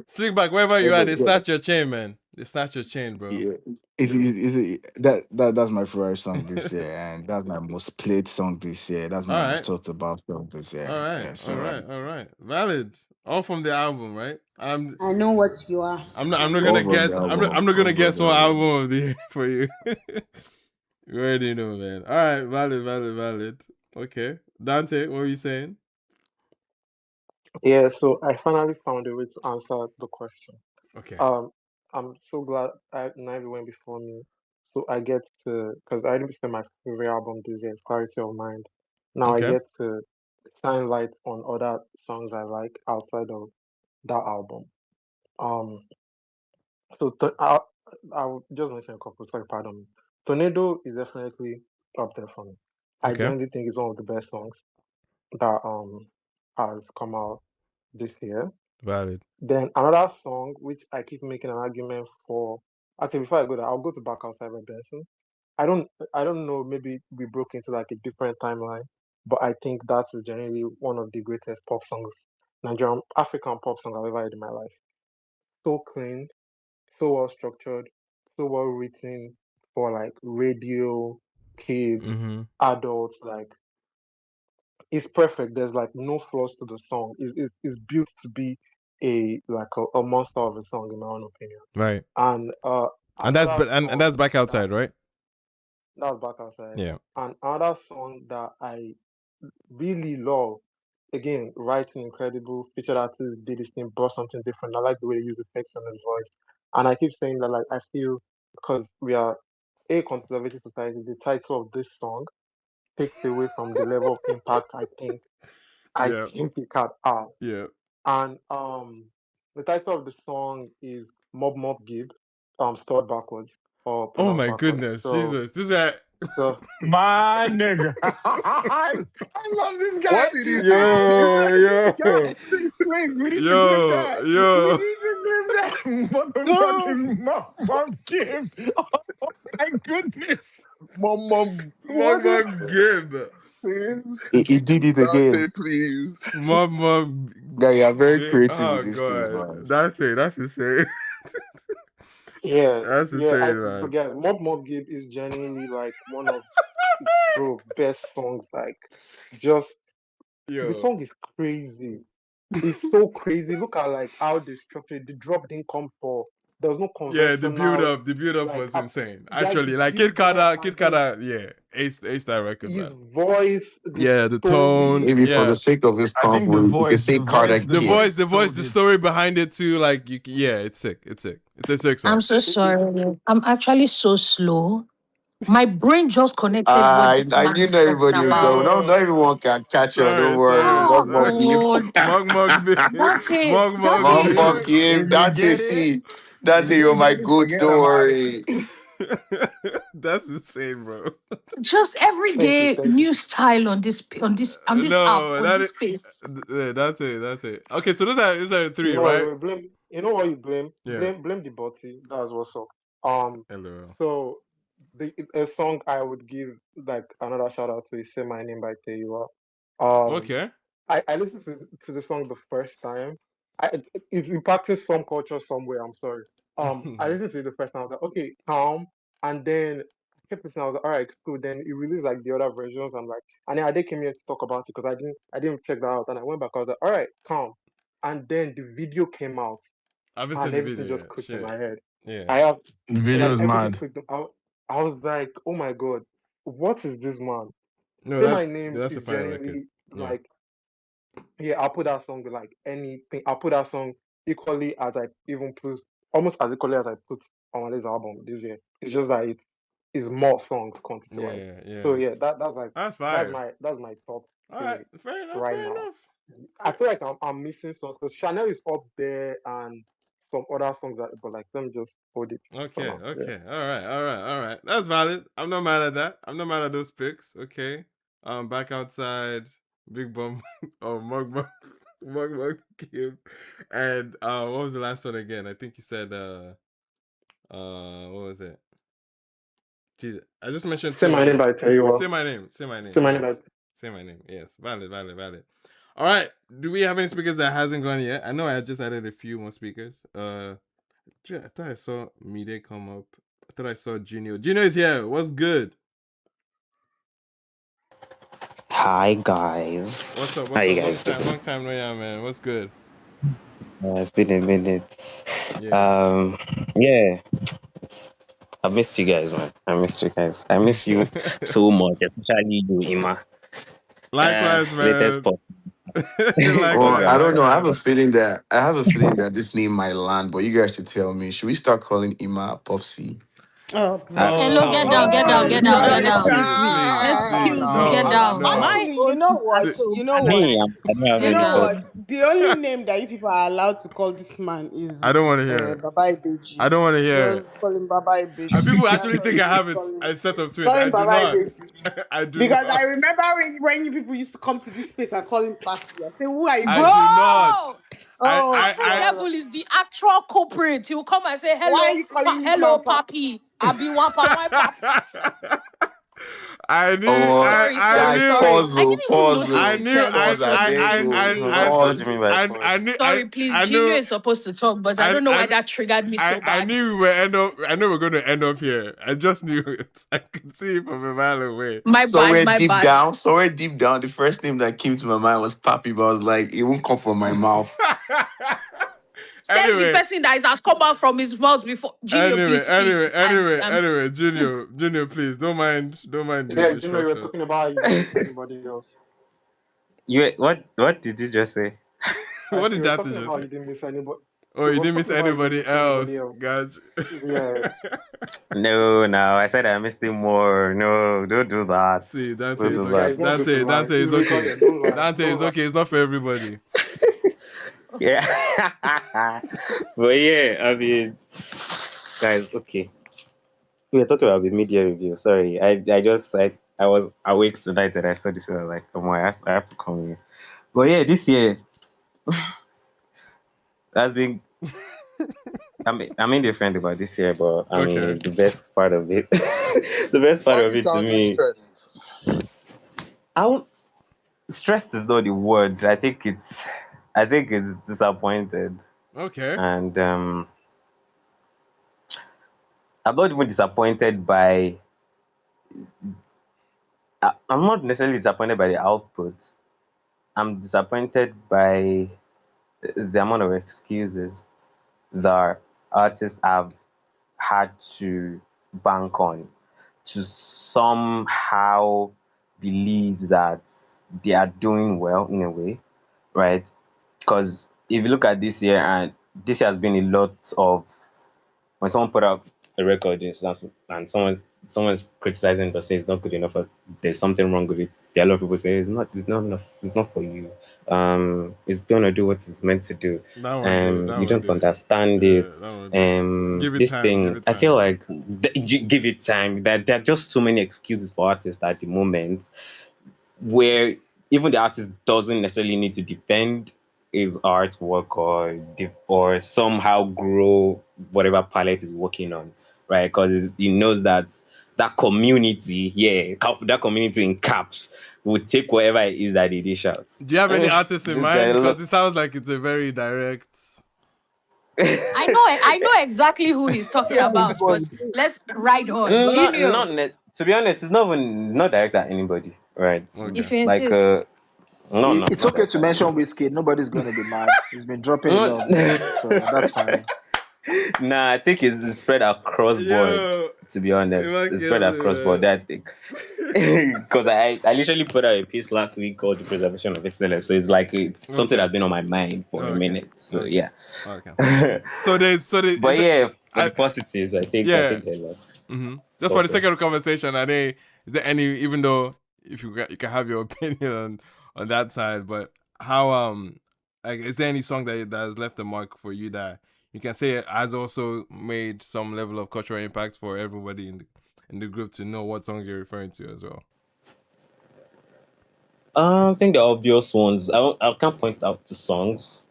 Slick Back, wherever you are, they everybody, snatch your chain, man. They snatch your chain, bro. yeah. That's my favorite song this year, and that's my most played song this year. That's All my most right. talked about song this All year. right. Yeah, All so right. All right. Valid. All from the album, right? I know what you are. I'm I not know. all gonna from the guess. I'm album, not gonna all from guess the what album album. of the year for you. You already know, man. All right, valid, valid, valid. Okay, Dante, what were you saying? Yeah, so I finally found a way to answer the question. Okay, Um, I'm so glad Nivea went before me, so I get to because I didn't say my favorite album this year, is Clarity of Mind. Now I okay, get to shine light on other songs I like outside of that album. Um, so I'll just mention a couple. Sorry, pardon me. Tornado is definitely up there for me. I okay, genuinely think it's one of the best songs that has come out this year. valid. Then another song which I keep making an argument for. Actually, before I go there, I'll go to Back Outside by Benson. I don't I don't know. Maybe we broke into like a different timeline, but I think that is generally one of the greatest pop songs, Nigerian African pop songs I've ever heard in my life. So clean, so well structured, so well written for like radio, kids, Mm-hmm. adults. Like it's perfect. There's like no flaws to the song. It's built to be a monster of a song in my own opinion. Right, And and that's another and song that's back that outside, right? that was Back Outside. Yeah. And another song that I really love, again, writing incredible, featured artist did this thing, brought something different. I like the way they use effects on his voice. And I keep saying that like I feel because we are a conservative society, the title of this song takes away from the level of impact I Yeah. think it can have. Yeah. And the title of the song is Mob Gibb, spelled backwards or Oh pronounced my backwards. goodness, So Jesus, this is right. so My nigga. I love this guy. What did he say? I Yo, love this yo, guy. Please, we need to clip yo, that. We yo. need to clip that No, motherfucking mom Kim. Oh my goodness. mom, Mug what is Mug Gib. please? He did it again. Dante, please. Mug Mug Guy, you are very Gib. creative with Oh these things, god. man. That's insane. yeah, That's yeah, insane, but man. guys, Mob Gibb is genuinely like one of bro best songs. Like just the Yo. song is crazy. It's so crazy. Look at like how they structured. The drop didn't come for. There was no Yeah, conventional the build up like was insane. yeah, Actually, it like built well Kid and then Kada, yeah, ace that record, his man. voice, the Yeah, the story. tone, Maybe for the yeah, sake of this I think the convo, we could voice, say Carter Kid. sold the it. story behind it too. Like yeah, it's a sick I'm song. so It's sorry. I'm actually so slow. My brain just connected what this I man knew is not talking everybody would go. about. No, Yo, not everyone can catch on. Don't worry. sorry, Oh One more sorry. game. God. Mug Bib, Dante, One more Bib. game. If you Dante, get it, see. if Dante, you you're don't my get it, goat. forget Don't about it. worry. That's insane, bro. just thank you, everyday thank you. new style on this app, No, on this space. that's it. That's it. Okay, so those are You three, know what? right? Blame. You know what you blame? Yeah. Blame the body. That's what's up. Um. Hello. So a song I would give like another shout out to is "Say My Name" by Teiwa. Um. Okay. I listened to the song the first time. It's impacting some culture somewhere. I'm sorry. I listened to it the first time. I was like, okay, calm. And then I kept listening. I was like, all right, cool. Then it released like the other versions. I'm like, and then Ade came here to talk about it because I didn't check that out. And I went back. I was like, all right, calm. And then the video came out, I haven't seen and the everything video just yet. clicked in Shit. my head. Yeah. I have The video like is everything mad. clicked. I was like, oh my god, what is this man? No, Say My Name that's a is fire record. genuinely Yeah. like, yeah, I'll put that song with like anything. I'll put that song equally as I even put, almost as equally as I put on this album this year. It's just that it is more songs quantity wise. Yeah, So yeah. yeah, that's like That's fire. that's my top All right, three fair enough, right fair now. enough. I feel like I'm missing songs because Chanel is up there and some other songs that, but like let me just hold it for Okay, now. Yeah. okay. All right. That's valid. I'm not mad at that. I'm not mad at those picks. Okay. Back outside, Big Bum or Mug Mug Mug Mug Kim. And what was the last one again? I think you said what was it? Jesus. I just mentioned Say two My Name other by Tell You say What. my name. Say my Say name, My Name by yes. Say my name. Yes. Valid, valid, valid. All right. Do we have any speakers that hasn't gone yet? I know I just added a few more speakers. I thought I saw Mide come up. I thought I saw Gino. Gino is here. What's good? Hi guys, What's up? how What's you up? guys doing? Long time no yeah, man. What's good? It's been a minute. Yeah. Um, yeah, I missed you guys, man. I missed you guys. I miss you so much, especially you, Ima. Likewise, Latest man. pop. What's Well, Likewise, I up? don't know. likewise. I have a feeling that this name might land, but you guys should tell me. Should we start calling Ima Popsy? Oh, Hello, bro. get Oh, down, get down, Oh, get please, down, get please, down. please, Jorja. please, Let's Oh please. get No, no. down. no. Actually, Actually, you know what? Si- So you know Burna, what? Me, I don't have You Get any know down. fault. what? The only name that you people are allowed to call this man is I don't want to hear it. Baba I Ibeji. don't want to hear it. Just call him Baba And Ibeji. people That's actually all think you I should have it call him. a set of twins. Call I him do Baba not. Ibeji. I do Because not. I remember when you people used to come to this space and call him Papi. I say, who are you I Bro! people? do not. Oh, Afri I Devil is the actual culprit. He will come and say, why are hello, you calling this hello, man Papi? papi. I be one pa, why papi? Oh, Sorry, I sorry, guys, knew sorry. pause, I oh, didn't even pause, notice I oh, the knew trend on pause, I social beg, media. oh, What do you pause. mean by pause? Sorry, please. I Gino knew is supposed to talk, but I don't know why that triggered me so I bad. knew we were end up. I knew we are going to end up here. I just knew it. I could see it from a mile away. My bad, my bad. Somewhere deep down, the first name that came to my mind was Papi, but I was like, it won't come from my mouth. Says the anyway, person that it has come out from his mouth before. Genio, please speak. Junior, please don't mind the Yeah, you know, you were disruption. talking about how you didn't miss anybody else. You what did you just say? I What said did you were that talking just about how say? you didn't miss anybody. Oh, He you was didn't miss talking about how you didn't anybody miss anybody else. else. Gotcha. Yeah. No, no. I said I missed him more. No, don't do that. See, Don't See, do my guy, it's that. not good to lie. Dante It's is okay. recorded. Don't lie. Dante Don't is lie. okay. It's not for everybody. Yeah. But yeah, I mean, guys, okay. We were talking about the media review. Sorry, I was awake tonight and I saw this and I was like, oh my, I have to come here. But yeah, this year has been. I'm indifferent about this year, but I Okay. mean, the best part of it, the best part Why of you it to sounding me, stressed? I won't, stressed is not the word. I think it's disappointed, Okay. and I'm not even disappointed by. I'm not necessarily disappointed by the output. I'm disappointed by the amount of excuses that artists have had to bank on to somehow believe that they are doing well in a way, right? Because if you look at this year, and this year has been a lot of when someone put out a record and someone's criticizing it or saying it's not good enough, or there's something wrong with it. There are a lot of people say it's not enough, it's not for you. It's gonna do what it's meant to do. That one day. That You one don't day. understand Yeah, it. that one day. Give it This time. Give thing, it I feel time. like give it time. That there are just too many excuses for artists at the moment where even the artist doesn't necessarily need to defend his artwork or somehow grow whatever palette is working on, right? Because he knows that that community, that community in caps will take whatever it is that they dish out. Do you have any artists in Just a mind? Because lot. it sounds like it's a very direct. I know exactly who he's talking Yeah, which about, one? but let's ride on. Not Junior, to be honest, it's not direct at anybody, right? Okay. if you It's like insist. no, It's not okay direct to at mention anybody. Wizkid. Nobody's going to be mad. He's been dropping a Not, lot of music, so that's fine. nah, I think it's spread across board. Yo, To be honest, Iman it's spread kills across board. me, I think because I literally put out a piece last week called "The Preservation of Excellence," so it's like it's man. something Okay. that's been on my mind for a Okay. minute. So Okay. yeah, Okay. So there but is it. yeah, for the I positives, I think yeah. there's a lot Just for the also. sake of the conversation, I think is there any, even though if you can have your opinion on that side, but how like is there any song that has left a mark for you that you can say has also made some level of cultural impact for everybody in the group to know what songs you're referring to as well? I think the obvious ones. I can't point out the songs.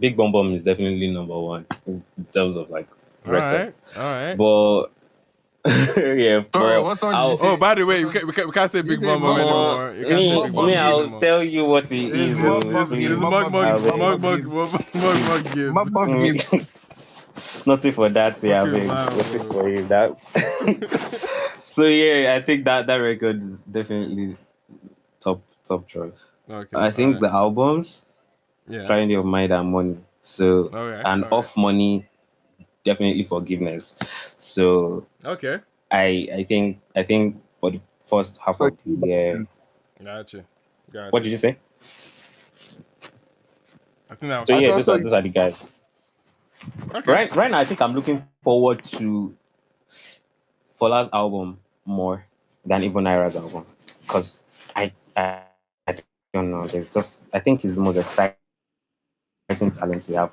Big Bom Bom is definitely number one in terms of like All right, records, all right. but yeah, Sorry, but what song did you I'll Oh, say? by the What way, song? we can't say Did you Big say Bum Bum Mob Mob? anymore. You can't say me Big Mob Bum me Mob Bum Gibb. I'll anymore. tell you what it It's is. Mob Oh, Mob Gibb. Mob please, Mob I Gibb. Mob beg. Mob Gibb. Mug Give. Mob Mob Gibb. Nothing for that, yeah, I Fucking beg. wow, Nothing bro. for you that. So yeah, I think that record is definitely top choice. Okay, I all think right. the albums, Yeah. Crying of Mind and Money. So Okay, and all right. Off Money, definitely Forgiveness. So Okay. I think for the first half But of the year, Gotcha. what Gotcha. did you say? I think that was So I fair. yeah, thought those so. are those are the guys. Okay. Right now, I think I'm looking forward to Fola's album more than even Ayra's album because I don't know. There's just I think he's the most exciting talent we have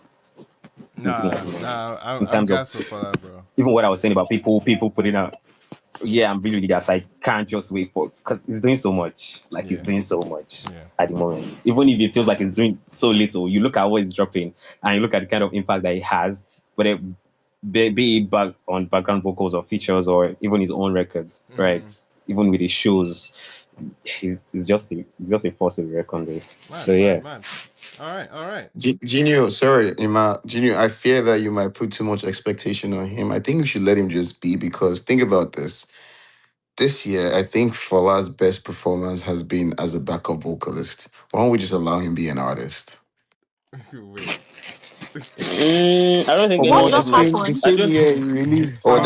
in the scene at the moment in I'm terms of gassed for that, bro. even what I was saying about people putting out. Yeah, I'm really gassed. I can't just wait for because he's doing so much. Like he's Yeah. doing so much Yeah. at the moment. Even if it feels like he's doing so little, you look at what he's dropping and you look at the kind of impact that he has. But be it back on background vocals or features or even his own records, right? Even with his shows, he's just a force to be reckoned with. So Mad, yeah. mad, mad. All right, all right. Genio, sorry, Ima. Genio, I fear that you might put too much expectation on him. I think we should let him just be because think about this. This year, I think Fola's best performance has been as a backup vocalist. Why don't we just allow him be an artist? Wait. I don't think What Omo, just anyone. the happened? I same just year he released Oh, Fine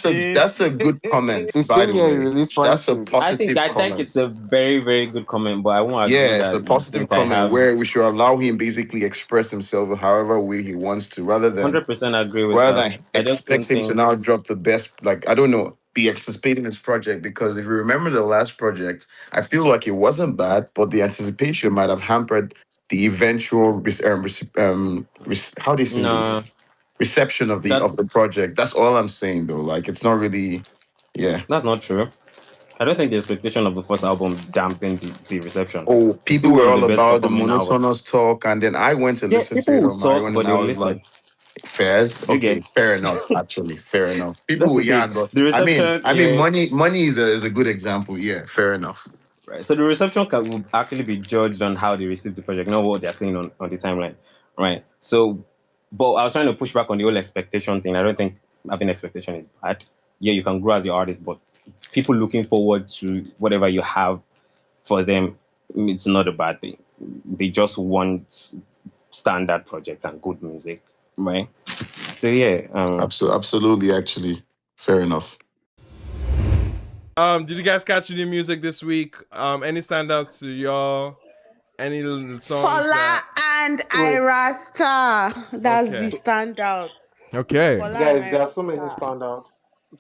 shit. that's a good comment, the by same the year he way. released Fine That's a Shit. positive I think it's a comment. very very good comment, but I won't agree Yeah, it's a that you positive think I comment have where we should allow him basically express himself however way he wants to, 100% agree with rather that. than I just expect don't him to think now drop the best, like I don't know, be anticipating his project. Because if you remember the last project, I feel like it wasn't bad, but the anticipation might have hampered the eventual how do you say it again? no, Reception of the that's project. That's all I'm saying though. Like it's not really, yeah. that's not true. I don't think the expectation of the first album dampened the reception. Oh, It's people still one were of the all best about the performing albums. monotonous talk, and then I went to Yeah, listen to people it will on my talk, own, but and I they'll was like, listen. fairs, Do you okay, get? fair enough. Actually, fair enough. People That's will the thing. yarn, but The reception, I mean, yeah, money is a good example. Yeah, fair enough. right. So the reception will actually be judged on how they receive the project, not what they're saying on the timeline, right? So, but I was trying to push back on the whole expectation thing. I don't think having expectation is bad. Yeah, you can grow as your artist, but people looking forward to whatever you have for them, it's not a bad thing. They just want standard projects and good music, right? So yeah, Absolutely, actually, fair enough. Did you guys catch any music this week? Any standouts to y'all? Any songs Fola that and Wait, Ira Star. That's the okay. so standout. Okay. Fola and guys, there Ira are so many Star. standouts.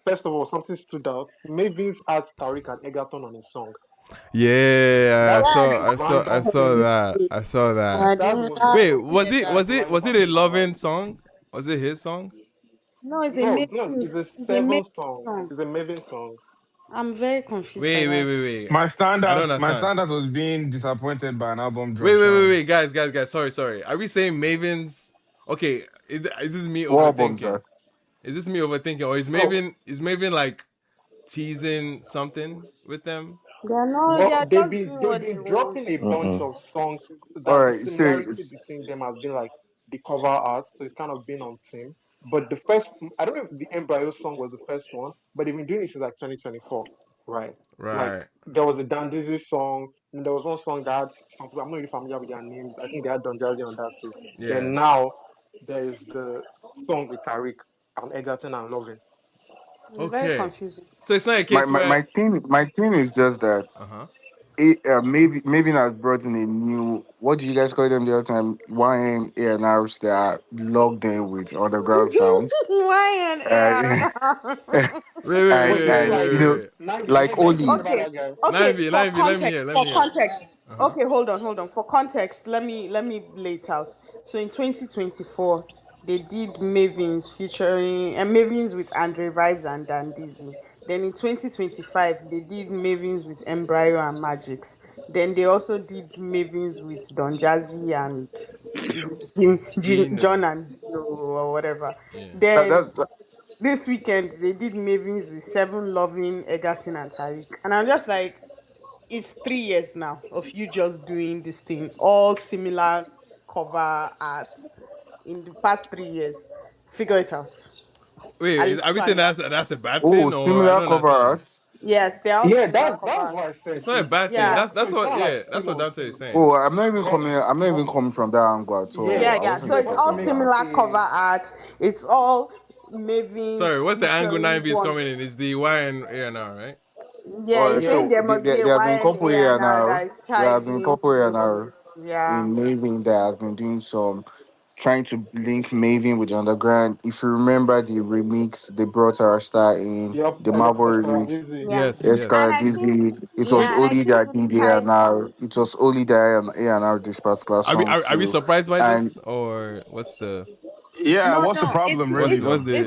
First of all, something stood out. Mavis has Tariq and Egerton on his song. Yeah, That's Yeah, the I random saw thing. that. I saw that. I That's the didn't most I Wait, didn't hear that. was random it a thing about that. loving song? Was it his song? No, it's a No, Mavis. It's a Mavis song. It's a Maven song. I'm very confused by that. Wait. My I don't standards, my understand. standards was being disappointed by an album drop. Wait, guys. Sorry. Are we saying Maven's? Okay, is this me What albums overthinking? are? Is this me overthinking, or No, Is Maven like teasing something with them? They're but just doing they've what they been want. dropping a bunch mm-mm. of songs All that the right, so similarity between them has been like. the cover art, so it's kind of been on theme. But the first, I don't know if the Embryo song was the first one, but they've been doing it since like 2024, right? Like Right. there was a Dandizi song, and there was one song that had some people, I'm not really familiar with their names. I think they had Don Jazzy on that too. Yeah. Then now there is the song with Tariq and Egerton and Lovin. It's very Okay. confusing. So it's not a My, case my, where. my thing is just that Uh huh. maybe has brought in a new, what do you guys call them the other time? YN A&Rs that are logged in with underground sounds. Why on Uh, air? Wait, wait, wait, Oh, you mean wait, like wait, wait, wait. like Navy? You Oli. remember Okay, that guy? okay. For Let me context, hear, let for me hear. context. Uh huh. Okay, hold on. For context, let me lay it out. So in 2024, they did Mavins featuring and Mavins with Andre Vibes and Dandizi. Then in 2025, they did Mavins with Embryo and Magix. Then they also did Mavins with Don Jazzy and is it John Dino. and Dio or whatever. Yeah. Then That's this weekend they did Mavins with Seven Loving, Egerton and Tariq. And I'm just like, it's 3 years now of you just doing this thing, all similar cover art in the past 3 years. Figure it out. At Wait, least are we two saying and a half. that's a bad oh thing, or I similar don't cover understand? arts. Yes, they're all Yeah, similar cover that's art. what I It's said. not a bad thing. Yeah. So it's not like That's same what on Dante is same. saying. Oh, But I'm not but even coming from that angle at yeah, all. Yeah, I yeah. wasn't So yeah, even it's just to all talking make about. similar cover a art. It's all Sorry, Mavins what's the angle featuring 9V is one. coming in? Is the Y and A and R, right? Yeah, Or he's yeah. saying so there must be a there have been a couple YNA here and R now. that is There tied have been a in couple here to now yeah. in Maven that has been doing some trying to link Maven with the underground. If you remember the remix, they brought our star in Yep, the Marvel Escala remix. Dizzy. Yeah. Yes, Yes, yes. And Cara I think Dizzy. It was yeah, and I Oli think that it's did the tied A&R. to It was Oli that A&R this particular song Are we too. surprised by And this, or what's the Yeah, no, what's the no, problem really what's though? the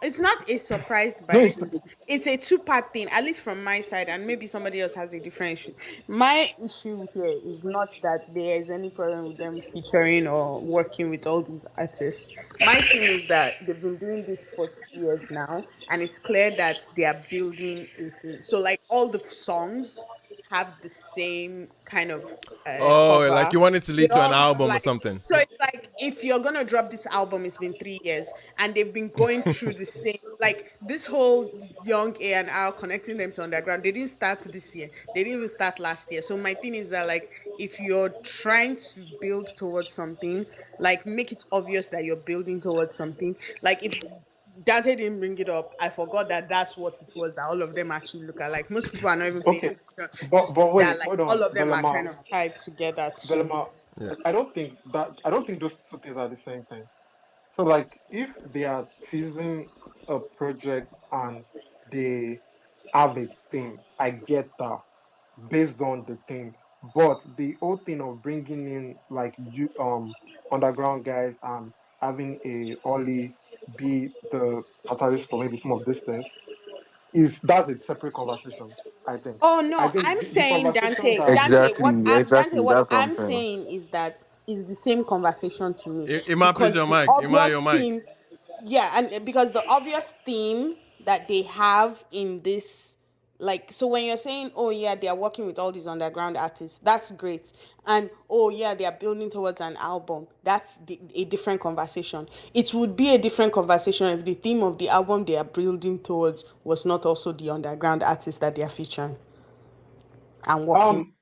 it's not a surprised no, by it's this. It's a two-part thing, at least from my side, and maybe somebody else has a different issue. My issue here is not that there is any problem with them featuring or working with all these artists. My thing is that they've been doing this for 2 years now, and it's clear that they are building a thing. So, like, all the songs have the same kind of oh, like cover. you want it to They lead to an all have album or like something? so it's like if you're gonna drop this album, it's been 3 years, and they've been going through the same like this whole young A&R connecting them to underground. They didn't start this year. They didn't even start last year. So my thing is that like if you're trying to build towards something, like make it obvious that you're building towards something. Like if Dante didn't bring it up, I forgot that that's what it was. That all of them actually look alike. Most people are not even paying Okay, attention to see but that wait, like hold on, all of them are Belema, kind of tied together too. Belema. Yeah. I don't think those two things are the same thing. So like if they are teasing a project and they have a theme, I get that based on the theme. But the whole thing of bringing in like you underground guys and having a Ollie be the catalyst for maybe some of these things is that's a separate conversation. I think. Oh I no, think I'm the saying conversation Dante, that Dante, exactly. what That's what I'm I'm saying. saying is that is the same conversation to me Ima, please because your the mic. Ima, your obvious mic. thing, yeah, and because the obvious theme that they have in this, like, so when you're saying, oh yeah, they are working with all these underground artists, that's great, and oh yeah, they are building towards an album, a different conversation. It would be a different conversation if the theme of the album they are building towards was not also the underground artists that they are featuring and working. um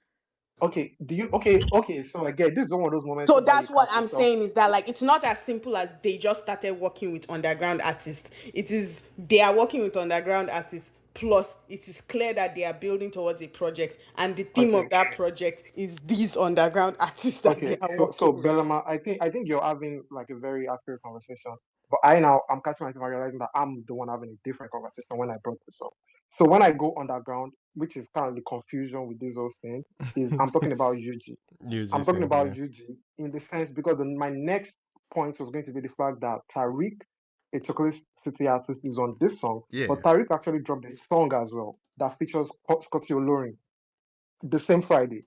okay, do you okay, so again this is one of those moments So whereby you that's what catch I'm yourself. saying is that like it's not as simple as they just started working with underground artists. It is they are working with underground artists plus it is clear that they are building towards a project and the theme of Okay, that project is these underground artists that they okay, are so working with. Belema, I think you're having like a very accurate conversation. But I'm catching myself and realizing that I'm the one having a different conversation when I brought this up. So when I go underground, which is kind of the confusion with this whole thing, is I'm talking about UG. UG I'm talking same, about yeah. UG in the sense because my next point was going to be the fact that Tariq, a Chocolate City artist, is on this song, Yeah. but Tariq actually dropped a song as well that features Scotty Olorin the same Friday.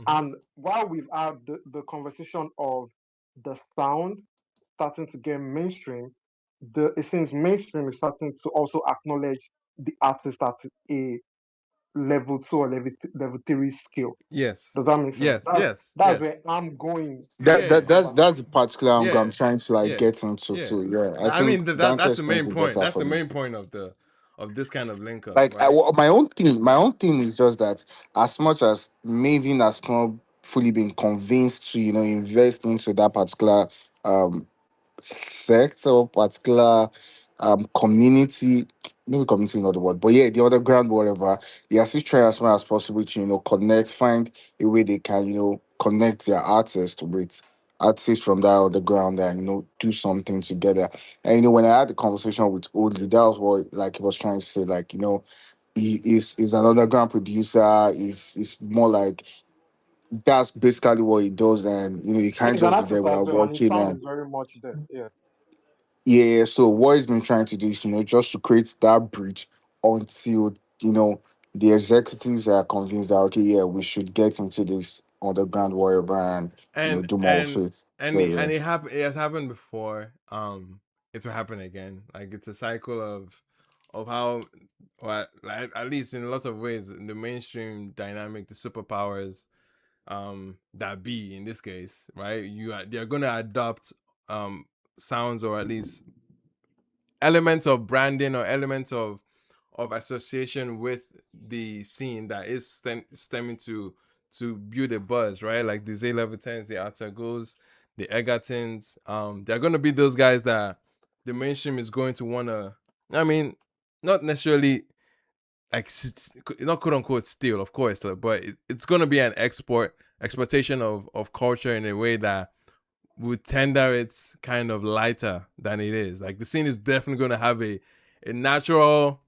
And while we've had the conversation of the sound starting to get mainstream, it seems mainstream is starting to also acknowledge the artist at a level 2 or level 3 skill. Yes. Does that make sense? Yes. Yes. That's Yes. where I'm going Yeah. with this Yeah. That's conversation. the particular angle I'm Yeah. trying to like Yeah. get into Yeah. too. Yeah, I I think mean the answer that's is the going main to be point. better That's for the me. main point of this kind of link up, Like right? my own thing is just that as much as Maven has not fully been convinced to invest into that particular um sect or particular community, maybe community is not the word, but yeah, the underground, whatever, they are still trying as much as possible to connect, find a way they can connect their artists with artists from that underground and do something together. And when I had the conversation with Odeal, that was what like he was trying to say, like he is an underground producer, is more like that's basically what he does, and you Yeah, can't he's an just be there artist as without well, and his working. sound And is very much there. Yeah. yeah, so what he's been trying to do is, just to create that bridge until, the executives are convinced that, okay, yeah, we should get into this underground warrior brand, and do more of and it. and So, it, yeah. and it happened. It has happened before. It will happen again. Like it's a cycle of how, well, like, at least in a lot of ways, in the mainstream dynamic, the superpowers, that be in this case, right? They're gonna adopt sounds, or at least elements of branding, or elements of association with the scene that is stemming to build a buzz, right? Like the Z level 10s, the ATTWs, the Egertons. They're gonna be those guys that the mainstream is going to wanna, I mean, not necessarily like not quote unquote steal, of course, like, but it's gonna be an exploitation of culture in a way that would tender it kind of lighter than it is. Like the scene is definitely gonna have a natural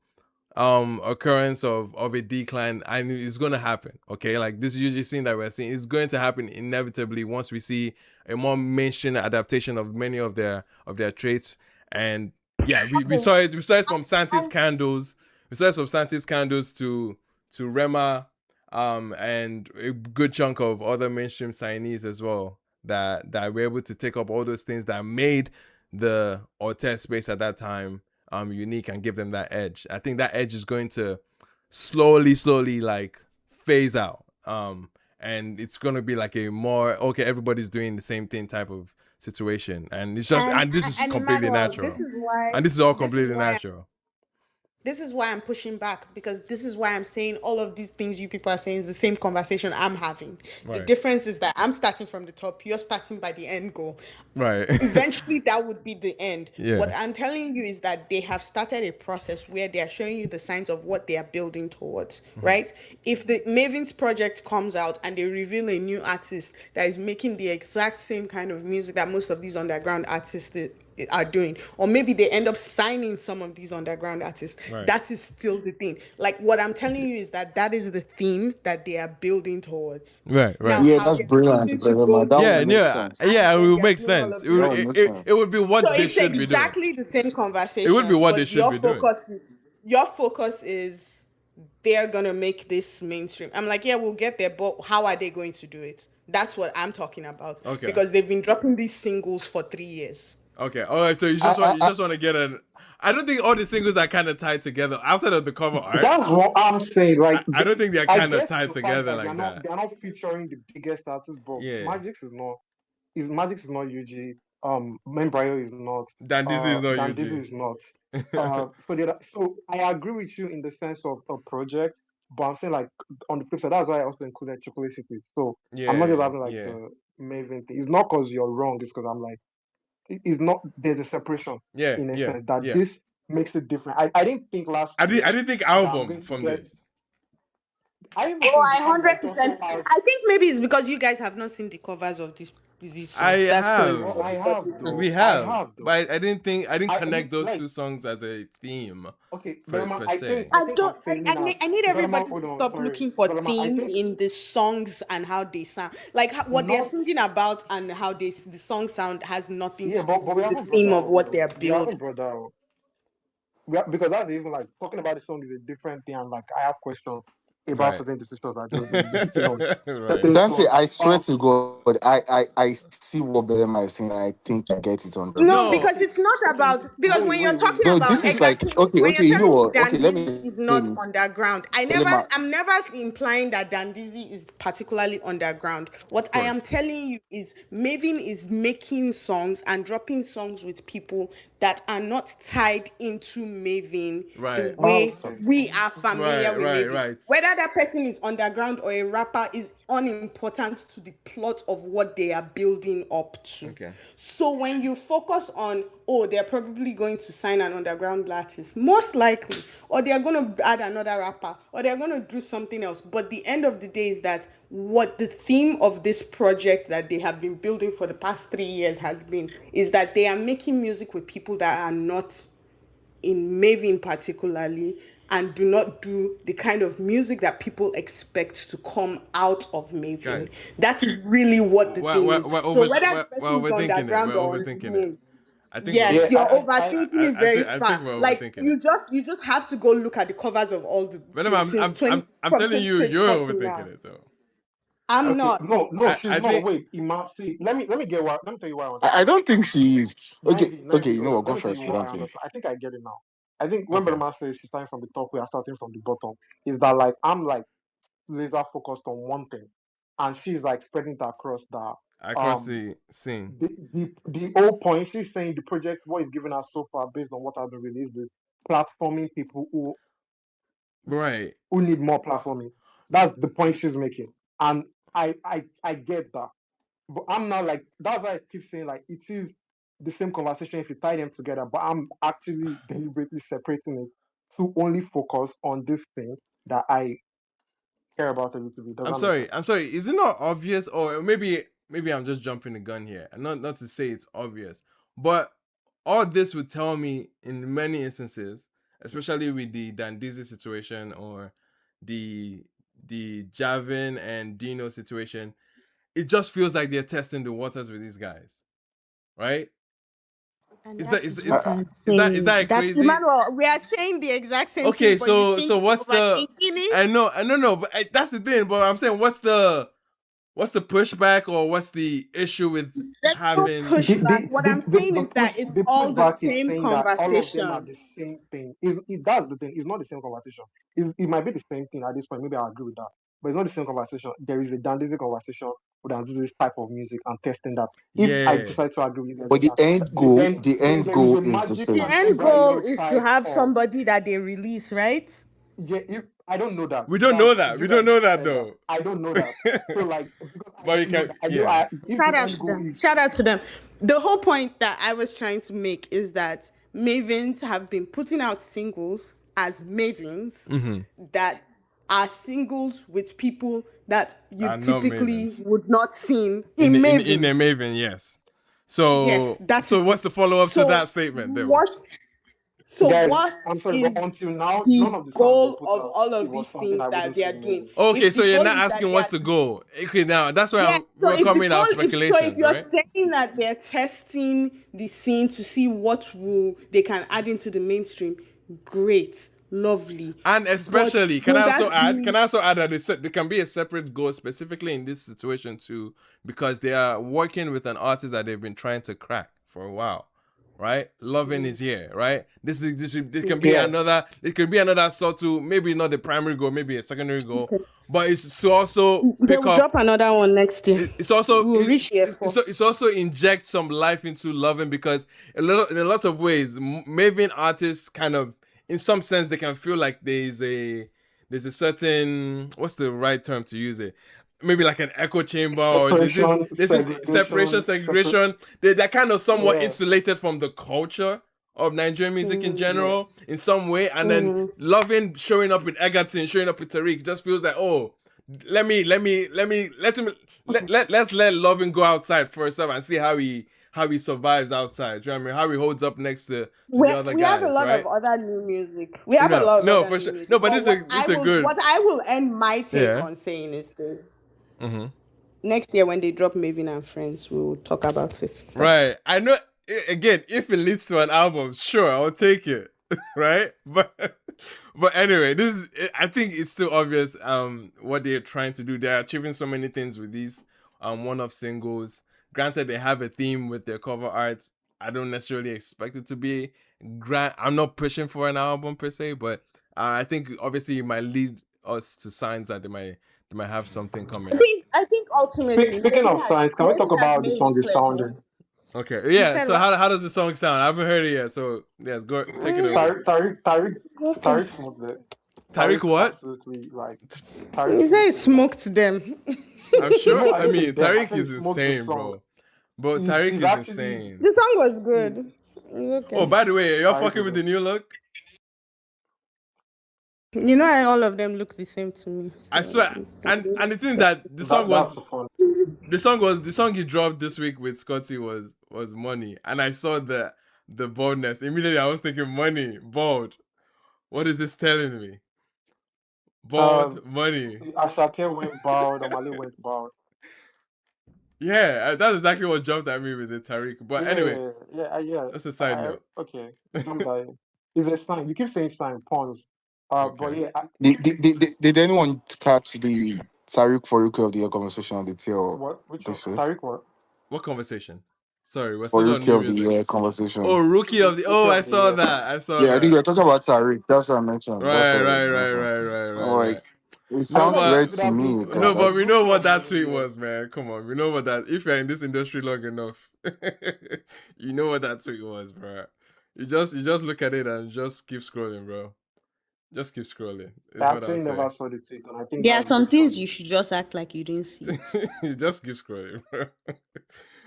occurrence of a decline, and it's going to happen. Okay, like this usually scene that we're seeing is going to happen inevitably once we see a more mainstream adaptation of many of their traits. And yeah, we Okay, saw it. We saw it from Santi's and Candles. We saw it from Santi's Candles to Rema, and a good chunk of other mainstream signees as well, that were able to take up all those things that made the Ortez space at that time unique and give them that edge. I think that edge is going to slowly like phase out. And it's gonna be like a more, okay, everybody's doing the same thing type of situation. And it's just, and and this is and completely Emmanuel, natural. And this is all completely natural. this is why I'm pushing back, because this is why I'm saying all of these things you people are saying is the same conversation I'm having. The Right. difference is that I'm starting from the top, you're starting by the end goal. Right. Eventually that would be the end. What Yeah. I'm telling you is that they have started a process where they are showing you the signs of what they are building towards, right? If the Maven's project comes out and they reveal a new artist that is making the exact same kind of music that most of these underground artists are doing, or maybe they end up signing some of these underground artists, Right. that is still the thing. Like what I'm telling you is that that is the theme that they are building towards. Right. Now Right. Yeah, how that's they're brilliant, choosing to brother. go Man. That Yeah. would deep make Yeah. sense. and Yeah. It then would they're make doing all sense. of It these That would. would other. make It, sense. it would be what So they it's should be doing. exactly the same It would be conversation, what they but should be doing. your focus is they're gonna make this mainstream. I'm like, yeah, we'll get there, but how are they going to do it? That's what I'm talking about. Okay. Because they've been dropping these singles for 3 years. Okay. All right. So I, I, you I, just want to get an. I don't think all the singles are kind of tied together outside of the cover art. That's what I'm saying. Like, I don't think they're I kind of get tied the fact together that like that. they're not featuring the biggest artists, but Yeah. Magix is not UG. Membrayo is not. Dan Dizzy is not Dandido UG. is not. So I agree with you in the sense of a project, but I'm saying like on the flip side, that's why I also included Chocolate City. So I'm not just Yeah. having like Yeah. the Maven thing. It's not because you're wrong. It's because I'm like it's not. There's a separation Yeah. in a Yeah. sense that Yeah. this makes it different. I didn't think last I year didn't think that I'm album going to from get. this. I even Oh, think the I fact that it 100%. also has. I think maybe it's because you guys have not seen the covers of these I songs. That's have. probably No, I what got have this thing. We though. I have. have though. But I didn't connect those Like two songs as a theme okay, per se. I I think I'm don't. failing at I need Velma. everybody to Hold on, stop sorry, looking for Velma. I theme think in the songs and how they sound. Like what they're not. singing about and how the song sound has nothing Yeah, to do but we with the haven't brought that theme of up what though. they're We haven't building. brought that up. Because that's even like talking about the song is a different thing. And like I have questions about Right. certain decisions that just be hitting on Right. certain Dante, songs. I swear to God, I see what Belema is saying. I think I get it No, 100%. No. because Okay, it's not okay, about, because when you're talking No, about this is like exactly okay, when you're okay. You know telling me what? Okay, let me Dandizi is not explain it. underground, Belema, I'm never implying that Dandizi is particularly underground. What Of I am course. telling you is Maven is making songs and dropping songs with people that are not tied into Maven the Right. way okay. we are familiar Right. with Right. Maven. Right. Whether that person is underground or a rapper is unimportant to the plot of what they are building up to. Okay. So when you focus on, oh, they're probably going to sign an underground artist, most likely, or they're going to add another rapper, or they're going to do something else. But the end of the day is that what the theme of this project that they have been building for the past 3 years has been is that they are making music with people that are not in Maven particularly, and do not do the kind of music that people expect to come out of Maven. Guys, That is really what the thing is. So whether the we're person is overthinking it. We're underground or on overthinking it. Maven, I think we're yes, Yeah, over. you're overthinking it very I think far. we're Like overthinking it. you just have to go look at the covers of all the But things since 20 I'm from telling you, you're 2020 overthinking now. it though. I'm okay. not. No, no, she's I not. think Wait, Ima, see, let me tell you why I I understand. don't think she is. Okay, okay. Navy, You hold know on. what? Let Go me tell you first, what I Dante. understand. I think I get it now. I think when okay. Belema says she's starting from the top, we are starting from the bottom. Is that like I'm like laser focused on one thing, and she's like spreading it across the Across um the scene. the whole point. She's saying the project what is given us so far based on what has been released is platforming people Right. who need more platforming. That's the point she's making, and I get that. But I'm not like that's why I keep saying like it is the same conversation if you tie them together. But I'm actually deliberately separating it to only focus on this thing that I care about a little bit. Does I'm that make sorry. sense? I'm sorry. Is it not obvious, or maybe I'm just jumping the gun here? And not to say it's obvious, but all this would tell me in many instances, especially with the Dandizi situation or the Javin and Dino situation, it just feels like they're testing the waters with these guys, right? And Is that that is is is what I'm is saying. that a That's crazy? Emmanuel. We are saying the exact same thing, Okay, but you so think what's you're the? overthinking it. I know, no, but that's the thing. But I'm saying, what's the pushback or what's the issue with There's no having? pushback. What I'm saying is that it's The all the pushback is same saying that all of them are conversation. the same thing. That's the thing. It's not the same conversation. It might be the same thing at this point. Maybe I agree with that, but it's not the same conversation. There is a Dandizi conversation with this type of music and testing that. If I Yeah, decide to agree with you guys But with that, the then end there is goal a is the magic The same. and end goal embryo is to type have of somebody that they release, right? yeah. If I don't know that, we don't that's know that. you We don't guys know that said that. though. I don't know that. So like because I But you don't know can, that, I know yeah. if Shout the out end to goal them. is Shout out to them. The whole point that I was trying to make is that mavens have been putting out singles as mavens Mm-hmm. that are singles with people that you Not typically Mavens would not seen in in a mavens. Maven, yes. Yes, that So is what's the it. follow up to So that statement though? what so guys. what I'm sorry, but is until now, none the of the songs they goal put of out all it of was these something things I that wouldn't they see are in doing? movies. Okay, If so the you're goal not is that asking they what's are the goal. Okay, now that's why yeah, so we're coming our if speculations, you're right? saying that they're testing the scene to see what will they can add into the mainstream, great, lovely. And But especially, will that can be I also add that there can be a separate goal specifically in this situation too, because they are working with an artist that they've been trying to crack for a while, right? Loving is here, right? This can be Yeah, another. It could be another subtle, maybe not the primary goal, maybe a secondary goal, okay? but it's to also They pick will up. drop another one next year. It's also We will reach year four. it's also inject some life into loving because in a lot of ways Maven artists kind of in some sense they can feel like there's a certain what's the right term to use it, maybe like an echo chamber, or separation, this is separation segregation. They're kind of somewhat yeah, insulated from the culture of Nigerian music in yeah. general in some way, and then Mhm. loving showing up with Egerton, showing up with Tariq just feels like, oh, let's let Lovin go outside first up and see how he survives outside. Do you know what I mean? How he holds up next to the other We have a guys, lot of right? other new music. We have a No, lot of no, other for new sure. music. No, but But this is a good. what I will end my take Yeah. on saying is this: Mm-hmm. next year when they drop Maven and Friends, we'll talk about it. Bye. Right. I know. Again, if it leads to an album, sure, I'll take it. Right. But anyway, I think it's still obvious what they're trying to do. They're achieving so many things with these one-off singles. Granted, they have a theme with their cover art. I don't necessarily expect it to be grand. I'm not pushing for an album per se, but I think obviously it might lead us to signs that they might have something coming. I think ultimately Speaking of science, can we talk Maven about has how the made song it is clear though. sounding? Okay, You yeah. said So what? how does the song sound? I haven't heard it yet. So yes, go take it away. Okay. Tariq smoked it. Tariq, what? Absolutely like Tariq You say he smoked the song. smoked them. I'm sure. No, I I didn't say mean, them. I Tariq said he is smoked the insane, song. bro. Bro, Tariq He's is actually insane. The song was he's good. It's Oh, okay. by the way, you're Tariq fucking is with the new look. You know, all of them look the same to me. I So swear. And the thing that that's the fun. the song he dropped this week with Scotty was Money, and I saw the baldness immediately. I was thinking money, bald. What is this telling me? Bald, Um, money. Ashake went bald. Omale went bald. Yeah, that's exactly what jumped at me with the Tariq. But anyway, Yeah. that's a side note. Okay, jump that in. It's a sign. You keep saying sign pawns. But Okay. yeah, Did anyone catch the Tariq for Rookie of the Year conversation on the tail what? Which one? this week? Tariq what? What conversation? Sorry, we're For still on Rookie new of the music. Year conversation. Oh, rookie of the. Rookie Oh, I of the saw year. that. I saw Yeah, I think that. we're talking about Tariq. That's what I mentioned. That's Right, what I right, right, mentioned. right, right, I'm right, like, right. it No, sounds It but weird could to have been. me It could no, because have but like, been we know rookie what of the that tweet year. was, man. Come on, we know what that. If you're in this industry long enough, you know what that tweet was, bro. You just look at it and just keep scrolling, bro. Just keep scrolling. I Is what I'll actually say. never saw the tweet, and I think There are that's some very things funny. you should just act like you didn't see it. You just keep scrolling, bro.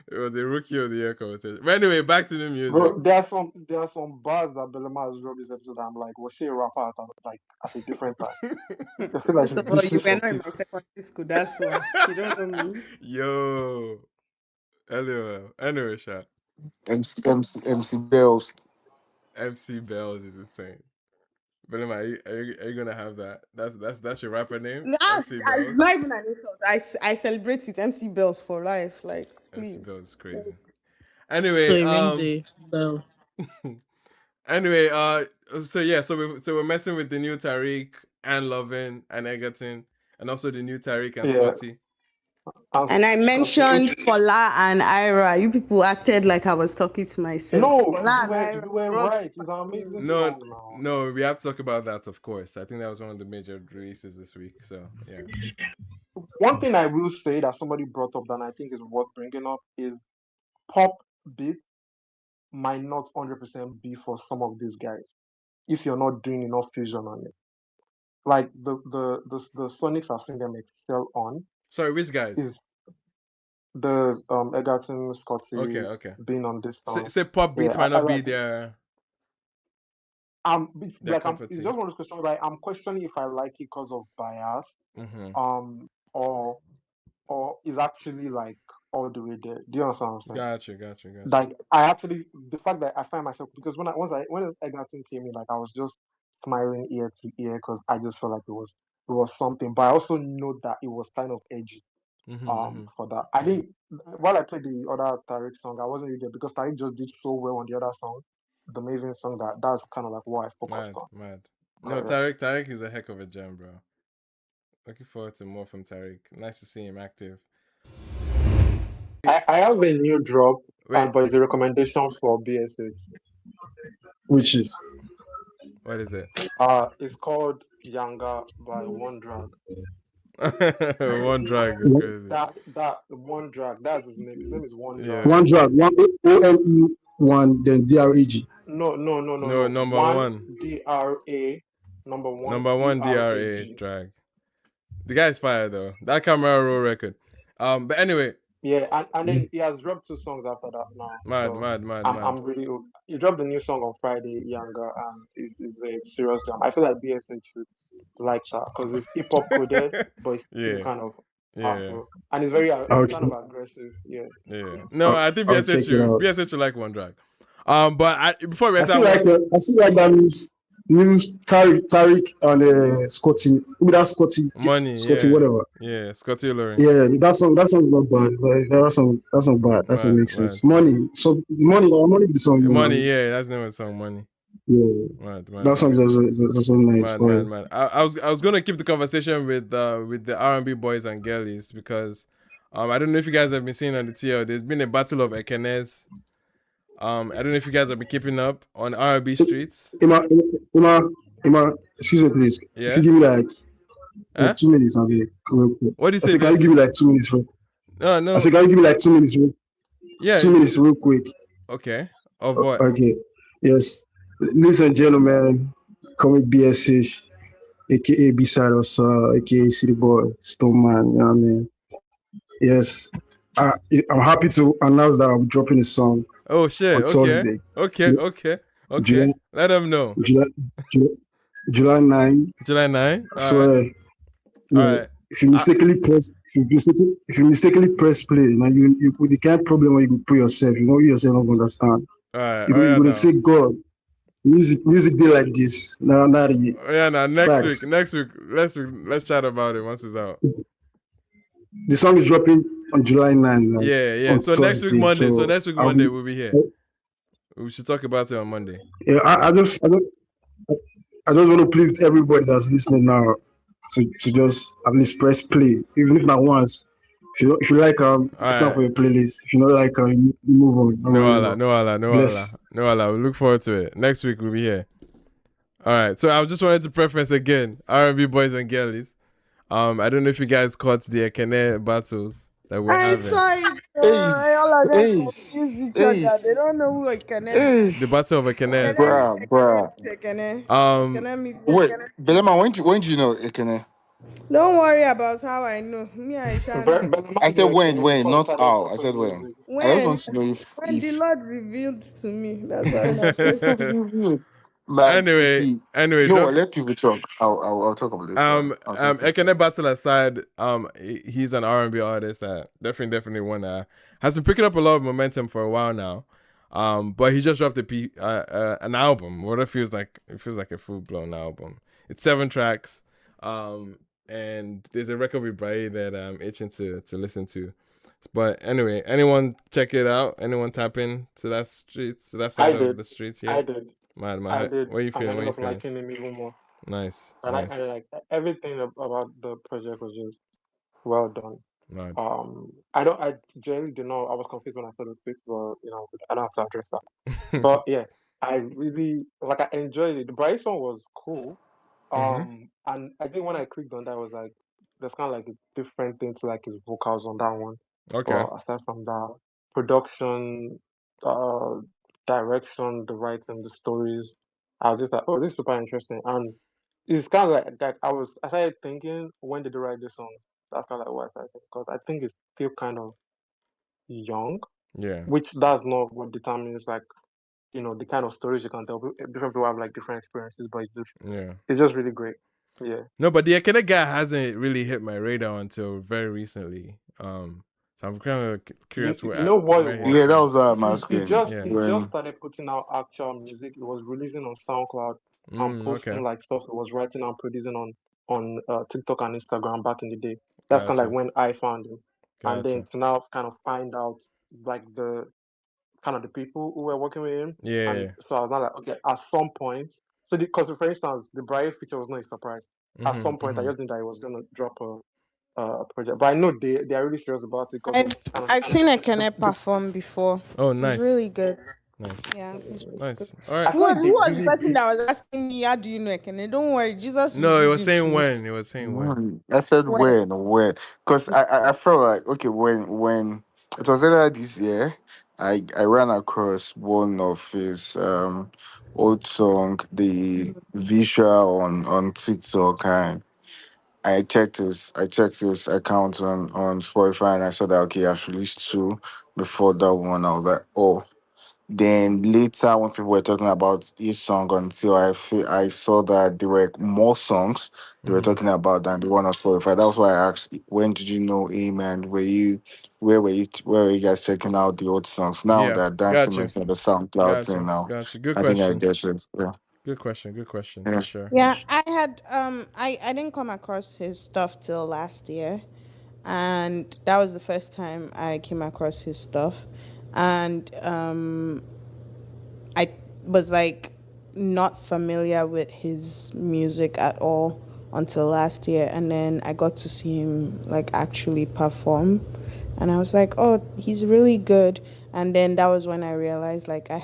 It was the rookie of the year conversation. But anyway, back to the music. Bro, there are some bars that Belema has dropped this episode. I'm like, was she a rapper at a different time? I feel like First it's of all, dissing you were some not in my people. secondary school. That's why you don't know me. Yo, LOL. Anyway, chat. MC Bells. MC Bells is insane. But am are you gonna have that? That's your rapper name, MC It's Bells. not even an insult. I celebrate it. MC Bells for life. Like, MC Bells is please. crazy. So Anyway, it rings a bell. anyway, so yeah, so we're messing with the new Tariq and Lovin and Egerton, and also the new Tariq and Yeah, Scotty. and And I Scotty, mentioned which Fola and Ira. You people acted like I was talking to myself. no, Fola and Ira you were dropped. right. It's an amazing No, song now. no, we have to talk about that, of course. I think that was one of the major releases this week. So yeah. One thing I will say that somebody brought up that I think is worth bringing up is pop beat might not 100% be for some of these guys if you're not doing enough fusion on it. Like the Sonics I've seen them excel on Sorry, which guys? is the Egerton Okay, Scotty okay. being on this song. Say pop beats Yeah, might I not be like. their It's cup of tea. just one of those questions. Like I'm questioning if I like it because of bias, Mm-hmm. or is actually like all the way there. Do you understand what I'm saying? Gotcha. Like I actually the fact that I find myself because when Egerton came in, like I was just smiling ear to ear because I just felt like it was something. But I also know that it was kind of edgy. Mm-hmm. For that. I think while I played the other Tariq song, I wasn't really there because Tariq just did so well on the other song, the Maven song that's kind of like what I focused on. Mad. No, But yeah. Tariq is a heck of a gem, bro. Looking forward to more from Tariq. Nice to see him active. I have a new drop, Wait, but it's a recommendation for BSH. Which is what is it? It's called Yanga by One Drag. One drag is crazy. That One Drag, that's his name. His name is One Drag. Yeah. one drag, one OME, one then DRAG. No. No, number One one. DRA, number one Number one DRA DRAG. drag. The guy's fired though. That camera roll record. But anyway, Yeah, and then he has dropped 2 songs after that now. So mad. I'm really hooked. He dropped the new song on Friday, Younger, and is a serious jam. I feel like BSN should like that because it's hip hop coded, but it's still Yeah. kind of Yeah. Afro, and it's Okay, kind of aggressive. Yeah. Yeah. No, I think I'll check it out. BSH should like one drag. But before we I enter still more, like that news Tariq and Scotty. Maybe that's money, Scotty, yeah. whatever. Yeah, Scotty Loring. Yeah, that song's not bad. Like, that's not bad. That song makes Mad. sense. Money. So money with the song. Money, yeah, that's the name of the song, Money. Yeah, Mad, mad, that song mad. is also nice. Man, For man, man. I was gonna keep the conversation with the R&B boys and girlies because I don't know if you guys have been seeing on the TL. There's been a battle of Ekenes. I don't know if you guys have been keeping up on R&B streets. Ima, Ima, Ima, excuse me, please. If you Yeah. give me like Huh? 2 minutes, I'll be real quick. What do you I say, say, can you give Benson? me like 2 minutes? No, I no. say, can you give me like 2 minutes? Yeah. 2 minutes, real quick. Okay. Of what? Okay. Yes. Ladies and gentlemen, call me BSH, aka B-Side Osa, aka City Boy, Stone Man, you know what I mean? Yes. I, I'm happy to announce that I'm dropping a song Oh shit. on Okay. Thursday, Okay. Okay. Okay. July, Let them know. July, July, July 9. July 9. I All right. swear, All yeah. right. If you mistakenly press play, now you with the kind of problem where you can put yourself, you know, you yourself don't understand. All right. You Oh go, you yeah. go to Now. say God, music day like this. Now, not the Oh yeah. Now. Next week. facts. Next week. Let's chat about it once it's out. The song is dropping on July 9, like Yeah. Yeah. on So next week Thursday. Monday. So So next week I'll Monday be, we'll be here. We should talk about it on Monday. yeah, I just want to plead with everybody that's listening now to just at least press play, even if not once. If you like All it's time right. for your playlist. If you don't like you move on. Don't No worry Allah. about. No Allah. No Allah. Bless. No Allah. We look forward to it. Next week we'll be here. All right. So I just wanted to preference again R&B boys and girlies. I don't know if you guys caught the Ekene battles that we're I having. saw it. Hey, All of them hey, confused each hey, other. They don't know who Ekene be. hey, The battle of Ekenes. Ekene, Ekene, bruh. Ekene. Um, Ekene meets Wait, Ekene. Belema, when do you know Ekene? Don't worry about how I know. Me, I shall know. I Benjamin said knew Ekene when, before he not started how. I dropping said when. music. I just When want to know when the if Lord revealed to me, that's why it's I it's first. not you. But you anyway, see, anyway, you know don't what? Let people talk. I'll talk about it later. I'll talk later. Ekene battle aside, he's an R&B artist that definitely one that has been picking up a lot of momentum for a while now. But he just dropped an album. What it feels like a full blown album. It's 7 tracks. And there's a record with Bray that I'm itching to listen to. But anyway, anyone check it out? Anyone tap in to that I side of did. the streets I yet? did. I Man, did. what are you And feeling? What ended are you up feeling? liking him even more. Nice, I nice. like everything about the project was just well done. Mad. I don't. I generally did not. I was confused when I saw the tweets, but I don't have to address that. But yeah, I really like. I enjoyed it. The Bryce one was cool. Mm-hmm. And I think when I clicked on that, I was like, there's kind of like a different thing to like his vocals on that one. Okay. But aside from that, production, uh, direction, the writing, the stories, I was just like, oh, this is super interesting. And it's kind of like I started thinking, when did they write this song? That's kind of like what I started thinking, because I think it's still kind of young, Yeah. which that's not what determines like the kind of stories you can tell. Different people have like different experiences, but Yeah. it's just really great. Yeah. No, but the Akene guy hasn't really hit my radar until very recently. So I'm kind of curious You know what it where he's was? Yeah, that from. was what I'm He asking. just Yeah. he just When started putting out actual music. He was releasing on SoundCloud and Okay. posting like stuff he was writing and producing on TikTok and Instagram back in the day. That's kind of like Gotcha. when I found him, and then Gotcha. to now kind of find out like the kind of the people who were working with him, and Yeah. so I was not like, okay, at some point. So because for instance, the Brian feature was not a surprise. At Mm-hmm. some point, I Mm-hmm. just knew that he was gonna drop a project, but I know they are really serious about it because of I've kind of I've seen the, Ekene the perform before. Oh, It's nice. really good. Nice. Yeah, it's really good. Nice. All I right. feel like Who they was the really person that was asking me, how do you know Ekene? Don't worry, Jesus No, it revealed was it to saying me. when. It was saying when. I said When? when, because I felt like okay when it was earlier this year, I ran across one of his old song, the visual on TikTok, and I checked his account on Spotify, and I saw that okay, I should released two before that one. I was like, oh. Then later, when people were talking about each song, until I saw that there were more songs they were Mm-hmm. talking about than the one on Spotify. That was why I asked, when did you know him, and where were you guys checking out the old songs? Now Yeah. that dancing Gotcha. mentioned the SoundCloud thing, Gotcha. now Gotcha. Good I think I question. guess it. Yeah. Good question. Good question Yeah. for sure. Yeah, I had I didn't come across his stuff till last year, and that was the first time I came across his stuff, and I was like not familiar with his music at all until last year, and then I got to see him like actually perform, and I was like, oh, he's really good. And then that was when I realized like I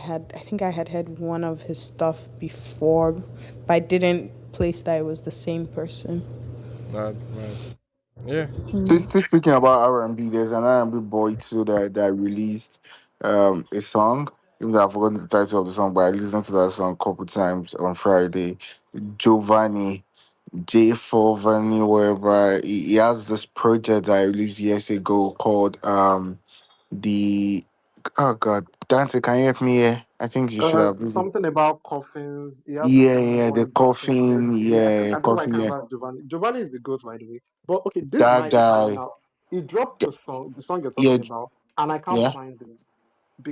think I had heard one of his stuff before, but I didn't place that it was the same person. Mad, mad. Yeah. Still speaking about R&B, there's an R&B boy too that released a song. Even though I've forgotten the title of the song, but I listened to that song a couple times on Friday. Giovanni, J4 Vanny, wherever he has this project that I released years ago called the oh god, Dante, can you help me here? I think you should have listened. Something about coffins. He has Yeah, something yeah, the on Dustin. Yes, coffin, yeah, yeah, I feel like coffin, I yeah. remember Giovanni. Giovanni is the ghost, by the way. But okay, this is That my issue guy. now. He dropped the song you're Yeah, talking about, and I can't yeah. find him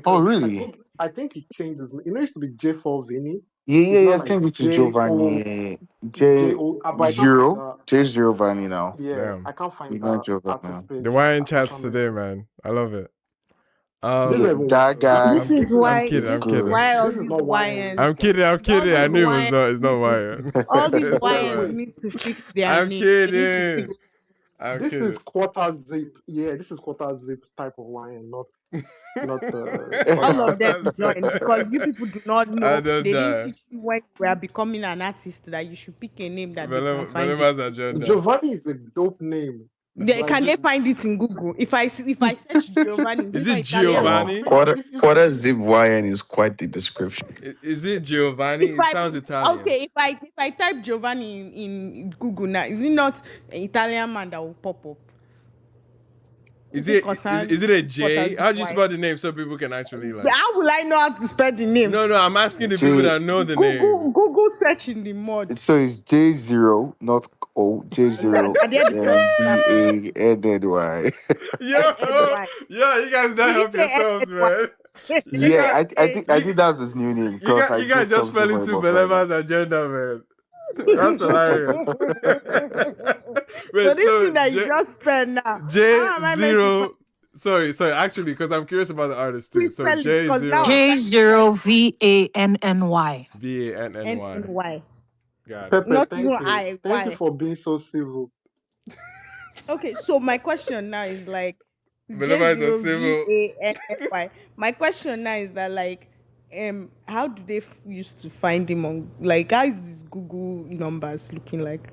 Oh because really? I think he changed his. It used to be J4 Vinny. Yeah, yeah, It's yeah. not like Change it to J O Giovanni. J J O. But I can't find zero. that. J Giovanni now. Yeah, Damn. I can't You find know that Giovanni. artist page The wine for chats some today, reason. man. I love it. This is Yeah, not Um, even that wine. guy This is I'm why. kidding. is I'm This is good. kidding. why all This is these not YN. YNs, I'm kidding. I'm all kidding. I these knew it was YNs not. It's not need to, wine. all these It's not YNs wine. Wait, need to fix their I'm name. They need to fix. kidding. I'm this is kidding. quarter zip. Yeah, this is quarter zip type of wine, not All quarter. of them That's join because you people do not I know. don't They didn't die. teach you when you were becoming an artist that you should pick a name that they can find it. Venomous agenda. Giovanni is a dope name. Like Can they find it in Google? If I search Giovanni, is Is it not it Italian? Wow. Giovanni? Quarter zip YN is quite the description. Is it Giovanni? If It I sounds Italian. okay, if I type Giovanni in Google now, is it not an Italian man that will pop up? Is Is it is concerned it a what has J? been How do you why? spell the name so people can actually like? How will I know how to spell the name? No, no. I'm asking the people J. that know the name. Google search in the mod. So it's J0, not O. Yeah, J0, I did the first then start. BANNY. Yo, NY. you guys not Did you help say yourselves, NY? man. You Yeah, got I think that's his new name because I you did guys just something fell for him into on Friday. Beleva's agenda, man. That's hilarious. So Wait, this so thing that you just spelled now, J how am I meant to zero. Sorry. Actually, because I'm curious about the artist too. please So spell it? J Because now zero I'm J0VANNY. VANNY. NNY. Got it. Pepe, Not even I. thank you Why? for being so civil. Okay, so my question now is like J Beleva is a zero V civil. A N N Y. My question now is that like how do they used to find him on like how is this Google numbers looking like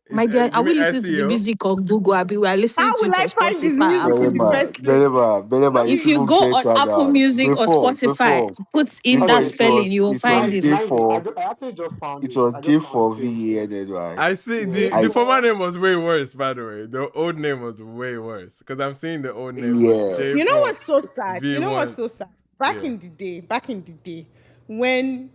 Is My dear, you are we mean listening to the SEO? music on Google? Abi, we are listening how to will it on I find his Spotify, music Apple in the Belema, Music. first place? Belema, Not you If be you people go get on that Apple down. Music or Spotify, put in Before that Okay, spelling, you will it find was it. J Nine. for I actually just found it it. was I J just found for J4. VANNY. I see Yeah. the I former name was way worse, by the way. The old name was way worse because I'm seeing the old name was yeah. J you know for what's so sad? You know what's V1. so sad? Yeah. Back in the day, when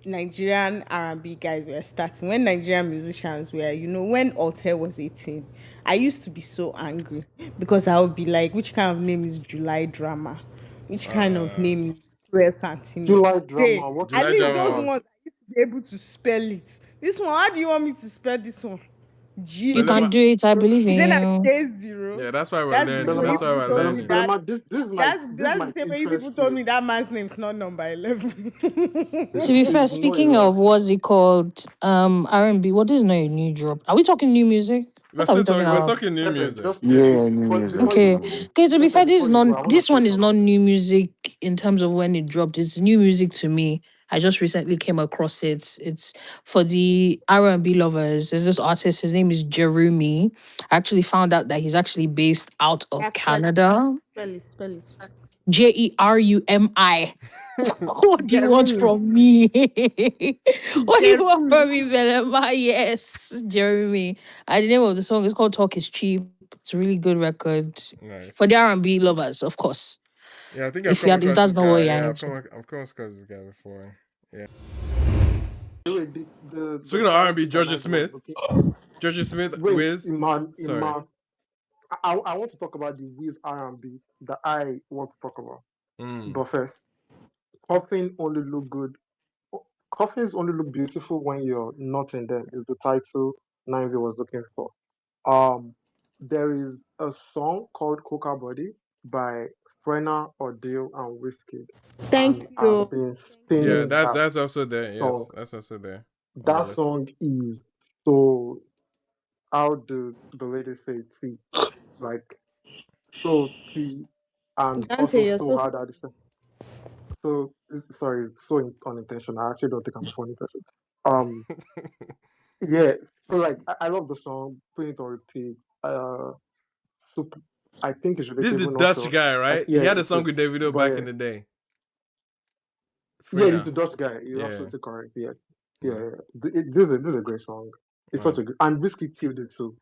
Nigerian R&B guys were starting, when Nigerian musicians were, when Altair was 18, I used to be so angry because I would be like, which kind of name is July Drama? Which kind of Uh, name is Joel Santino? July Hey, drama. What is at July least July those Drama. drama? ones I used to be able to spell it. This one, how do you want me to spell this one? G You J. can Belema. do it. I believe Is in it a you. J0? Yeah, that's why we're That's the learning. same way That's you Belema, why people we're told me learning. that. Belema. This That's the might same way you people interest told you. me that man's name's not number 11. To be This fair, is not a speaking lie. of what's it called, R&B. What is not a new drop? Are we talking new music? We're What are we still talking talking. We're about? talking new Pepe, music. just Yeah, new before music. you Okay. go, Okay, to be Pepe, fair, before you go, I want to this say one is not something. new music in terms of when it dropped. It's new music to me. I just recently came across it. It's for the R&B lovers. There's this artist, his name is Jerumi. I actually found out that he's actually based out Yeah, of spell it. Canada. Spell it. Jerumi. What do you want Jeremy. from me? What do you want Jeremy. from me, Velema? Yes, Jeremy. And the name of the song is called Talk is Cheap. It's a really good record Nice. for the R&B lovers, of course. Yeah, I think I've come If across that's this not what guy. you're Yeah, into. I've come across this guy before. Yeah. Wait, the Speaking of guy R&B, is a Georgia nice one. Smith. Okay. Georgia Smith, Wait, Wiz. Sorry. Iman. I want to talk about the Wiz R&B that I want to talk about. Mm. But first, coffin only look good. Coffins only look beautiful when you're not in them. Is the title Nine was looking for. Um, there is a song called Coca Body by Frenna, Odeal, and Wizkid, Thank and I've you. been Thank Yeah, spinning you. that that's also there. Yes, song. that's also there on the That list. song is so, how do the ladies say it, see, like so tea, and Dante, also you're so so hard at the same. So sorry, so unintentional. I actually don't think I'm a funny person. Um, yeah. So like, I love the song. Put it on repeat. Super. I think it should be This is the table not Dutch sure. guy, right? Yeah, He had a it's song a, with Davido but back in the day. yeah, he's Frenna. a Dutch guy. You're Yeah. absolutely correct. Yeah, yeah. Yeah. This is a great song. It's such Wow. a good, and Whiskey killed it too.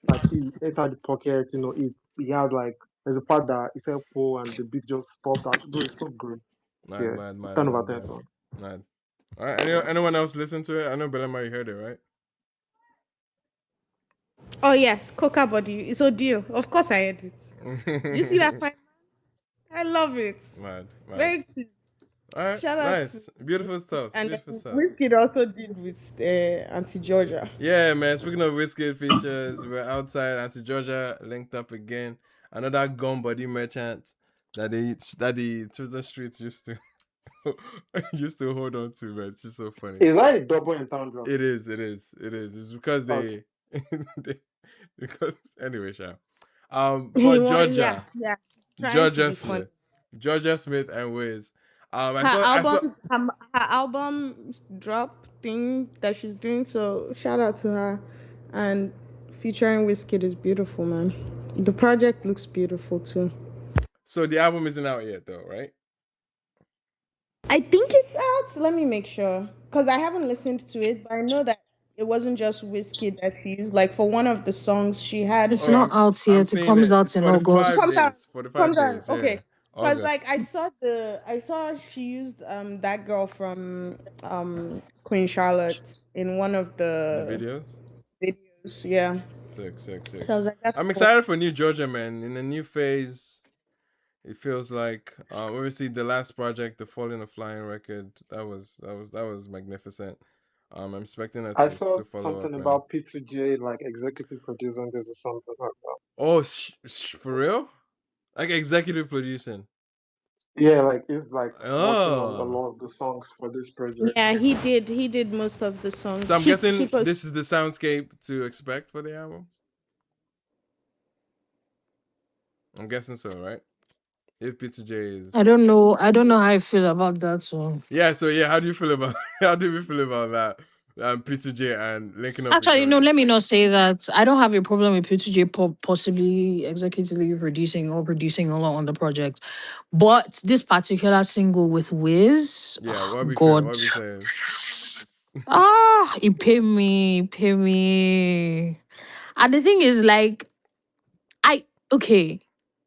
Like he entered the pocket. He had like, there's a part that he said pull and the beat just stopped. And bro, it's so good. Mad, Yeah, mad, it's mad, 10/10 mad. song. Mad. All right. Yeah. Anyone else listen to it? I know Belema, you heard it, right? Oh yes, Coca Body. It's Odeal. Of course I heard it. You see that fine? I love it. Mad, mad. Very cute. All right. Shout out to Nice. Beautiful Wizkid. stuff. And Beautiful then stuff. Wizkid also did with Auntie Georgia. Yeah, man. Speaking of Wizkid features, we're outside. Auntie Georgia linked up again. Another gun body merchant that the Twitter streets used to used to hold on to, man. It's just so funny. Is that a double entendre? It is, it is, it is. It's because Okay. they because anyway, Sha. He But was, yeah, Georgia, yeah, trying to Georgia be funny. Smith, Georgia Smith and Wiz. Her I saw. album, her album drop thing that she's doing. So shout out to her, and featuring Wizkid is beautiful, man. The project looks beautiful too. So the album isn't out yet, though, right? I think it's out. Let me make sure, because I haven't listened to it, but I know that it wasn't just Wizkid that she used. Like for one of the songs, she had It's Oh, not out I'm yet. It seeing comes it. out It's in 45 comes August. out. days. 45 Comes out. days. Yeah, Okay. Cause like August. I saw she used that girl from Queen Charlotte in one of The the videos. videos. Yeah. Sick, sick, sick. So I was like, that's I'm cool. excited for new Georgia, man. In a new phase. It feels like obviously the last project, the Falling of Flying record, that was magnificent. I'm expecting her I to saw still follow something up, man. about P2J, like executive producing this or something like that. Oh, for real? Like executive producing. Yeah, like he's like working on a Oh, lot of the songs for this project. Yeah, he did. He did most of the songs. so I'm She guessing put. this is the soundscape to expect for the album. I'm guessing so, right? If P2J I is don't know. I don't know how I feel about that song. yeah, so yeah, how do you feel about how do we feel about that? P2J and linking up with Actually, no, Georgia. let me not say that. I don't have a problem with P2J possibly executively producing or producing a lot on the project. But this particular single with Wiz, Yeah, what we feel, God. what we saying? It pay me. And the thing is, like, okay,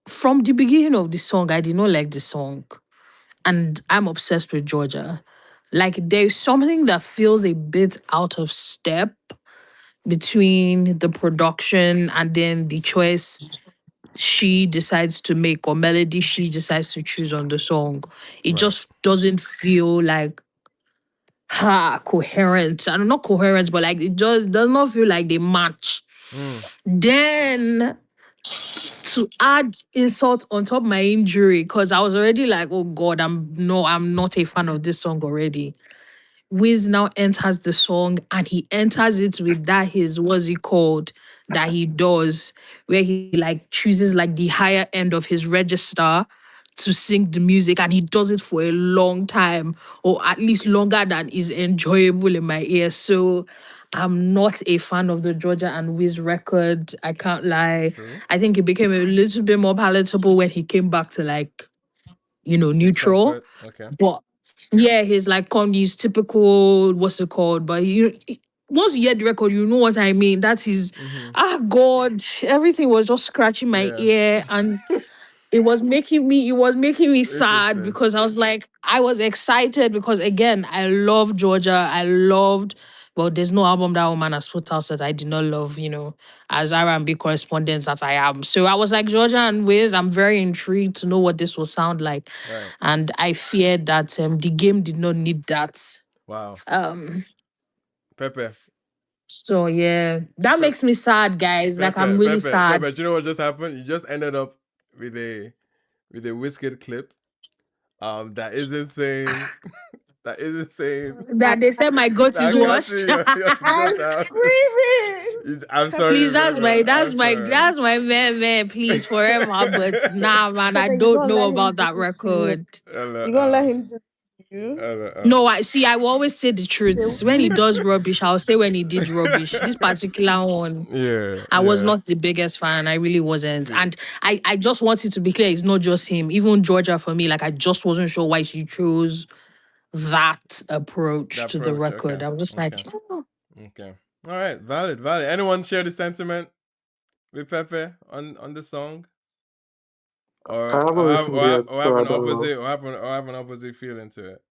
from the beginning of the song, I did not like the song. And I'm obsessed with Georgia. Like, there's something that feels a bit out of step between the production and then the choice she decides to make or melody she decides to choose on the song. It Right. just doesn't feel like coherent. And not coherent, but like it just does not feel like they match. Mm, Then to add insult on top of my injury, because I was already like, oh God, I'm not a fan of this song already. Wiz now enters the song and he enters it with that his what's he called that he does, where he like chooses like the higher end of his register to sing the music and he does it for a long time or at least longer than is enjoyable in my ear. So I'm not a fan of the Georgia and Wiz record. I can't lie. true. I think it became a little bit more palatable when he came back to like, His neutral. comfort. Okay. But yeah, he's like Kanye's typical, what's it called? But once you hear the record, you know what I mean. That is, Mm-hmm. God, everything was just scratching my Yeah. ear and it was making me sad Interesting. because I was like, I was excited because again, I love Georgia. Well, there's no album that woman has put out that I did not love, as R&B correspondent that I am. So I was like, Georgia and Wiz, I'm very intrigued to know what this will sound like. Right. And I feared that the game did not need that. Wow. Um, Pepe. so yeah, that Pe- makes me sad, guys. Like I'm Pepe. really Pepe. sad. Pepe. Do you know what just happened? You just ended up with a with a Wizkid clip. That isn't saying that isn't saying That they said my goat is that washed. Catherine, your I'm goat out. screaming. I'm Please, sorry, that's Burna. my I'm that's my sorry. that's my man, please forever. But nah, man, I Papa, you don't gonna know let him about do that this to you? record. Hello, You gonna let him do this to you? No, I see. I will always say the They- truth. When he does rubbish, I'll say when he did rubbish. This particular one, yeah, I was yeah. not the biggest fan. I really wasn't. See, And I just wanted to be clear, it's not just him. Even Georgia for me, like I just wasn't sure why she chose that the approach to the approach. Okay, record. I was just like, okay, okay. All right, valid, valid. Anyone share the sentiment with Pepe on the song, I haven't listened yet, or so have I an don't know. opposite, or have an opposite feeling to it?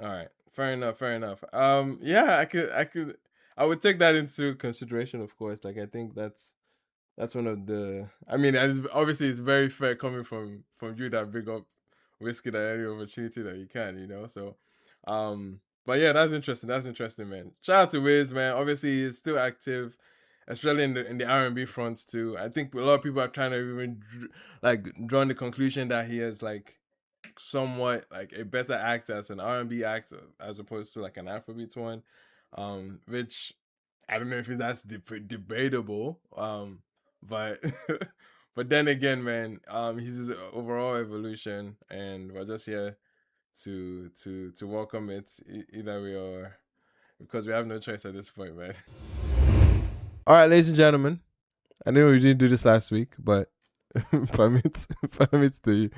All right, fair enough, fair enough. Yeah, I would take that into consideration, of course. Like, I think that's one of the. I mean, obviously, it's very fair coming from you that big up Whiskey at any opportunity that you can, So, but yeah, that's interesting. That's interesting, man. Shout out to Wiz, man. Obviously, he's still active, especially in the R&B fronts too. I think a lot of people are trying to even drawn the conclusion that he is like somewhat like a better actor as an R&B actor as opposed to like an Afrobeat one, which I don't know if that's debatable, but but then again, man, he's his overall evolution, and we're just here to welcome it either way or because we have no choice at this point, man. All right, ladies and gentlemen, I know we didn't do this last week, but permits the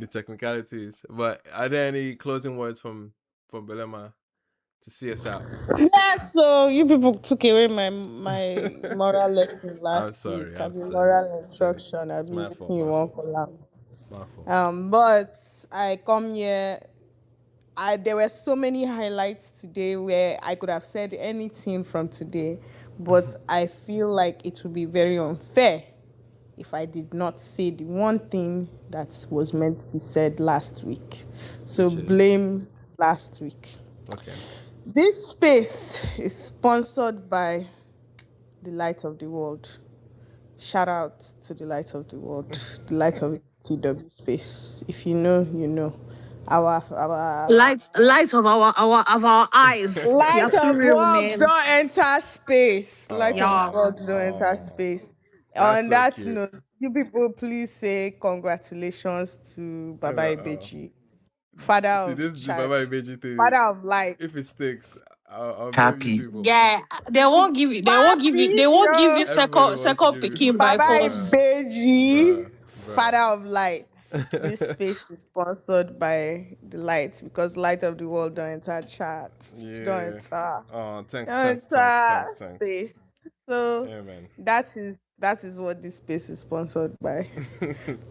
technicalities. But are there any closing words from Belema to see us out? Yeah, so you people took away my moral lesson I'm last week. sorry. I I'm mean sorry. moral Sorry. instruction. I It's mean my fault. waiting you My want fault. for lamb. My fault. But I come here. There were so many highlights today where I could have said anything from today, but I feel like it would be very unfair if I did not say the one thing that was meant to be said last week. So Which is blame last week. okay. This space is sponsored by the Light of the World. Shout out to the Light of the World, the Light of ATTW space. If you know, you know. Our lights of our eyes. Light You're too of real, world man. don't enter space. Light of the Yeah. Oh, world don't enter oh, space. that's On so that cute. note, you people please say congratulations to Baba Oh. Ibeji, father See, of this the child, Baba Ibeji thing. father of If it lights. sticks, I'll blame you Happy. people. Yeah, they won't give you. They won't give you. Papi, They won't give you yo. Everybody wants to second give you, picking by Baba force. Ibeji, bruh. father of lights. This space is sponsored by the light because light of the world don't enter chat. Don't Yeah. enter. Oh, thanks, Don't thanks, thanks, thanks, enter thanks. space. So Yeah, man. that is what this space is sponsored by.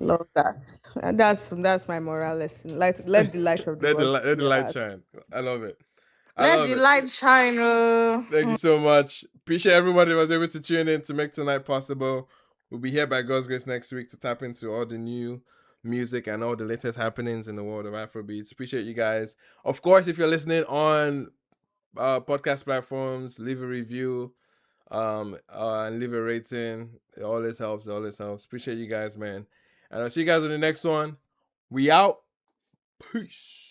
Love that. And that's my moral lesson. Let the light of the world Let be the light your shine. I love it. I Let love the it. light shine. Thank you so much. Appreciate everybody that was able to tune in to make tonight possible. We'll be here by God's grace next week to tap into all the new music and all the latest happenings in the world of Afrobeats. Appreciate you guys. Of course, if you're listening on podcast platforms, leave a review, and leave a rating. It always helps. It always helps. Appreciate you guys, man. And I'll see you guys in the next one. We out. Peace.